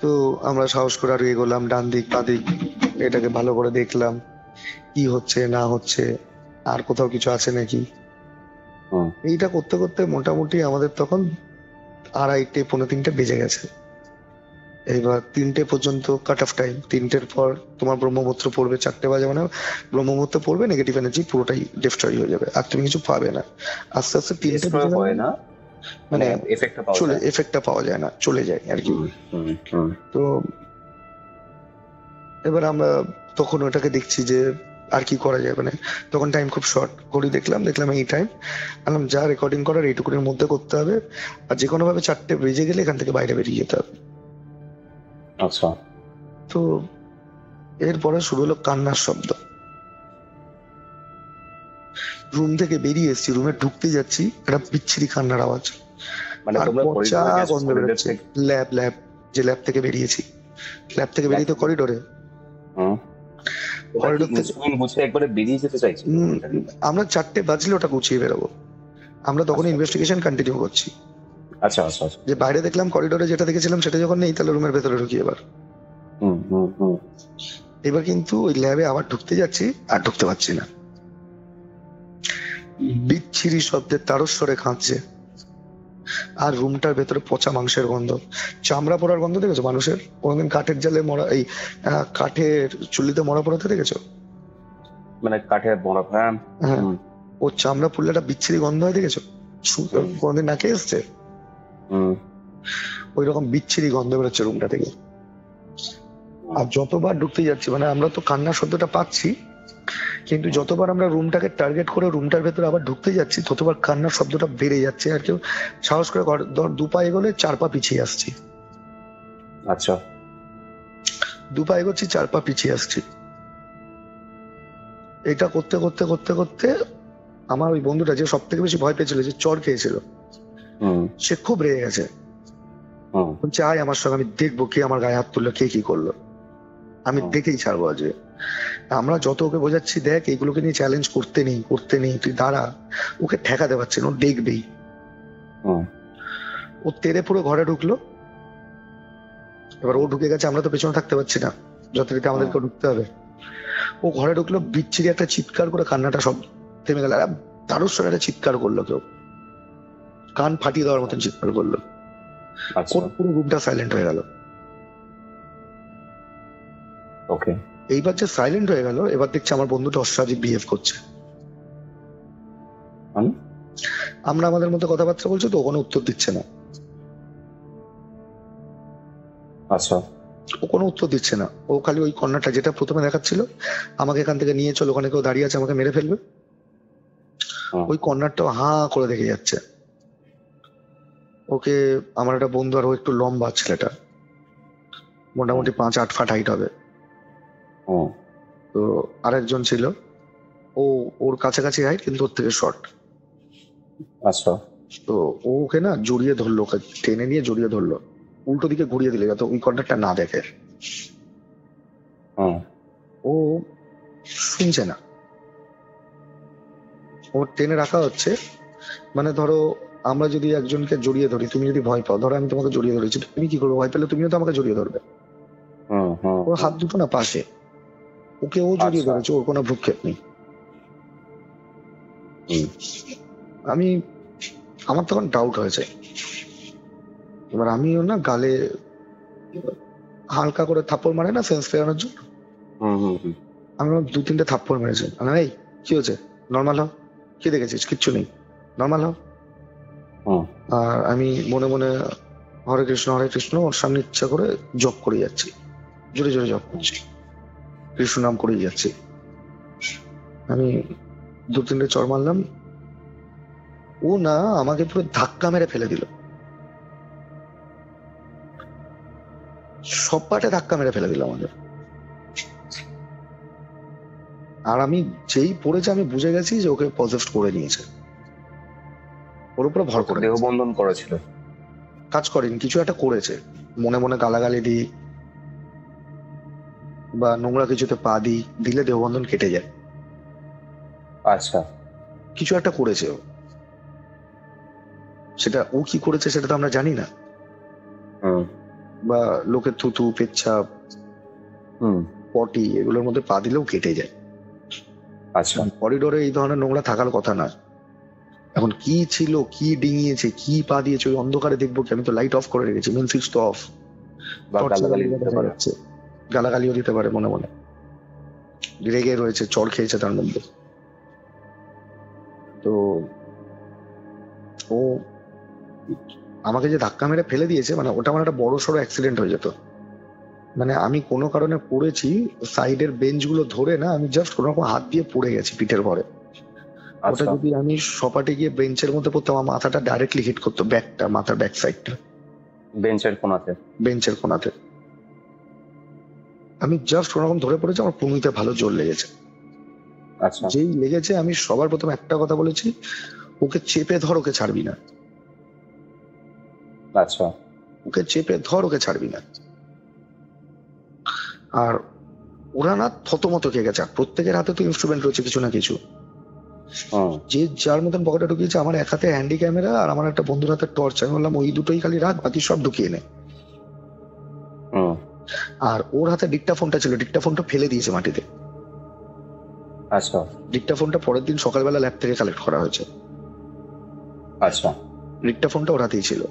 তো আমরা সাহস করে আর এগোলাম, ডান দিক বাঁ দিক এটাকে ভালো করে দেখলাম কি হচ্ছে না হচ্ছে, আর কোথাও কিছু আছে নাকি। এইটা করতে করতে মোটামুটি আমাদের তখন 2:30 পৌনে 3টে বেজে গেছে। এবার 3টে পর্যন্ত কাট অফ টাইম, 3টের পর তোমার ব্রহ্মমূত্র পড়বে, 4টে বাজে মানে ব্রহ্মমূত্র পড়বে, নেগেটিভ এনার্জি পুরোটাই ডিস্ট্রয় হয়ে যাবে, আর তুমি কিছু পাবে না। আস্তে আস্তে 3টে বেজে হয় না, মানে চলে এফেক্টটা পাওয়া যায় না, চলে যায় আর কি। তো এবার আমরা তখন ওটাকে দেখছি যে আর কি করা যায়, মানে তখন টাইম খুব শর্ট, ঘড়ি দেখলাম এই টাইম, বললাম যা রেকর্ডিং করার এইটুকুনের মধ্যে করতে হবে, আর যে কোনো ভাবে 4টে বেজে গেলে এখান থেকে বাইরে বেরিয়ে যেতে হবে। আচ্ছা, তো এরপরে শুরু হলো কান্নার শব্দ। রুম থেকে বেরিয়ে এসেছি, রুমে ঢুকতে যাচ্ছি, একটা বিচ্ছিরি কান্নার আওয়াজ, মানে আর তোমরা পচা করিডোরে গেছো, গন্ধ বেরোচ্ছে। ল্যাব যে ল্যাব থেকে বেরিয়েছি, ল্যাব থেকে বেরিয়ে তো করিডোরে, করিডোর থেকে গুছিয়ে একবারে বেরিয়ে যেতে চাইছি। আমরা 4টে বাজলে ওটা গুছিয়ে বেরোবো, আমরা তখন ইনভেস্টিগেশন কন্টিনিউ করছি। আচ্ছা আচ্ছা, যে বাইরে দেখলাম করিডোরে যেটা দেখেছিলাম সেটা যখন নেই, তাহলে রুমের ভেতরে ঢুকি। এবার কিন্তু ওই ল্যাবে আবার ঢুকতে যাচ্ছি, আর ঢুকতে পারছি না, বিচ্ছিরি শব্দে তারস্বরে কাঁদছে, আর রুমটার ভেতরে পচা মাংসের গন্ধ, চামড়া পোড়ার গন্ধ দেখেছো মানুষের? কোনদিন কাঠের জালে মরা, এই কাঠের চুল্লিতে মরা পোড়াতে দেখেছো? মানে কাঠের মরা, হ্যাঁ, ও চামড়া পুড়লে একটা বিচ্ছিরি গন্ধ হয়, দেখেছো? কোনদিন নাকে এসছে? ওই রকম বিচ্ছিরি গন্ধ বেরোচ্ছে রুমটা থেকে। আর যতবার ঢুকতে যাচ্ছি, মানে আমরা তো কান্নার শব্দটা পাচ্ছি, কিন্তু যতবার আমরা রুমটাকে টার্গেট করে রুমটার ভেতরে আবার ঢুকতে যাচ্ছি, ততবার কান্নার শব্দটা বেড়ে যাচ্ছে, আর কেউ সাহস করে 2 পা এগোলে 4 পা পিছিয়ে আসছি। আচ্ছা, 2 পা এগোচ্ছি, 4 পা পিছিয়ে আসছি। এটা করতে করতে করতে করতে আমার ওই বন্ধুটা, যে সব থেকে বেশি ভয় পেয়েছিল, যে চড় খেয়েছিল, সে খুব রেগে গেছে, বলছে আয় আমার সঙ্গে, আমি দেখবো কে আমার গায়ে হাত তুললো, কে কি করলো, আমি দেখেই ছাড়বো আজকে। আমরা যত ওকে বোঝাচ্ছি, দেখ এইগুলোকে নিয়ে চ্যালেঞ্জ করতে নেই, তুই দাঁড়া, ওকে ঠেকাতে পারছে না, ও দেখবেই। ও তেরে পুরো ঘরে ঢুকলো। এবার ও ঢুকে গেছে, আমরা তো পেছনে থাকতে পারছি না, যথারীতি আমাদেরকে ঢুকতে হবে। ও ও ঘরে ঢুকলো, বিচ্ছিরি একটা চিৎকার করে, কান্নাটা সব থেমে গেল। তারস্বরে একটা চিৎকার করলো, কেউ কান ফাটিয়ে দেওয়ার মতন চিৎকার করলো। আচ্ছা, পুরো রুমটা সাইলেন্ট হয়ে গেল। ওকে। এইবার যে সাইলেন্ট হয়ে গেল, এবার দেখছি আমার বন্ধুটা অস্বাভাবিক বিহেভ করছে। আমরা আমাদের মধ্যে কথাবার্তা বলছি, তো ও কোনো উত্তর দিচ্ছে না। আচ্ছা, ও কোনো উত্তর দিচ্ছে না। ও খালি ওই কর্নারটা যেটা প্রথমে দেখাচ্ছিল, আমাকে এখান থেকে নিয়ে চলো, ওখানে কেউ দাঁড়িয়ে আছে, আমাকে মেরে ফেলবে, ওই কর্নারটাও হাঁ করে দেখে যাচ্ছে। ওকে, আমার একটা বন্ধু, আর ও একটু লম্বা ছেলেটা, মোটামুটি 5-8 ফুট হাইট হবে। তো আরেকজন ছিল, ও ওর কাছাকাছি হাইট, কিন্তু ওর থেকে শর্ট। আচ্ছা, তো ও ওকে না জড়িয়ে ধরলো, ওকে টেনে নিয়ে জড়িয়ে ধরলো, উল্টো দিকে ঘুরিয়ে দিলে যাতে ওই কর্নারটা না দেখে। ও শুনছে না, ও টেনে রাখা হচ্ছে। মানে ধরো, আমরা যদি একজনকে জড়িয়ে ধরি, তুমি যদি ভয় পাও, ধরো আমি তোমাকে জড়িয়ে ধরেছি, তুমি কি করবে? ভয় পেলে তুমিও তো আমাকে জড়িয়ে ধরবে। ওর হাত দুটো না পাশে, ওকে ও জড়িয়ে ধরেছে, ওর কোনো ভ্রুক্ষেপ নেই। আমার তখন ডাউট হয়েছে। এবার আমিও না গালে হালকা করে থাপ্পড় মারে না সেন্স ফেরানোর জন্য, আমি 2-3টে থাপ্পড় মেরেছি। এই কি হচ্ছে? নর্মাল হও। কি দেখেছিস? কিচ্ছু নেই, নর্মাল হও। আর আমি মনে মনে হরে কৃষ্ণ হরে কৃষ্ণ ওর সামনে ইচ্ছা করে জপ করে যাচ্ছি, জোরে জোরে জপ করছি, কৃষ্ণ নাম করেই যাচ্ছি। আমি 2-3টে চড় মারলাম, ও না আমাকে পুরো ধাক্কা মেরে ফেলে দিল, সব পাটে ধাক্কা মেরে ফেলে দিল আমাদের। আর আমি যেই পড়েছে, আমি বুঝে গেছি যে ওকে পজেসড করে নিয়েছে, ওর উপরে ভর করে দেহবন্ধন করেছিল। কাজ করেনি, কিছু একটা করেছে, মনে মনে গালাগালি দিই বা নোংরা কিছুতে পা দিলে দেহবন্ধন কেটে যায়। আচ্ছা, কিছু একটা করেছে ও, সেটা ও কি করেছে সেটা তো আমরা জানি না। বা লোকের থুতু, পেচ্ছাপ, পটি, এগুলোর মধ্যে পা দিলেও কেটে যায়। আচ্ছা, করিডোরে এই ধরনের নোংরা থাকার কথা না। এখন কি ছিল, কি ডিঙিয়েছে, কি পা দিয়েছে, ওই অন্ধকারে দেখবো কি? আমি তো লাইট অফ করে রেখেছি, মেন সুইচ তো অফ। গালাগালিও দিতে পারে মনে মনে, রেগে রয়েছে, চড় খেয়েছে তার মধ্যে। তো ও আমাকে যে ধাক্কা মেরে ফেলে দিয়েছে, মানে ওটা আমার একটা বড় সড়ো অ্যাক্সিডেন্ট হয়ে যেত। মানে আমি কোনো কারণে পড়েছি, সাইডের বেঞ্চ গুলো ধরে না, আমি জাস্ট কোনো রকম হাত দিয়ে পড়ে গেছি পিঠের ভরে। ওটা যদি আমি সপাটে গিয়ে বেঞ্চের মধ্যে পড়তাম, আমার মাথাটা ডাইরেক্টলি হিট করতো, ব্যাকটা, মাথার ব্যাক সাইডটা, বেঞ্চের কোনাতে। আমি জাস্ট কোনোরকম ধরে পড়েছি, আমার পুনুইতে ভালো জোর লেগেছে। যেই লেগেছে, আমি সবার প্রথমে একটা কথা বলেছি, ওকে চেপে ধর, ওকে ছাড়বি না। আচ্ছা, ওকে চেপে ধর, ওকে ছাড়বি না। আর ওরা না থতমত খেয়ে গেছে, প্রত্যেকের হাতে তো ইনস্ট্রুমেন্ট রয়েছে কিছু না কিছু, যে যার মতন পকেটে ঢুকিয়েছে। আমার এক হাতে হ্যান্ডি ক্যামেরা আর আমার একটা বন্ধুর হাতে টর্চ। আমি বললাম ওই দুটোই খালি রাখ, বাকি সব ঢুকিয়ে নে। আর ওর হাতে ডিক্টাফোনটা ছিল, ডিক্টাফোনটা ফেলে দিয়েছে মাটিতে। আচ্ছা, ডিক্টাফোনটা পরের দিন সকালবেলা ল্যাব থেকে কালেক্ট করা হয়েছে। আচ্ছা, ডিক্টাফোনটা ওর হাতেই ছিল।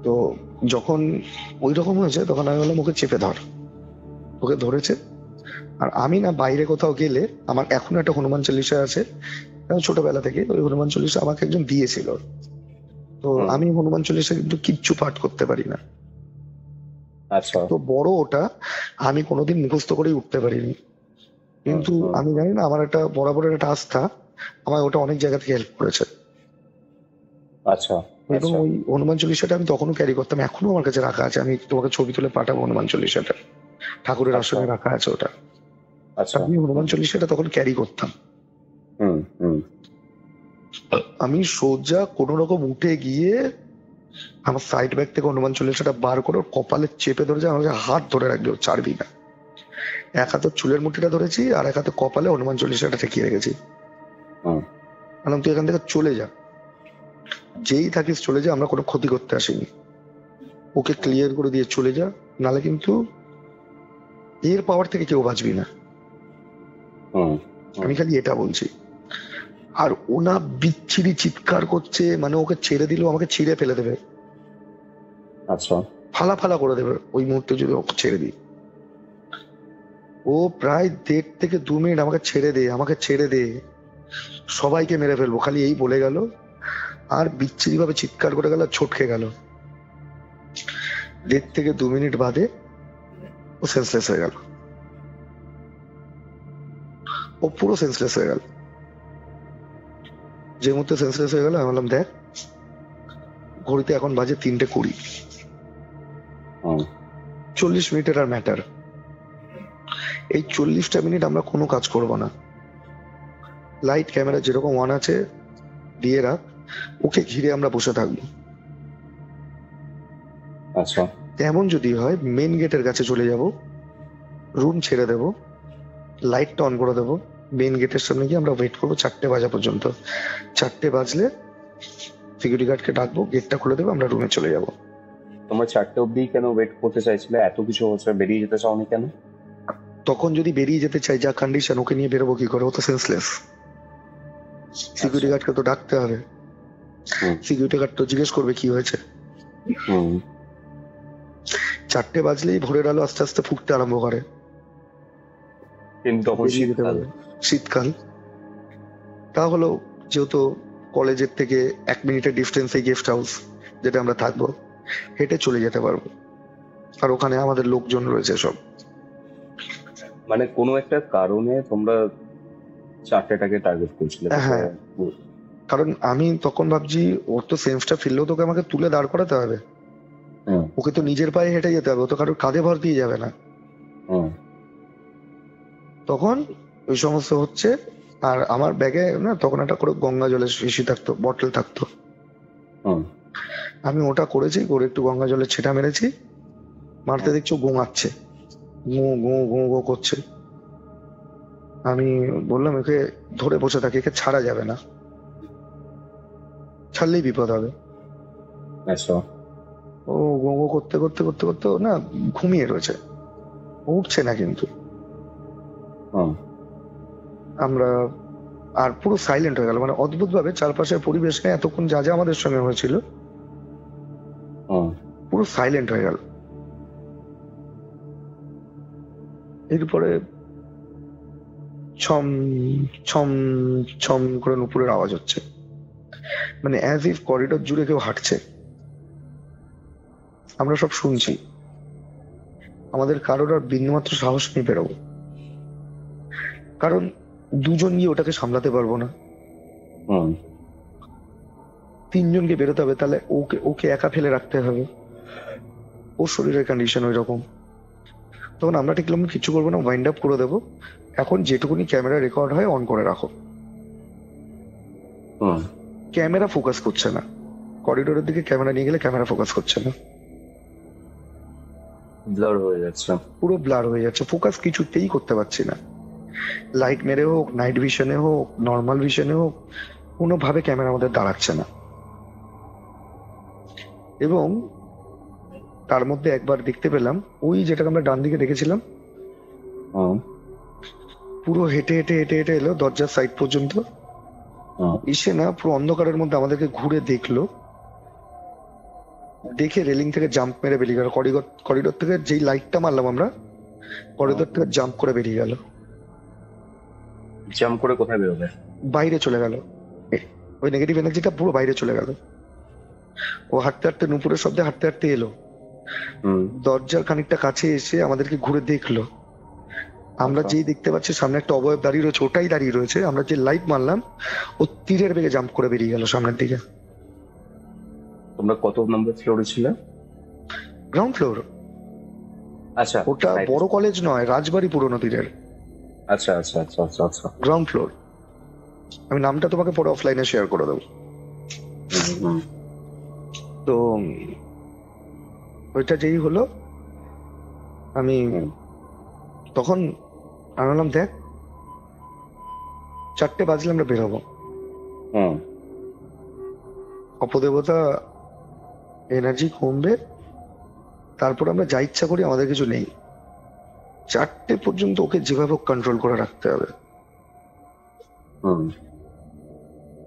তো যখন ওই রকম হয়েছে, তখন আমি বললাম ওকে চেপে ধর। ওকে ধরেছে। আর আমি না বাইরে কোথাও গেলে, আমার এখন একটা হনুমান চল্লিশা আছে ছোটবেলা থেকে, ওই হনুমান চল্লিশা আমাকে একজন দিয়েছিল। তো আমি হনুমান চল্লিশা কিন্তু কিচ্ছু পাঠ করতে পারি না। আচ্ছা, তো বড় ওটা আমি কোনোদিন মুখস্থ করেই উঠতে পারিনি, কিন্তু আমি জানি না, আমার একটা বরাবরের একটা আস্থা, আমার ওটা অনেক জায়গা থেকে হেল্প করেছে। আচ্ছা, এবং ওই হনুমান চল্লিশাটা আমি তখনও ক্যারি করতাম, এখনো আমার কাছে রাখা আছে। আমি তোমাকে ছবি তুলে পাঠাবো হনুমান চল্লিশাটা, ঠাকুরের আসনে রাখা আছে ওটা। আমি হনুমান চল্লিশাটা তখন ক্যারি করতাম। আমি সোজা কোন রকম উঠে গিয়ে আমার সাইড ব্যাগ থেকে হনুমান চল্লিশাটা বার করে কপালে চেপে ধরেছে, আমাকে হাত ধরে রাখবে, ছাড়বি না। এক হাতে চুলের মুঠিটা ধরেছি, আর এক হাতে কপালে হনুমান চল্লিশাটা ঠেকিয়ে রেখেছি। বললাম তুই এখান থেকে চলে যা, যেই থাকিস চলে যা, আমরা কোনো ক্ষতি করতে আসিনি। ওকে ক্লিয়ার করে দিয়ে চলে যা, নাহলে কিন্তু এর পাওয়ার থেকে কেউ বাঁচবি না। আমি খালি এটা বলছি। আর ওনা বিচ্ছিরি চিৎকার করছে, মানে ওকে ছেড়ে দিলেও আমাকে ছিঁড়ে ফেলে দেবে, আচ্ছা, ফালা ফালা করে দেবে ওই মুহূর্তে যদি ওকে ছেড়ে দিই। ও প্রায় 1.5 থেকে 2 মিনিট আমাকে ছেড়ে দে, আমাকে ছেড়ে দে, সবাইকে মেরে ফেলবো, খালি এই বলে গেল। আর বিচ্ছিরি ভাবে চিৎকার করে গেল, ছটকে গেল। 1.5 থেকে 2 মিনিট বাদে ও সেন্সলেস হয়ে গেল, ও পুরো সেন্সলেস হয়ে গেল। যে মুহূর্তে সেন্সলেস হয়ে গেল আমি বললাম দেখ, ঘড়িতে এখন বাজে 3:20, 40 মিনিটের আর ম্যাটার। এই 40টা মিনিট আমরা কোনো কাজ করব না, লাইট ক্যামেরা যেরকম অন আছে দিয়ে রাখ, ওকে ঘিরে আমরা বসে থাকবো। আচ্ছা, তেমন যদি হয় মেন গেটের কাছে চলে যাব, রুম ছেড়ে দেব, লাইটটা অন করে দেবো, মেন গেটের সামনে গিয়ে আমরা ওয়েট করবো 4টে বাজা পর্যন্ত। 4টে বাজলে সিকিউরিটি গার্ডকে ডাকবো, গেটটা খুলে দেবো, আমরা রুমে চলে যাব। তোমরা 4টে অবধি কেন ওয়েট করতে চাইছিলে? এত কিছু হচ্ছে, বেরিয়ে যেতে চাওনি কেন? তখন যদি বেরিয়ে যেতে চাই, যা কন্ডিশন, ওকে নিয়ে বেরোবো কি করে? ও তো সেন্সলেস। সিকিউরিটি গার্ডকে তো ডাকতে হবে, সিকিউরিটি গার্ড তো জিজ্ঞেস করবে কি হয়েছে। 4টে বাজলেই ভোরের আলো আস্তে আস্তে ফুটতে আরম্ভ করে, কিন্তু তখন বেরিয়ে যেতে পারবে। শীতকাল তা হলো, যেহেতু কলেজের থেকে 1 মিনিটের ডিস্টেন্সে গেস্ট হাউস, যেটা আমরা থাকবো, হেঁটে চলে যেতে পারবো। আর ওখানে আমাদের লোকজন রয়েছে সব। মানে কোনো একটা কারণে তোমরা 4টেটাকে টার্গেট করছিলে? হ্যাঁ, কারণ আমি তখন ভাবছি ওর তো সেন্সটা ফিরলেও তোকে আমাকে তুলে দাঁড় করাতে হবে, ওকে তো নিজের পায়ে হেঁটে যেতে হবে, ও তো কারোর কাঁধে ভর দিয়ে যাবে না। তখন ওই সমস্ত হচ্ছে। আর আমার ব্যাগে না তখন একটা করে গঙ্গা জলের শিশি থাকতো, বটল থাকতো, আমি ওটা করেছি, করে একটু গঙ্গা জলের ছেটা মেরেছি, মারতে দেখছি ও গোঙাচ্ছে, গো গো গো গো করছে। আমি বললাম একে ধরে বসে থাকে, একে ছাড়া যাবে না, ছাড়লেই বিপদ হবে। আচ্ছা, ও গো গো করতে করতে করতে করতে ও না ঘুমিয়ে রয়েছে, ও উঠছে না কিন্তু। আমরা আর পুরো সাইলেন্ট হয়ে গেল, মানে অদ্ভুত ভাবে চারপাশের পরিবেশ নিয়ে এতক্ষণ যা যা আমাদের সঙ্গে হয়েছিল পুরো সাইলেন্ট হয়ে গেল। এরপরে ছম ছম ছম করে নুপুরের আওয়াজ হচ্ছে, মানে অ্যাজ ইফ করিডোর জুড়ে কেউ হাঁটছে। আমরা সব শুনছি, আমাদের কারোর আর বিন্দুমাত্র সাহস নেই বেরোবো, কারণ দুজন গিয়ে ওটাকে সামলাতে পারবো না, 3জনকে বেরোতে হবে, তাহলে ওকে ওকে একা ফেলে রাখতে হবে, ওর শরীরের কন্ডিশন ওই রকম। তখন আমরা ঠিক কিছু করবো না, ওয়াইন্ড আপ করে দেবো, এখন যেটুকুনি ক্যামেরা রেকর্ড হয় অন করে রাখো। ক্যামেরা ফোকাস করছে না, করিডোরের দিকে ক্যামেরা নিয়ে গেলে ক্যামেরা ফোকাস করছে না, ব্লার হয়ে যাচ্ছে, পুরো ব্লার হয়ে যাচ্ছে, ফোকাস কিছুতেই করতে পারছি না। লাইট মেরে হোক, নাইট ভিশনে হোক, নর্মাল ভিশনে হোক, কোনোভাবে ক্যামেরা আমাদের দাঁড়াচ্ছে না। এবং তার মধ্যে একবার দেখতে পেলাম ওই যেটাকে আমরা ডান দিকে দেখেছিলাম, পুরো হেঁটে হেঁটে হেঁটে হেঁটে এলো দরজার সাইড পর্যন্ত, এসে না পুরো অন্ধকারের মধ্যে আমাদেরকে ঘুরে দেখলো, দেখে রেলিং থেকে জাম্প মেরে বেরিয়ে গেল। করিডোর থেকে যেই লাইটটা মারলাম আমরা, করিডোর থেকে জাম্প করে বেরিয়ে গেল। জাম্প করে কোথায় বেরোবে? বাইরে চলে গেল, ওই নেগেটিভ এনার্জিটা পুরো বাইরে চলে গেল। ও হাঁটতে হাঁটতে নুপুরের শব্দে হাঁটতে হাঁটতে এলো, দরজার খানিকটা কাছে এসে আমাদেরকে ঘুরে দেখলো। আমরা যেই দেখতে পাচ্ছি সামনে একটা অবয়ব দাঁড়িয়ে রয়েছে, ওটাই দাঁড়িয়ে রয়েছে। আমরা যে লাইট মারলাম ও তীরের বেগে জাম্প করে বেরিয়ে গেল সামনের দিকে। তোমরা কত নম্বর ফ্লোরে ছিলে? Ground floor. আচ্ছা, ওটা বড় কলেজ নয়, রাজবাড়ি পুরনো তীরের। আচ্ছা আচ্ছা আচ্ছা আচ্ছা আচ্ছা, গ্রাউন্ড ফ্লোর। আমি নামটা তোমাকে পরে অফলাইনে শেয়ার করে দেবো। তো ওইটা যেই হলো, আমি তখন আমি বললাম দেখ 4টে বাজলে আমরা বেরোবো, অপদেবতা এনার্জি কমবে, তারপর আমরা যা ইচ্ছা করি, আমাদের কিছু নেই। 4টে পর্যন্ত ওকে যেভাবে কন্ট্রোল করে রাখতে হবে। হুম।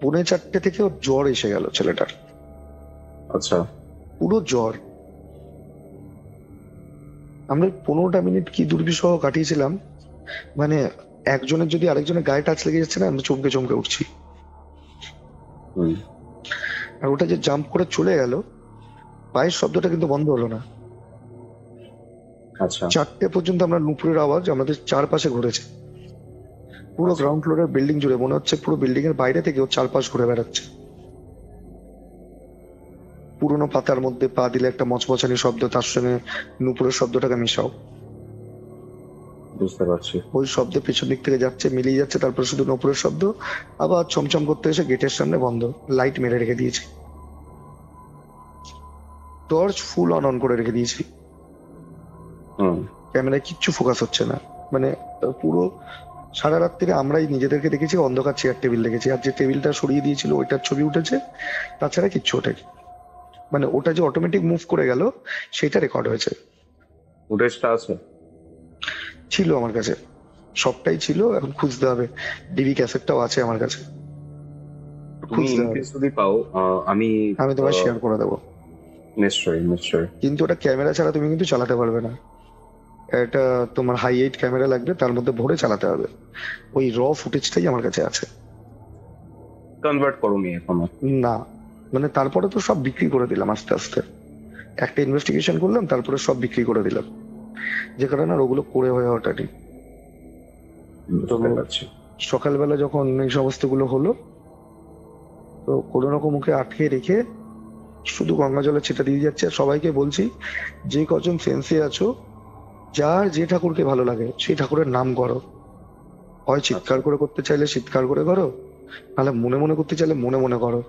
3:45 থেকে ওর জ্বর এসে গেল ছেলেটার, আচ্ছা। পুরো জ্বর। আমরা 15টা মিনিট কি দুর্বিষহ কাটিয়েছিলাম, মানে একজনের যদি আরেকজনের গায়ে টাচ লেগে যাচ্ছে না, আমরা চমকে চমকে উঠছি। হুম। আর ওটা যে জাম্প করে চলে গেল, পায়ের শব্দটা কিন্তু বন্ধ হলো না। আচ্ছা। 4টে পর্যন্ত আমরা নুপুরের আওয়াজ আমাদের চারপাশে ঘুরেছে, পুরো আচ্ছা। গ্রাউন্ড ফ্লোরের বিল্ডিং জুড়ে। মনে হচ্ছে পুরো বিল্ডিং এর বাইরে থেকে ও চারপাশ ঘুরে বেড়াচ্ছে। পুরোনো পাতার মধ্যে পা দিলে একটা মচমচানি শব্দ, তার সঙ্গে নুপুরের শব্দটাকে মিশাও। বুঝতে পারছি। ওই শব্দে পেছন দিক থেকে যাচ্ছে, মিলিয়ে যাচ্ছে, তারপর শুধু নুপুরের শব্দ। আবার চমচম করতে এসে গেটের সামনে বন্ধ, লাইট মেরে রেখে দিয়েছি, টর্চ ফুল অন অন করে রেখে দিয়েছি। হুম। ক্যামেরায় কিচ্ছু ফোকাস হচ্ছে না, মানে পুরো সারা রাত্রিরে আমরাই নিজেদেরকে দেখেছি, অন্ধকার চেয়ার টেবিল দেখেছি। আর যে টেবিলটা সরিয়ে দিয়েছিল ওইটার ছবি উঠেছে, তাছাড়া কিচ্ছু ওঠেনি। মানে ওটা যে অটোমেটিক মুভ করে গেল সেটা রেকর্ড হয়েছে। ফুটেজটা আছে? ছিল আমার কাছে, সবটাই ছিল, এখন খুঁজতে হবে। ডিভি ক্যাসেটটাও আছে আমার কাছে, তুমি খুঁজতে হবে। ইনকেস যদি পাও, আমি আমি তোমায় শেয়ার করে দেবো। নিশ্চয়ই নিশ্চয়ই। কিন্তু ওটা ক্যামেরা ছাড়া তুমি কিন্তু চালাতে পারবে না, এটা তোমার হাই এইট ক্যামেরা লাগবে, তার মধ্যে ভরে চালাতে হবে। ওই র ফুটেজটাই আমার কাছে আছে। কনভার্ট করোনি এখনো? না, মানে তারপরে তো সব বিক্রি করে দিলাম আস্তে আস্তে। একটা ইনভেস্টিগেশন করলাম, তারপরে সব বিক্রি করে দিলাম, যে কারণে আর ওগুলো করে হয়ে ওঠেনি। বুঝতে পারছি। সকালবেলা যখন এই সমস্ত গুলো হলো, তো কোনো রকম মুখে আটকে রেখে শুধু গঙ্গা জলে ছেটা দিয়ে যাচ্ছে। আর সবাইকে বলছি, যে কজন সেন্সে আছো, যার যে ঠাকুরকে ভালো লাগে সেই ঠাকুরের নাম করো। হয় চিৎকার করে করতে চাইলে চিৎকার করে করো, নাহলে মনে মনে করতে চাইলে মনে মনে করো,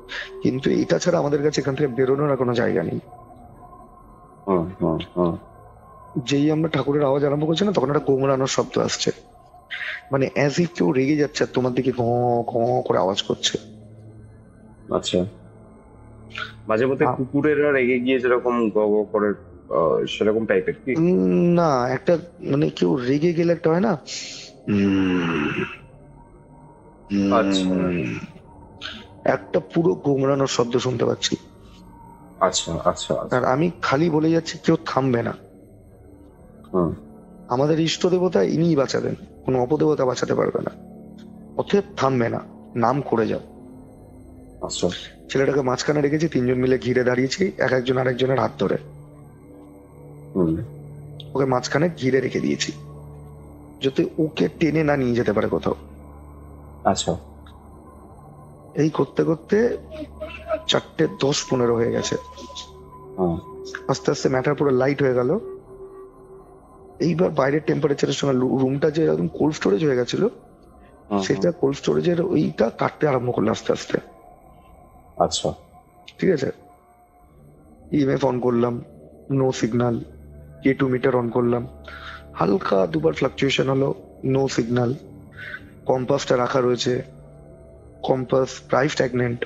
কিন্তু এটা ছাড়া আমাদের কাছে এখান থেকে বেরোনোর আর কোনো জায়গা নেই। হুম হুম হুম। যেই আমরা ঠাকুরের আওয়াজ আরম্ভ করছি না, তখন একটা গোমরানোর শব্দ আসছে, মানে অ্যাজ ইফ কেউ রেগে যাচ্ছে আর তোমার দিকে ঘ ঘ করে আওয়াজ করছে। আচ্ছা। মাঝে মধ্যে কুকুরেরা রেগে গিয়ে যেরকম গ গ করে, সেরকম টাইপের কি? না, একটা মানে কেউ রেগে গেলে একটা হয় না, আচ্ছা একটা পুরো গোমরানোর শব্দ শুনতে পাচ্ছি। আচ্ছা আচ্ছা আচ্ছা। আর আমি খালি বলে যাচ্ছি, কেউ থামবে না। হুম। আমাদের ইষ্ট দেবতা ইনিই বাঁচাবেন, কোনো অপদেবতা বাঁচাতে পারবে না, অতএব থামবে না, নাম করে যাও। আচ্ছা। ছেলেটাকে মাঝখানে রেখেছি, 3জন মিলে ঘিরে দাঁড়িয়েছি, এক একজন আরেকজনের হাত ধরে। হুম। ওকে মাঝখানে ঘিরে রেখে দিয়েছি, যাতে ওকে টেনে না নিয়ে যেতে পারে কোথাও। আচ্ছা। এই করতে করতে 4:10-15 হয়ে গেছে। হুম। আস্তে আস্তে ম্যাটার পুরো লাইট হয়ে গেল। এইবার বাইরের টেম্পারেচারের সঙ্গে রুমটা যে একদম কোল্ড স্টোরেজ হয়ে গেছিল, সেটা কোল্ড স্টোরেজের ওইটা কাটতে আরম্ভ করলো আস্তে আস্তে। আচ্ছা। ঠিক আছে, ইএমএফ অন করলাম, no signal. K2 meter on করলাম, হালকা দুবার ফ্লাকচুয়েশন হলো, নো সিগন্যাল। কম্পাসটা রাখা রয়েছে, কম্পাস প্রায় স্ট্যাগনেন্ট,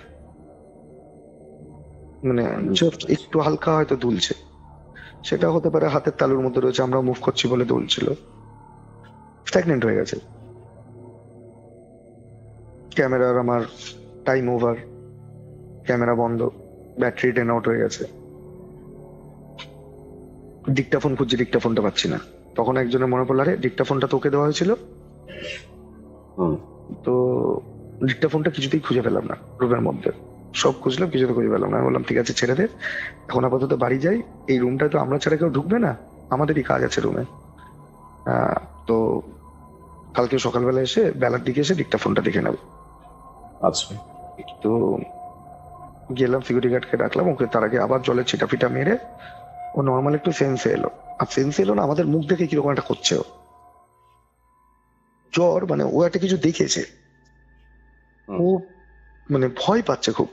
মানে just একটু হালকা হয়তো দুলছে। সেটা হতে পারে হাতের তালুর মধ্যে রয়েছে, আমরা মুভ করছি বলে দুলছিল, স্ট্যাগনেন্ট হয়ে গেছে। ক্যামেরার আমার টাইম ওভার, ক্যামেরা বন্ধ, ব্যাটারি টেন আউট হয়ে গেছে। ডিক্টাফোন খুঁজছি, ডিক্টাফোনটা পাচ্ছি না। তখন একজনের মনে পড়লো, আরে ডিক্টাফোনটা তোকে দেওয়া হয়েছিল। তো ডিক্টাফোনটা কিছুতেই খুঁজে পেলাম না রুমের মধ্যে, সব খুঁজলাম, কিছুতে খুঁজে পেলাম না। আমি বললাম ঠিক আছে, ছেড়ে দে, এখন আপাতত বাড়ি যাই। এই রুমটায় তো আমরা ছাড়া কেউ ঢুকবে না, আমাদেরই কাজ আছে রুমে। তো কালকে সকালবেলা এসে, বেলার দিকে এসে ডিক্টাফোনটা দেখে নেব। আচ্ছা। তো গেলাম, সিকিউরিটি গার্ডকে ডাকলাম, ওকে তার আগে আবার জলের ছিটা ফিটা মেরে ও নর্মাল একটু সেন্সে এলো। আর সেন্সে এলো না, আমাদের মুখ দেখে কিরকম একটা করছে ও, জ্বর, মানে ও একটা কিছু দেখেছে, ও মানে ভয় পাচ্ছে খুব।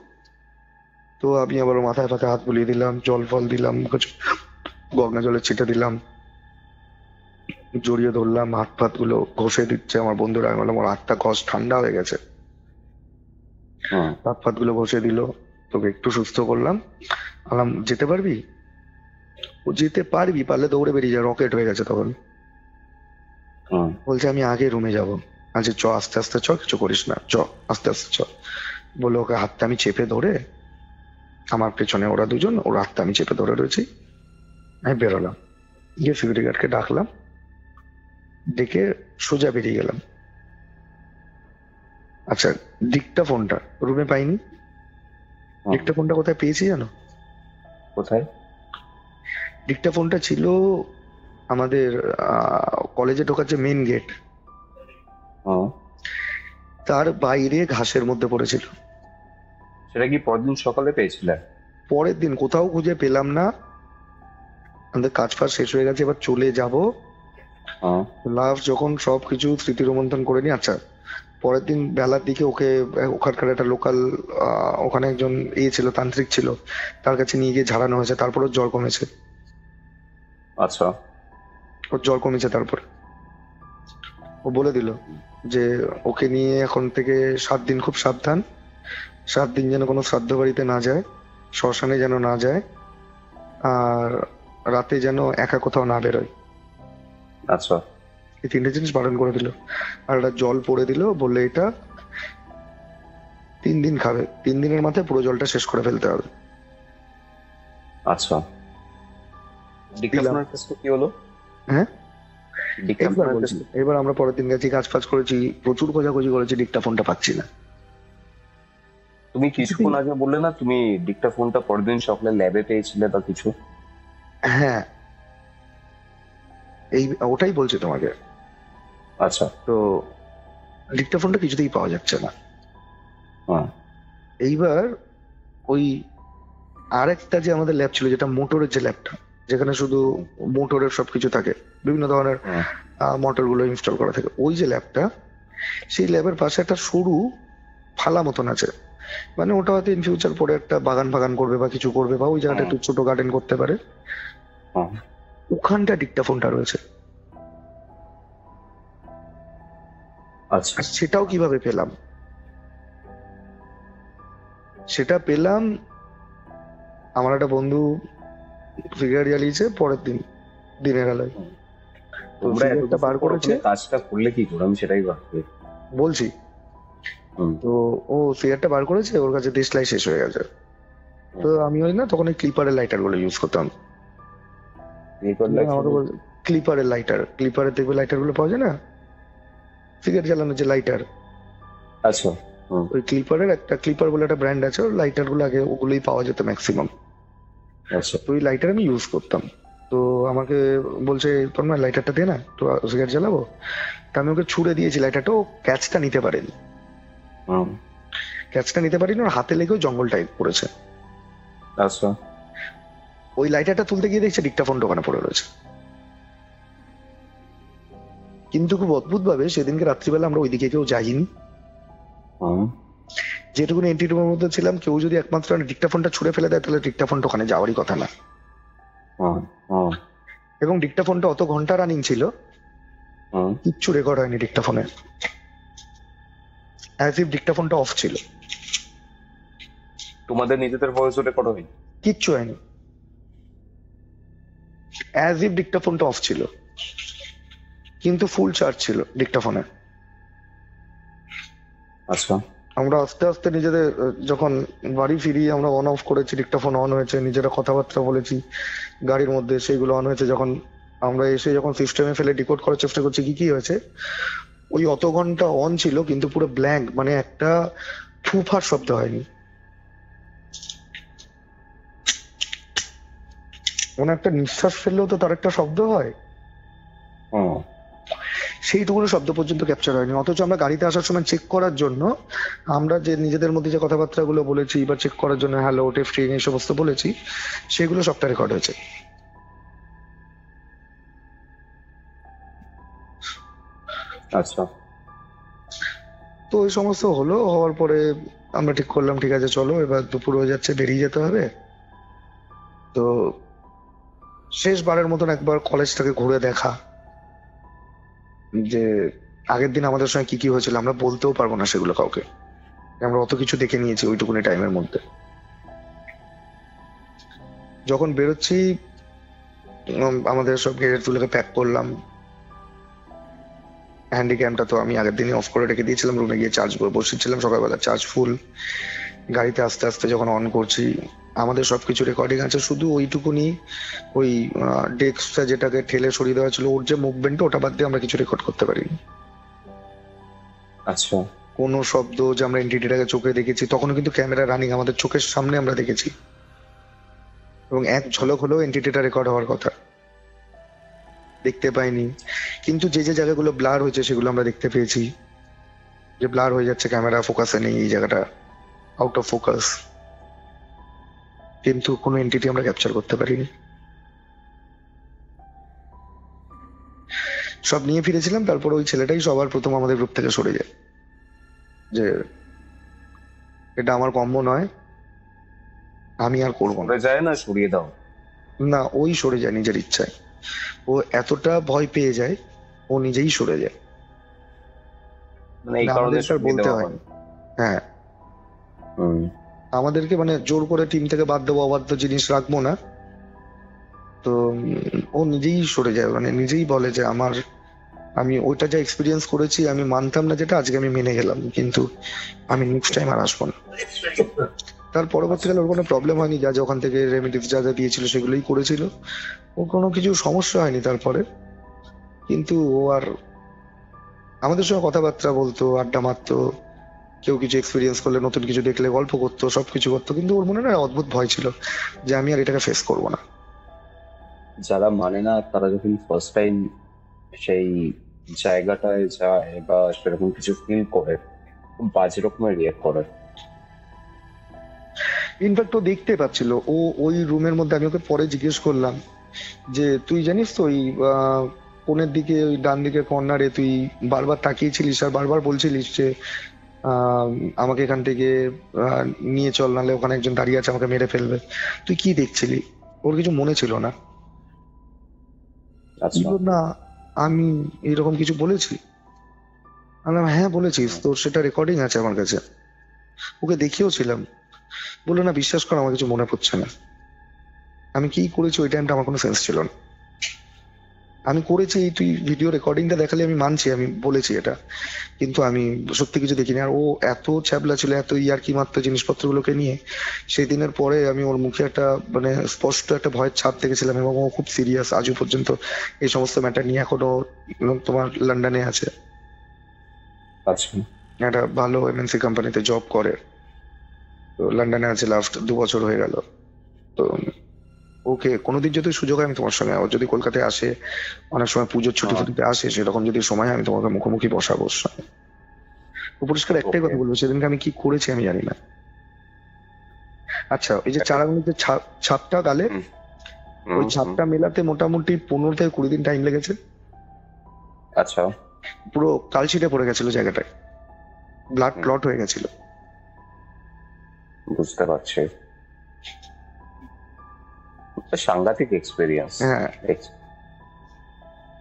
তো আমি আবার ওর মাথায় ফাঁকে হাত বুলিয়ে দিলাম, জল ফল দিলাম, গঙ্গা জলের ছিটা দিলাম, জড়িয়ে ধরলাম, হাত ফাত গুলো ঘষে দিচ্ছে আমার বন্ধুরা। আমি বললাম ওর হাতটা ঘষ, ঠান্ডা হয়ে গেছে। হাত ফাত গুলো ঘষে দিল, তোকে একটু সুস্থ করলাম। বললাম যেতে পারবি? ও যেতে পারবি, পারলে দৌড়ে বেরিয়ে যা, রকেট হয়ে গেছে তখন। বলছে আমি আগে রুমে যাব। আচ্ছা চ, আস্তে আস্তে চ, কিছু করিস না, চ আস্তে আস্তে চ। বলে ওকে হাতটা আমি চেপে ধরে, আমার পেছনে ওরা দুজন, ওর হাতটা আমি চেপে ধরে রয়েছি, আমি বেরোলাম, গিয়ে সিকিউরিটি গার্ডকে ডাকলাম, ডেকে সোজা বেরিয়ে গেলাম। আচ্ছা, ডিকটা ফোনটা রুমে পাইনি। ডিকটা ফোনটা কোথায় পেয়েছি জানো? কোথায়? ডিকটা ফোনটা ছিল আমাদের কলেজে ঢোকার যে মেন গেট, তার বাইরে ঘাসের মধ্যে পড়েছিল। সেটা কি পরদিন সকালে পেয়েছিলে? পরের দিন কোথাও খুঁজে পেলাম না, আমাদের কাজ ফাজ শেষ হয়ে গেছে, এবার চলে যাব। লাস্ট যখন সবকিছু স্মৃতি রোমন্থন করে নি, আচ্ছা পরের দিন বেলার দিকে ওকে ওখানকার একটা লোকাল, ওখানে একজন ছিল, তান্ত্রিক ছিল, তার কাছে নিয়ে গিয়ে ঝাড়ানো হয়েছে, তারপর ওর জ্বর কমেছে। আচ্ছা। ওর জ্বর কমেছে, তারপর ও বলে দিল যে ওকে নিয়ে এখন থেকে 7 দিন খুব সাবধান, 7 দিন যেন কোনো শ্রাদ্ধ বাড়িতে না যায়, শ্মশানে যেন না যায়, আর রাতে যেন একা কোথাও না বেরোয়। আচ্ছা। এই 3টে জিনিস বারণ করে দিল। আর একটা জল পড়ে দিল, বললে এটা 3 দিন খাবে, 3 দিনের মাথায় পুরো জলটা শেষ করে ফেলতে হবে। আচ্ছা, ডিক্টাফোনের কেসটা কি হলো? হ্যাঁ, ডিক্টাফোনের কেস এবার আমরা পরের দিন গেছি, কাজ ফাজ করেছি, প্রচুর খোঁজাখুঁজি করেছি, ডিক্টাফোনটা পাচ্ছি না। তুমি কিছুক্ষণ আগে বললে না তুমি ডিক্টাফোনটা পরের দিন সকালে ল্যাবে পেয়েছিলে বা কিছু? হ্যাঁ, এই ওটাই বলছি তোমাকে। আচ্ছা। তো ডিক্টাফোনটা কিছুতেই পাওয়া যাচ্ছে না। এইবার ওই আরেকটা যে আমাদের ল্যাব ছিল, যেটা মোটরের যে ল্যাবটা, যেখানে শুধু মোটরের সবকিছু থাকে, বিভিন্ন ধরনের মোটর গুলো ইনস্টল করা থাকে, ওই যে ল্যাবটা, সেই ল্যাবের পাশে একটা সরু ফালা মতন আছে, মানে ওটা হয়তো ইন ফিউচার পরে একটা বাগান ফাগান করবে বা কিছু করবে, বা ওই জায়গাটা একটু ছোট গার্ডেন করতে পারে, ওখানটা ডিক্টাফোনটা রয়েছে। আচ্ছা। সেটাও কিভাবে পেলাম? সেটা পেলাম, আমার একটা বন্ধু সিগারেট জ্বালিয়েছে পরের দিন দিনের বেলায়, তোমরা সিগারেটটা বার করেছে। কাজটা করলে কি করে, আমি সেটাই ভাবছি। বলছি, তো ও সিগারেটটা বার করেছে, ওর কাছে দেশলাই শেষ হয়ে গেছে। তো আমি ওই না তখন ওই ক্লিপারের লাইটার গুলো ইউজ করতাম। ক্লিপারের লাইটার, ক্লিপারের দেখবে লাইটার গুলো পাওয়া যায় না, সিগারেট জ্বালানোর যে লাইটার। আচ্ছা। ওই ক্লিপারের একটা, ক্লিপার বলে একটা ব্র্যান্ড আছে, ওর লাইটার গুলো আগে ওগুলোই পাওয়া যেত ম্যাক্সিমাম। আচ্ছা। তো ওই লাইটার আমি ইউজ করতাম। তো আমাকে বলছে তোর না লাইটারটা দে না, তো সিগারেট জ্বালাবো। তা আমি ওকে ছুড়ে দিয়েছি লাইটারটা, ও ক্যাচটা নিতে পারেনি। ক্যাচটা নিতে পারিনি, ওর হাতে লেগেও জঙ্গল টাইপ পড়েছে। আচ্ছা। ওই লাইটারটা তুলতে গিয়ে দেখছে ডিক্টাফোন দোকানে পড়ে রয়েছে। কিন্তু খুব অদ্ভুত ভাবে সেদিনকে রাত্রিবেলা আমরা ওইদিকে কেউ যাইনি। যেটুকু এন্ট্রি রুমের মধ্যে ছিলাম, কেউ যদি একমাত্র ডিক্টাফোনটা ছুড়ে ফেলে দেয়, তাহলে ডিক্টাফোনটা ওখানে যাওয়ারই কথা না। এবং ডিক্টাফোনটা অত ঘন্টা রানিং ছিল, কিচ্ছু রেকর্ড হয়নি ডিক্টাফোনে, অ্যাজ ইফ ডিক্টাফোনটা অফ ছিল। তোমাদের নিজেদের ভয়েস রেকর্ড হয়নি? কিচ্ছু হয়নি, অ্যাজ ইফ ডিক্টাফোনটা অফ ছিল, কিন্তু ফুল চার্জ ছিল ডিক্টাফোনে। আচ্ছা। আমরা আস্তে আস্তে নিজেদের যখন বাড়ি ফিরি, আমরা অন অফ করেছি, ডিক্টাফোন অন হয়েছে, নিজেরা কথাবার্তা বলেছি গাড়ির মধ্যে, সেইগুলো অন হয়েছে। যখন আমরা এসে যখন সিস্টেমে ফেলে ডিকোড করার চেষ্টা করছি কি কি হয়েছে, ওই অত ঘন্টা অন ছিল কিন্তু পুরো ব্ল্যাঙ্ক, মানে একটা ফুফার শব্দ হয়নি, মানে একটা নিঃশ্বাস ফেললেও তো তার একটা শব্দ হয়, সেইটুকুনো শব্দ পর্যন্ত ক্যাপচার হয়নি। অথচ আমরা গাড়িতে আসার সময় চেক করার জন্য, আমরা যে নিজেদের মধ্যে যে কথাবার্তা গুলো বলেছি বা চেক করার জন্য হ্যালো টেস্টিং এই সমস্ত বলেছি, সেগুলো সবটা রেকর্ড হয়েছে। আচ্ছা। তো ওই সমস্ত হলো, হওয়ার পরে আমরা ঠিক করলাম ঠিক আছে চলো, এবার দুপুর হয়ে যাচ্ছে, বেরিয়ে যেতে হবে। তো শেষবারের মতন একবার কলেজটাকে ঘুরে দেখা, যে আগের দিন আমাদের সঙ্গে কি কি হয়েছিল আমরা বলতেও পারবো না সেগুলো কাউকে, আমরা অত কিছু দেখে নিয়েছি ওইটুকুনি টাইমের মধ্যে। যখন বেরোচ্ছি আমাদের সব গেটের তুলে প্যাক করলাম, হ্যান্ডিক্যামটা তো আমি আগের দিনই অফ করে রেখে দিয়েছিলাম, রুমে গিয়ে চার্জ বসেছিলাম সকালবেলা, চার্জ ফুল। গাড়িতে আস্তে আস্তে যখন অন করছি, আমাদের সবকিছু রেকর্ডিং আছে, শুধু ওইটুকুনি ওই ডেস্কটা যেটাকে ঠেলে সরিয়ে দেওয়া ছিল, ওর যে মুভমেন্ট ওটা বাদ দিয়ে আমরা কিছু রেকর্ড করতে পারিনি। আচ্ছা, কোনো শব্দ যে আমরা এন্টিটিটাকে চোখে দেখেছি, তখনও কিন্তু ক্যামেরা রানিং, আমাদের চোখের সামনে আমরা দেখেছি, এবং এক ঝলক হলেও এন্টিটিটা রেকর্ড হওয়ার কথা, দেখতে পাইনি। কিন্তু যে যে জায়গাগুলো ব্লার হয়েছে সেগুলো আমরা দেখতে পেয়েছি, যে ব্লার হয়ে যাচ্ছে, ক্যামেরা ফোকাসে নেই, এই জায়গাটা আউট অফ ফোকাস, কিন্তু কোনো এন্টিটি আমরা ক্যাপচার করতে পারিনি। সব নিয়ে ফিরেছিলাম, তারপর ওই ছেলেটাই সবার প্রথম আমাদের গ্রুপ থেকে সরে যায়, যে এটা আমার কম্ব নয়, আমি আর করবো না। সরে যায় না সরিয়ে দাও? না, ওই সরে যায় নিজের ইচ্ছায়। ও এতটা ভয় পেয়ে যায়, ও নিজেই সরে যায়। মানে এই না, কারণে আমাদেরকে আর সরিয়ে বলতে দেওয়া হয় হয়? হ্যাঁ, হুম। আমাদেরকে মানে জোর করে টিম থেকে বাদ দেবো, অবাধ্য জিনিস রাখবো না। তো ও নিজেই সরে যায়, মানে নিজেই বলে যে আমি ওইটা যা এক্সপিরিয়েন্স করেছি, আমি মানতাম না যেটা, আজকে আমি মেনে গেলাম, কিন্তু আমি নেক্সট টাইম আর আসবো না। তার পরবর্তীকালে ওর কোনো প্রবলেম হয়নি, যা ওখান থেকে রেমেডিস যা যা দিয়েছিল সেগুলোই করেছিল, ও কোনো কিছু সমস্যা হয়নি তারপরে। কিন্তু ও আর আমাদের সঙ্গে কথাবার্তা বলতো, আড্ডা মারতো, কেউ কিছু এক্সপিরিয়েন্স করলে, নতুন কিছু দেখলে গল্প করতো, সবকিছু করতো, কিন্তু ওর মনে না অদ্ভুত ভয় ছিল যে আমি আর এটাকে ফেস করবো না। যারা মানে না, তারা যখন ফার্স্ট টাইম সেই জায়গাটায় যায় বা সেরকম কিছু ফিল করে, খুব বাজে রকমের রিয়েক্ট করে। ইনফ্যাক্ট ও দেখতে পাচ্ছিল, ও ওই রুমের মধ্যে, আমি ওকে পরে জিজ্ঞেস করলাম যে তুই জানিস তো ওই কোণের দিকে, ওই ডান দিকে কর্নারে তুই বারবার তাকিয়েছিলিস আর বারবার বলছিলিস যে আমাকে এখান থেকে নিয়ে চল, নাহলে ওখানে একজন দাঁড়িয়ে আছে আমাকে মেরে ফেলবে, তুই কি দেখছিলি? ওর কিছু মনে ছিল না। আচ্ছা। বললো, না আমি এরকম কিছু বলেছি। আমি বললাম, হ্যাঁ বলেছিস, তোর সেটা রেকর্ডিং আছে আমার কাছে, ওকে দেখিয়েও ছিলাম। বললো, না বিশ্বাস কর, আমার কিছু মনে পড়ছে না, আমি কি করেছি ওই টাইমটা আমার কোনো সেন্স ছিল না, আমি করেছি, তুই ভিডিও রেকর্ডিংটা দেখালে আমি মানছি আমি বলেছি এটা, কিন্তু আমি সত্যি কিছু দেখিনি। আর ও এত ছ্যাবলা ছিল, এত ইয়ার্কি মারতো জিনিসপত্রগুলোকে নিয়ে, সেই দিনের পরে আমি ওর মুখে একটা মানে স্পষ্ট একটা ভয়ের ছাপ দেখেছিলাম, এবং ও খুব সিরিয়াস আজও পর্যন্ত এই সমস্ত ম্যাটার নিয়ে। এখনো তোমার লন্ডনে আছে, আচ্ছা। একটা ভালো এমএনসি কোম্পানিতে জব করে, তো লন্ডনে আছে, লাস্ট 2 বছর হয়ে গেল। তো ওকে কোনোদিন যদি সুযোগ হয়, আমি তোমার সঙ্গে, ও যদি কলকাতায় আসে, অনেক সময় পুজোর ছুটি ফুটিতে আসে, সেরকম যদি সময় হয়, আমি তোমাকে মুখোমুখি বসাবো ওর সঙ্গে। তো পরিষ্কার একটাই কথা বলবো, সেদিনকে আমি কি করেছি আমি জানি না। আচ্ছা, ওই যে চারাগুলির যে ছাপটা গালে, ওই ছাপটা মেলাতে মোটামুটি 15 থেকে 20 দিন টাইম লেগেছে। আচ্ছা। পুরো কালশিটে পড়ে গেছিল জায়গাটায়, ব্লাড ক্লট হয়ে গেছিল। বুঝতে পারছি, সাংঘাতিক এক্সপেরিয়েন্স। হ্যাঁ,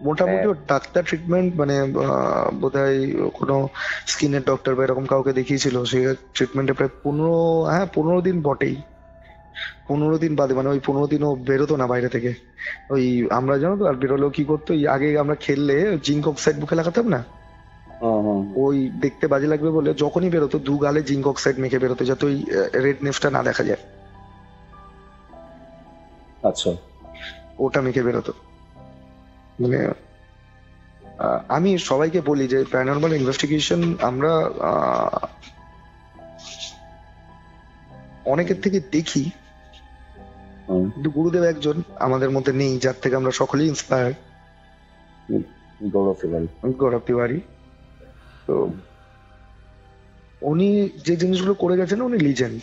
মোটামুটি ওর ডাক্তার ট্রিটমেন্ট মানে বোধহয় কোনো স্কিনের ডক্টর বা এরকম কাউকে দেখিয়েছিল, সেই ট্রিটমেন্টে প্রায় 15 দিন বটেই, 15 দিন বাদে, মানে ওই 15 দিন ও বেরোতো না বাইরে থেকে। ওই আমরা জানো তো, আর বেরোলেও কি করতো, ওই আগে আমরা খেললে জিঙ্ক অক্সাইড মুখে লাগাতাম না, ওই দেখতে বাজে লাগবে বলে যখনই বেরোতো 2 গালে জিঙ্ক অক্সাইড মেখে বেরোতো, যাতে ওই রেডনেসটা না দেখা যায়। আচ্ছা। ওটা মেখে বেরোতো। মানে আমি সবাইকে বলি যে প্যারানরমাল ইনভেস্টিগেশন আমরা অনেকের থেকে দেখি, কিন্তু গুরুদেব একজন আমাদের মধ্যে নেই যার থেকে আমরা সকলেই ইন্সপায়ার, গৌরব তিওয়ারি। তো উনি যে জিনিসগুলো করে গেছেন, উনি লিজেন্ড,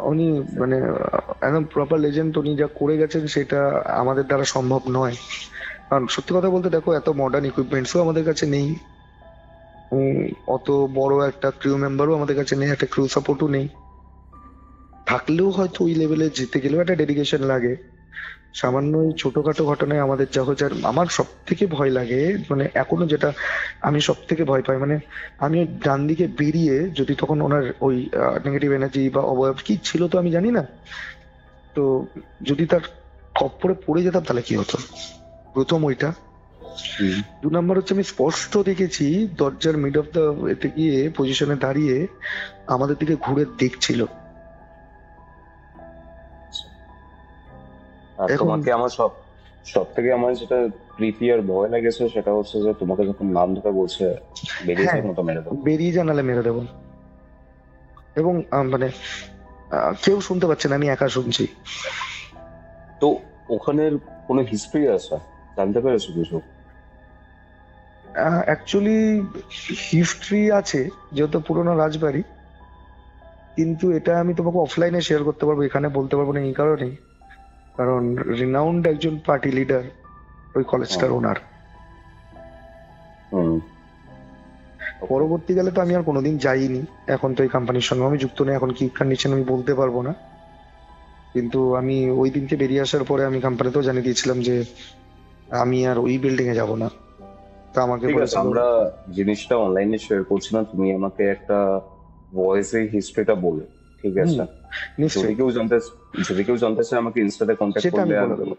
উনি মানে একদম প্রপার লেজেন্ড। উনি যা করে গেছেন সেটা আমাদের দ্বারা সম্ভব নয়, কারণ সত্যি কথা বলতে দেখো, এত মডার্ন ইকুইপমেন্টসও আমাদের কাছে নেই, অত বড় একটা ক্রিউ মেম্বারও আমাদের কাছে নেই, একটা ক্রিউ সাপোর্টও নেই। থাকলেও হয়তো ওই লেভেলে যেতে গেলেও একটা ডেডিকেশন লাগে। সামান্য ওই ছোটখাটো ঘটনায় আমাদের যা হচ্ছে, আমার সব থেকে ভয় লাগে, মানে এখনো যেটা আমি সব থেকে ভয় পাই, মানে আমি ডান দিকে বেরিয়ে যদি তখন ওনার ওই নেগেটিভ এনার্জি বা অবয়ব কি ছিল তো আমি জানি না, তো যদি তার খপ্পরে পড়ে যেতাম তাহলে কি হতো, প্রথম ওইটা। 2 নম্বর হচ্ছে আমি স্পষ্ট দেখেছি দরজার মিড অফ দ্য এতে গিয়ে পজিশনে দাঁড়িয়ে আমাদের দিকে ঘুরে দেখছিল। আর এখন- তোমাকে আমার সব থেকে আমার যেটা প্রীতি আর ভয় লেগেছে সেটা হচ্ছে যে তোমাকে যখন নাম ধরে বলছে বেরিয়ে হ্যাঁ। যাওয়ার মতো মেরে দেবো। বেরিয়ে জানালে মেরে দেবো, এবং মানে কেউ শুনতে পাচ্ছে না, আমি একা শুনছি। তো ওখানের কোনো হিস্ট্রি আছে, জানতে পেরেছো কিছু? অ্যাকচুয়ালি হিস্ট্রি আছে, যেহেতু পুরোনো রাজবাড়ি, কিন্তু এটা আমি তোমাকে অফলাইনে শেয়ার করতে পারবো, এখানে বলতে পারবো না এই কারণেই, কারণ রিনাউন্ড একজন পার্টি লিডার ওই কলেজটার ওনার। হুম। পরবর্তীকালে তো আমি আর কোনোদিন যাইনি, এখন তো এই কোম্পানির সঙ্গে আমি যুক্ত নেই, এখন কি কন্ডিশন আমি বলতে পারবো না। কিন্তু আমি ওই দিনকে বেরিয়ে আসার পরে আমি কোম্পানিতেও জানিয়ে দিয়েছিলাম যে আমি আর ওই বিল্ডিং এ যাব না। তা আমাকে ঠিক আছে, বলেছিল, আমরা জিনিসটা অনলাইনে শেয়ার করছি না, তুমি আমাকে একটা ভয়েসে হিস্ট্রিটা বলো, ঠিক আছে? যদি নিশ্চয়ই কেউ জানতে চায় আমাকে ইনস্টাতে কন্ট্যাক্ট সেটা আমি করলে বলে আমি দেবো,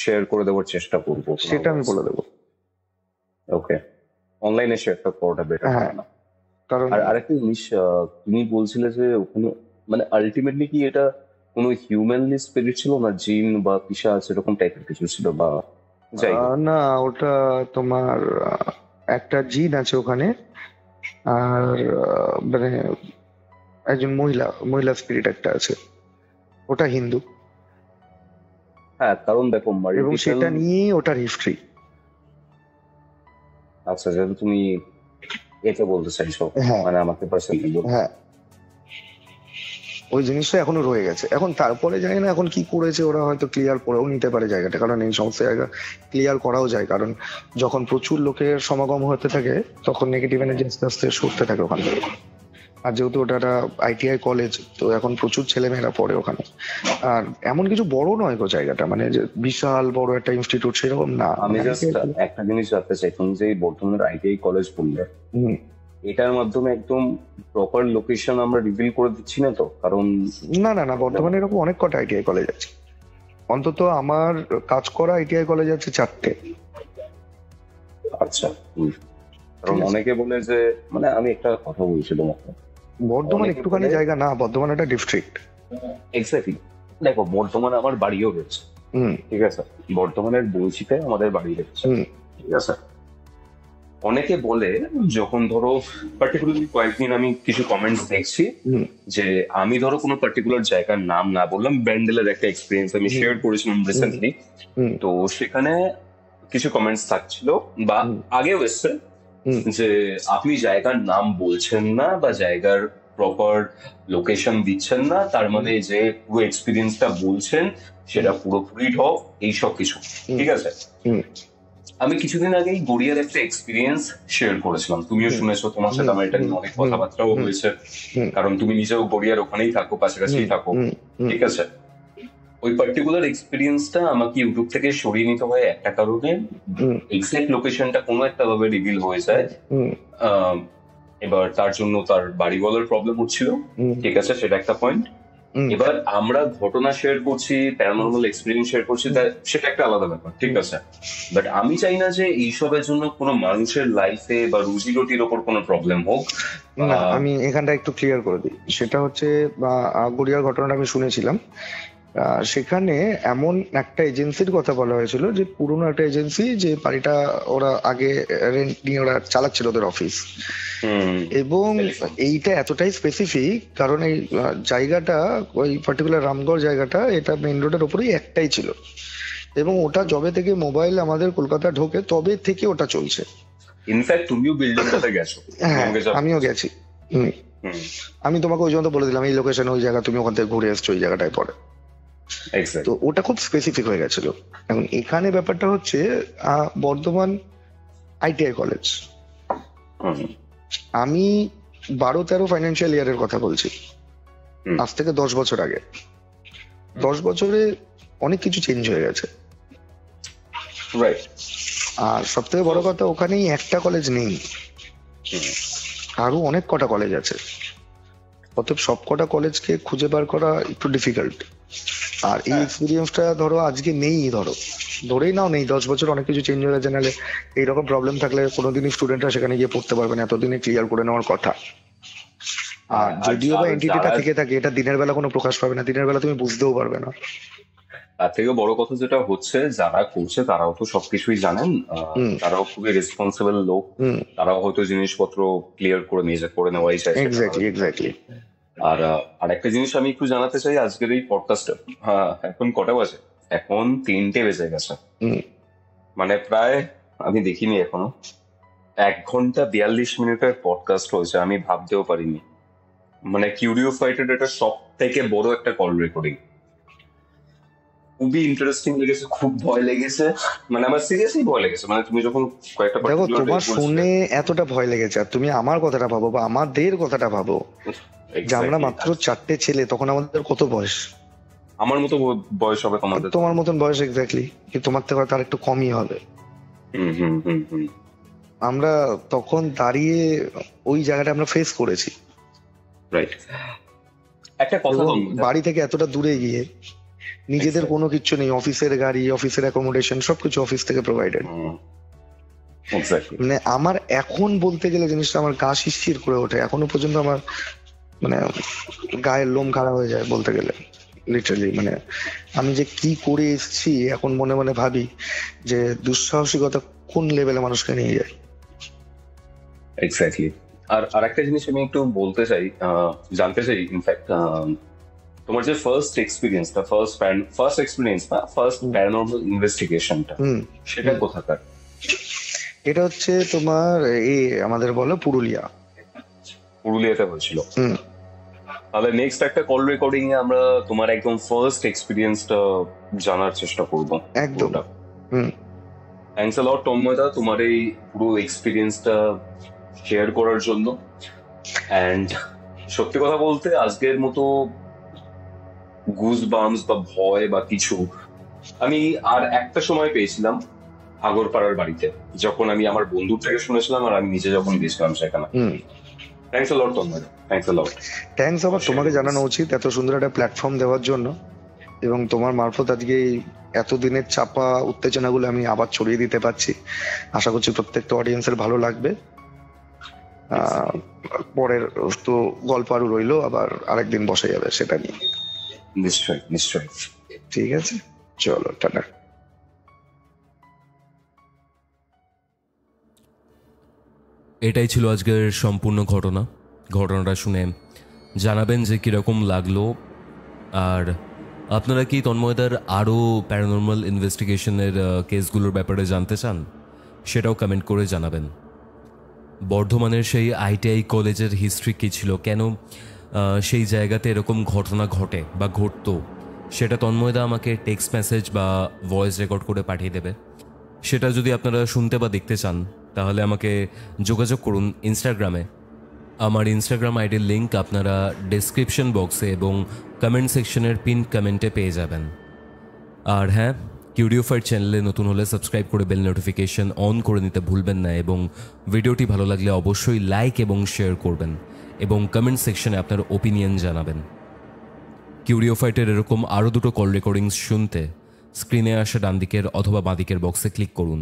শেয়ার করে দেওয়ার চেষ্টা করবো। সেটা আমি বলে দেবো। ওকে, অনলাইনে শেয়ারটা করাটা বেটার হ্যাঁ। না? কারণ আর আরেকটা জিনিস, তুমি বলছিলে যে ওখানে মানে আলটিমেটলি কি এটা কোনো হিউম্যানলি স্পিরিট ছিল না, জিন বা পিশাচ এরকম টাইপের কিছু ছিল বা যাই হোক? না, ওটা তোমার একটা জিন আছে ওখানে, আর মানে একজন মহিলা স্পিরিট একটা আছে, ওটা হিন্দু, হ্যাঁ, কারণ দেখো এবং মাল্টিপল। সেটা নিয়ে ওটার হিস্ট্রি। আচ্ছা, যেহেতু তুমি একে বলতে চাইছো, হ্যাঁ মানে আমাকে পার্সোনালি বলতে, হ্যাঁ, ওই জিনিসটা এখনো রয়ে গেছে। এখন তারপরে জানি না এখন কি করেছে ওরা, হয়তো ক্লিয়ার করেও নিতে পারে জায়গাটা, কারণ এই সমস্ত জায়গা ক্লিয়ার করাও যায়, কারণ যখন প্রচুর লোকের সমাগম হতে থাকে তখন নেগেটিভ এনার্জি আস্তে আস্তে সরতে থাকে ওখান থেকে। আর যেহেতু ওটা একটা ITI কলেজ, তো এখন প্রচুর ছেলেমেয়েরা পড়ে ওখানে। আর এমন কিছু বড় নয় গো জায়গাটা, মানে যে বিশাল বড় একটা ইনস্টিটিউট সেরকম না। আমি জাস্ট একটা জিনিস জানতে চাই, তুমি যে এই বর্ধমানের ITI কলেজ বললে, হুম। এটার মাধ্যমে একদম প্রপার লোকেশন আমরা রিভিল করে দিচ্ছি না তো? কারণ না না না, বর্তমানে এরকম অনেক কটা ITI কলেজ আছে, অন্তত আমার কাজ করা ITI কলেজ আছে 4টে। আচ্ছা, কারণ ঠিক আছে। অনেকে বলে যে, মানে আমি একটা কথা বলছিলাম আপনাকে, বর্ধমান অনেকে একটুখানি বলে- জায়গা না, বর্ধমান একটা ডিস্ট্রিক্ট। এক্স্যাক্টলি। দেখো, বর্ধমানে আমার বাড়িও রয়েছে, হুম ঠিক আছে? বর্ধমানের বলছিতে আমাদের বাড়ি রয়েছে, হুম ঠিক আছে? অনেকে বলে, যখন ধরো পার্টিকুলারলি কয়েকদিন আমি কিছু কমেন্টস দেখছি হুম যে আমি ধরো কোনো পার্টিকুলার জায়গার নাম না বললাম, ব্যান্ডেলের একটা এক্সপিরিয়েন্স আমি হুম। শেয়ার করেছিলাম রিসেন্টলি, হুম তো সেখানে কিছু কমেন্টস থাকছিল বা হুম। আগেও এসছে হুম। যে আপনি জায়গার নাম বলছেন না বা জায়গার প্রপার লোকেশন দিচ্ছেন না, তার মানে যে পুরো এক্সপিরিয়েন্সটা বলছেন সেটা পুরোপুরি ঢপ, এইসব কিছু, ঠিক আছে? হুম। আমি কিছুদিন আগেই গড়িয়ার একটা এক্সপিরিয়েন্স শেয়ার করেছিলাম, তুমিও শুনেছো, তোমার সাথে আমার এটা নিয়ে অনেক কথাবার্তাও হয়েছে, হুম। কারণ তুমি নিজেও গড়িয়ার ওখানেই থাকো, কাছাকাছি থাকো, হুম, হুম, ঠিক আছে? ওই পার্টিকুলার এক্সপিরিয়েন্সটা আমাকে ইউটিউব থেকে সরিয়ে নিতে হয় একটা কারণে, হুম, এক্সাক্ট লোকেশনটা কোনো একটা ভাবে রিভিল হয়ে যায়। হুম, এবার তার জন্য তার বাড়ি বলার প্রবলেম হচ্ছিল, হুম, ঠিক আছে, সেটা একটা পয়েন্ট। হুম। এবার আমরা ঘটনা শেয়ার করছি, প্যারানর্মাল এক্সপিরিয়েন্স শেয়ার করছি, সেটা একটা আলাদা ব্যাপার, ঠিক আছে? বাট আমি চাই না যে এইসবের জন্য কোনো মানুষের লাইফে বা রুজি রুটির ওপর কোনো প্রবলেম হোক। না, আমি এখানটা একটু ক্লিয়ার করে দিই। সেটা হচ্ছে গড়িয়ার ঘটনাটা আমি শুনেছিলাম। সেখানে এমন একটা এজেন্সির কথা বলা হয়েছিল, যে পুরোনো একটা এজেন্সি, যে বাড়িটা ওরা আগে রেন্ট নিয়ে ওরা চালাচ্ছিল ওদের অফিস, এবং এইটা এতটাই স্পেসিফিক কারণ এই জায়গাটা, ওই পার্টিকুলার রামগড় জায়গাটা, এটা মেইন রোডের উপরেই একটাই ছিল, এবং ওটা যবে থেকে মোবাইল আমাদের কলকাতা ঢোকে তবে থেকে ওটা চলছে। ইনফ্যাক্ট তুমিও বিল্ডিংটাতে গেছো। হ্যাঁ, তোমাকে যা- আমিও গেছি। হুম। হুম, আমি তোমাকে ওই জন্য বলে দিলাম এই লোকেশন, ওই জায়গা, তুমি ওখান থেকে ঘুরে এসছো ওই জায়গাটায় পড়ে। exactly. তো ওটা খুব স্পেসিফিক হয়ে গেছিল। এখন এখানে ব্যাপারটা হচ্ছে বর্ধমান ITI কলেজ, হুম, আমি 12-13 ফাইন্যান্সিয়াল ইয়ারের কথা বলছি, হুম। আজ থেকে 10 বছর আগে। 10 বছরে অনেক কিছু চেঞ্জ হয়ে গেছে। রাইট। আর সব থেকে বড় কথা, ওখানেই একটা কলেজ নেই, আরো অনেক কটা কলেজ আছে। অতএব সব কটা কলেজকে খুঁজে বার করা একটু ডিফিকাল্ট। আর এই এক্সপিরিয়েন্সটা ধরো আজকে নেই, ধরো ধরেই নাও নেই, 10 বছর অনেক কিছু চেঞ্জ হয়ে গেছে, নাহলে এইরকম প্রবলেম থাকলে কোনোদিনই স্টুডেন্টরা সেখানে গিয়ে পড়তে পারবে না, এতদিনে ক্লিয়ার করে নেওয়ার কথা। আর যদিও বা এন্টিটিটা থেকে থাকে, এটা দিনের বেলা কোনো প্রকাশ পাবে না, দিনের বেলা তুমি বুঝতেও পারবে না। তার থেকে বড় কথা যেটা হচ্ছে, যারা করছে তারাও তো সবকিছুই জানেন, তারাও খুবই রেসপন্সিবল লোক, তারাও হয়তো জিনিসপত্র ক্লিয়ার করে নেওয়াই চাই। এক্স্যাক্টলি। আর আরেকটা জিনিস আমি একটু জানাতে চাই আজকের এই পডকাস্টে। হ্যাঁ, এখন কটা বাজে? এখন 3টে বেজে গেছে। মানে প্রায় আমি দেখিনি এখনো 1 ঘন্টা 42 মিনিটের পডকাস্ট হয়েছে। আমি ভাবতেও পারিনি। মানে কিউরিও ফাইটের এটা সব থেকে বড় একটা কল রেকর্ডিং। খুবই ইন্টারেস্টিং লেগেছে, খুব ভয় লেগেছে, মানে আমার সিরিয়াসলি ভয় লেগেছে। মানে তুমি যখন কয়েকটা দেখো, তোমার শুনে এতটা ভয় লেগেছে, আর তুমি আমার কথাটা ভাবো বা আমাদের কথাটা ভাবো, যে আমরা মাত্র 4টে ছেলে, তখন আমাদের কত বয়স? আমার মতো বয়স হবে তোমার মতন বয়স, এক্স্যাক্টলি, কিন্তু তোমার থেকে তার একটু কমই হবে। আমরা তখন দাঁড়িয়ে ওই জায়গাটা আমরা ফেস করেছি। রাইট। একটা কথা, বাড়ি থেকে এতটা দূরে গিয়ে নিজেদের কোনো কিচ্ছু নেই, অফিসের গাড়ি, অফিসের অ্যাকোমোডেশন সবকিছু অফিস থেকে প্রোভাইডেড। মানে আমার এখন বলতে গেলে জিনিসটা আমার গা শিরশির করে ওঠে, এখনো পর্যন্ত আমার মানে গায়ের লোম খাড়া হয়ে যায় বলতে গেলে, লিটারালি। মানে আমি যে কি করে এসেছি এখন মনে মনে ভাবি যে দুঃসাহসিকতা কোন লেভেলে মানুষকে নিয়ে যায়। এক্স্যাক্টলি। আর আরেকটা জিনিস আমি একটু বলতে চাই, জানতে চাই, ইনফ্যাক্ট তোমার যে ফার্স্ট প্যারানর্মাল ইনভেস্টিগেশনটা, সেটা কোথাকার? এটা হচ্ছে তোমার আমাদের বলো পুরুলিয়াতে হয়েছিল। তাহলে নেক্সট একটা কল রেকর্ডিং এ আমরা তোমার একদম ফার্স্ট এক্সপিরিয়েন্সটা জানার চেষ্টা করব। একদম। থ্যাঙ্কস আ লট তন্ময়দা, তোমার এই পুরো এক্সপিরিয়েন্সটা শেয়ার করার জন্য। অ্যান্ড সত্যি কথা বলতে আজকের মতো গুজ বাম্পস বা ভয় বা কিছু আমি আর একটা সময় পেয়েছিলাম আগরপাড়ার বাড়িতে, যখন আমি আমার বন্ধুর থেকে শুনেছিলাম আর আমি নিজে যখন গেছিলাম সেখানে। থ্যাঙ্কস আ লট তন্ময়দা, থ্যাঙ্কস আ লট। থ্যাঙ্কস আবার তোমাকে জানানো উচিত এত সুন্দর একটা প্ল্যাটফর্ম দেওয়ার জন্য, এবং তোমার মারফত আজকে এতদিনের চাপা উত্তেজনাগুলো আমি আবার ছড়িয়ে দিতে পারছি। আশা করছি প্রত্যেকটা অডিয়েন্সের ভালো লাগবে। পরের তো গল্প আরো রইলো, আবার আরেকদিন বসে যাবে সেটা নিয়ে। নিশ্চয়ই নিশ্চয়ই। ঠিক আছে, চলো, টাটা। এটাই ছিল আজকের সম্পূর্ণ ঘটনাটা শুনে জানাবেন যে কীরকম লাগলো। আর আপনারা কি তন্ময়দার আরও প্যারানর্মাল ইনভেস্টিগেশনের কেসগুলোর ব্যাপারে জানতে চান? সেটাও কমেন্ট করে জানাবেন। বর্ধমানের সেই ITI কলেজের হিস্ট্রি কী ছিল, কেন সেই জায়গাতে এরকম ঘটনা ঘটে বা ঘটতো, সেটা তন্ময়দা আমাকে টেক্সট মেসেজ বা ভয়েস রেকর্ড করে পাঠিয়ে দেবে। সেটা যদি আপনারা শুনতে বা দেখতে চান তাহলে আমাকে যোগাযোগ করুন ইনস্টাগ্রামে। আমার ইনস্টাগ্রাম আইডির লিঙ্ক আপনারা ডেসক্রিপশন বক্সে এবং কমেন্ট সেকশনের পিন কমেন্টে পেয়ে যাবেন। আর হ্যাঁ, কিউরিও ফাইট চ্যানেলে নতুন হলে সাবস্ক্রাইব করে বেল নোটিফিকেশন অন করে নিতে ভুলবেন না, এবং ভিডিওটি ভালো লাগলে অবশ্যই লাইক এবং শেয়ার করবেন, এবং কমেন্ট সেকশনে আপনার ওপিনিয়ন জানাবেন। কিউরিও ফাইটের এরকম আরও 2টো কল রেকর্ডিংস শুনতে স্ক্রিনে আসা ডান দিকের অথবা বাঁ দিকের বক্সে ক্লিক করুন।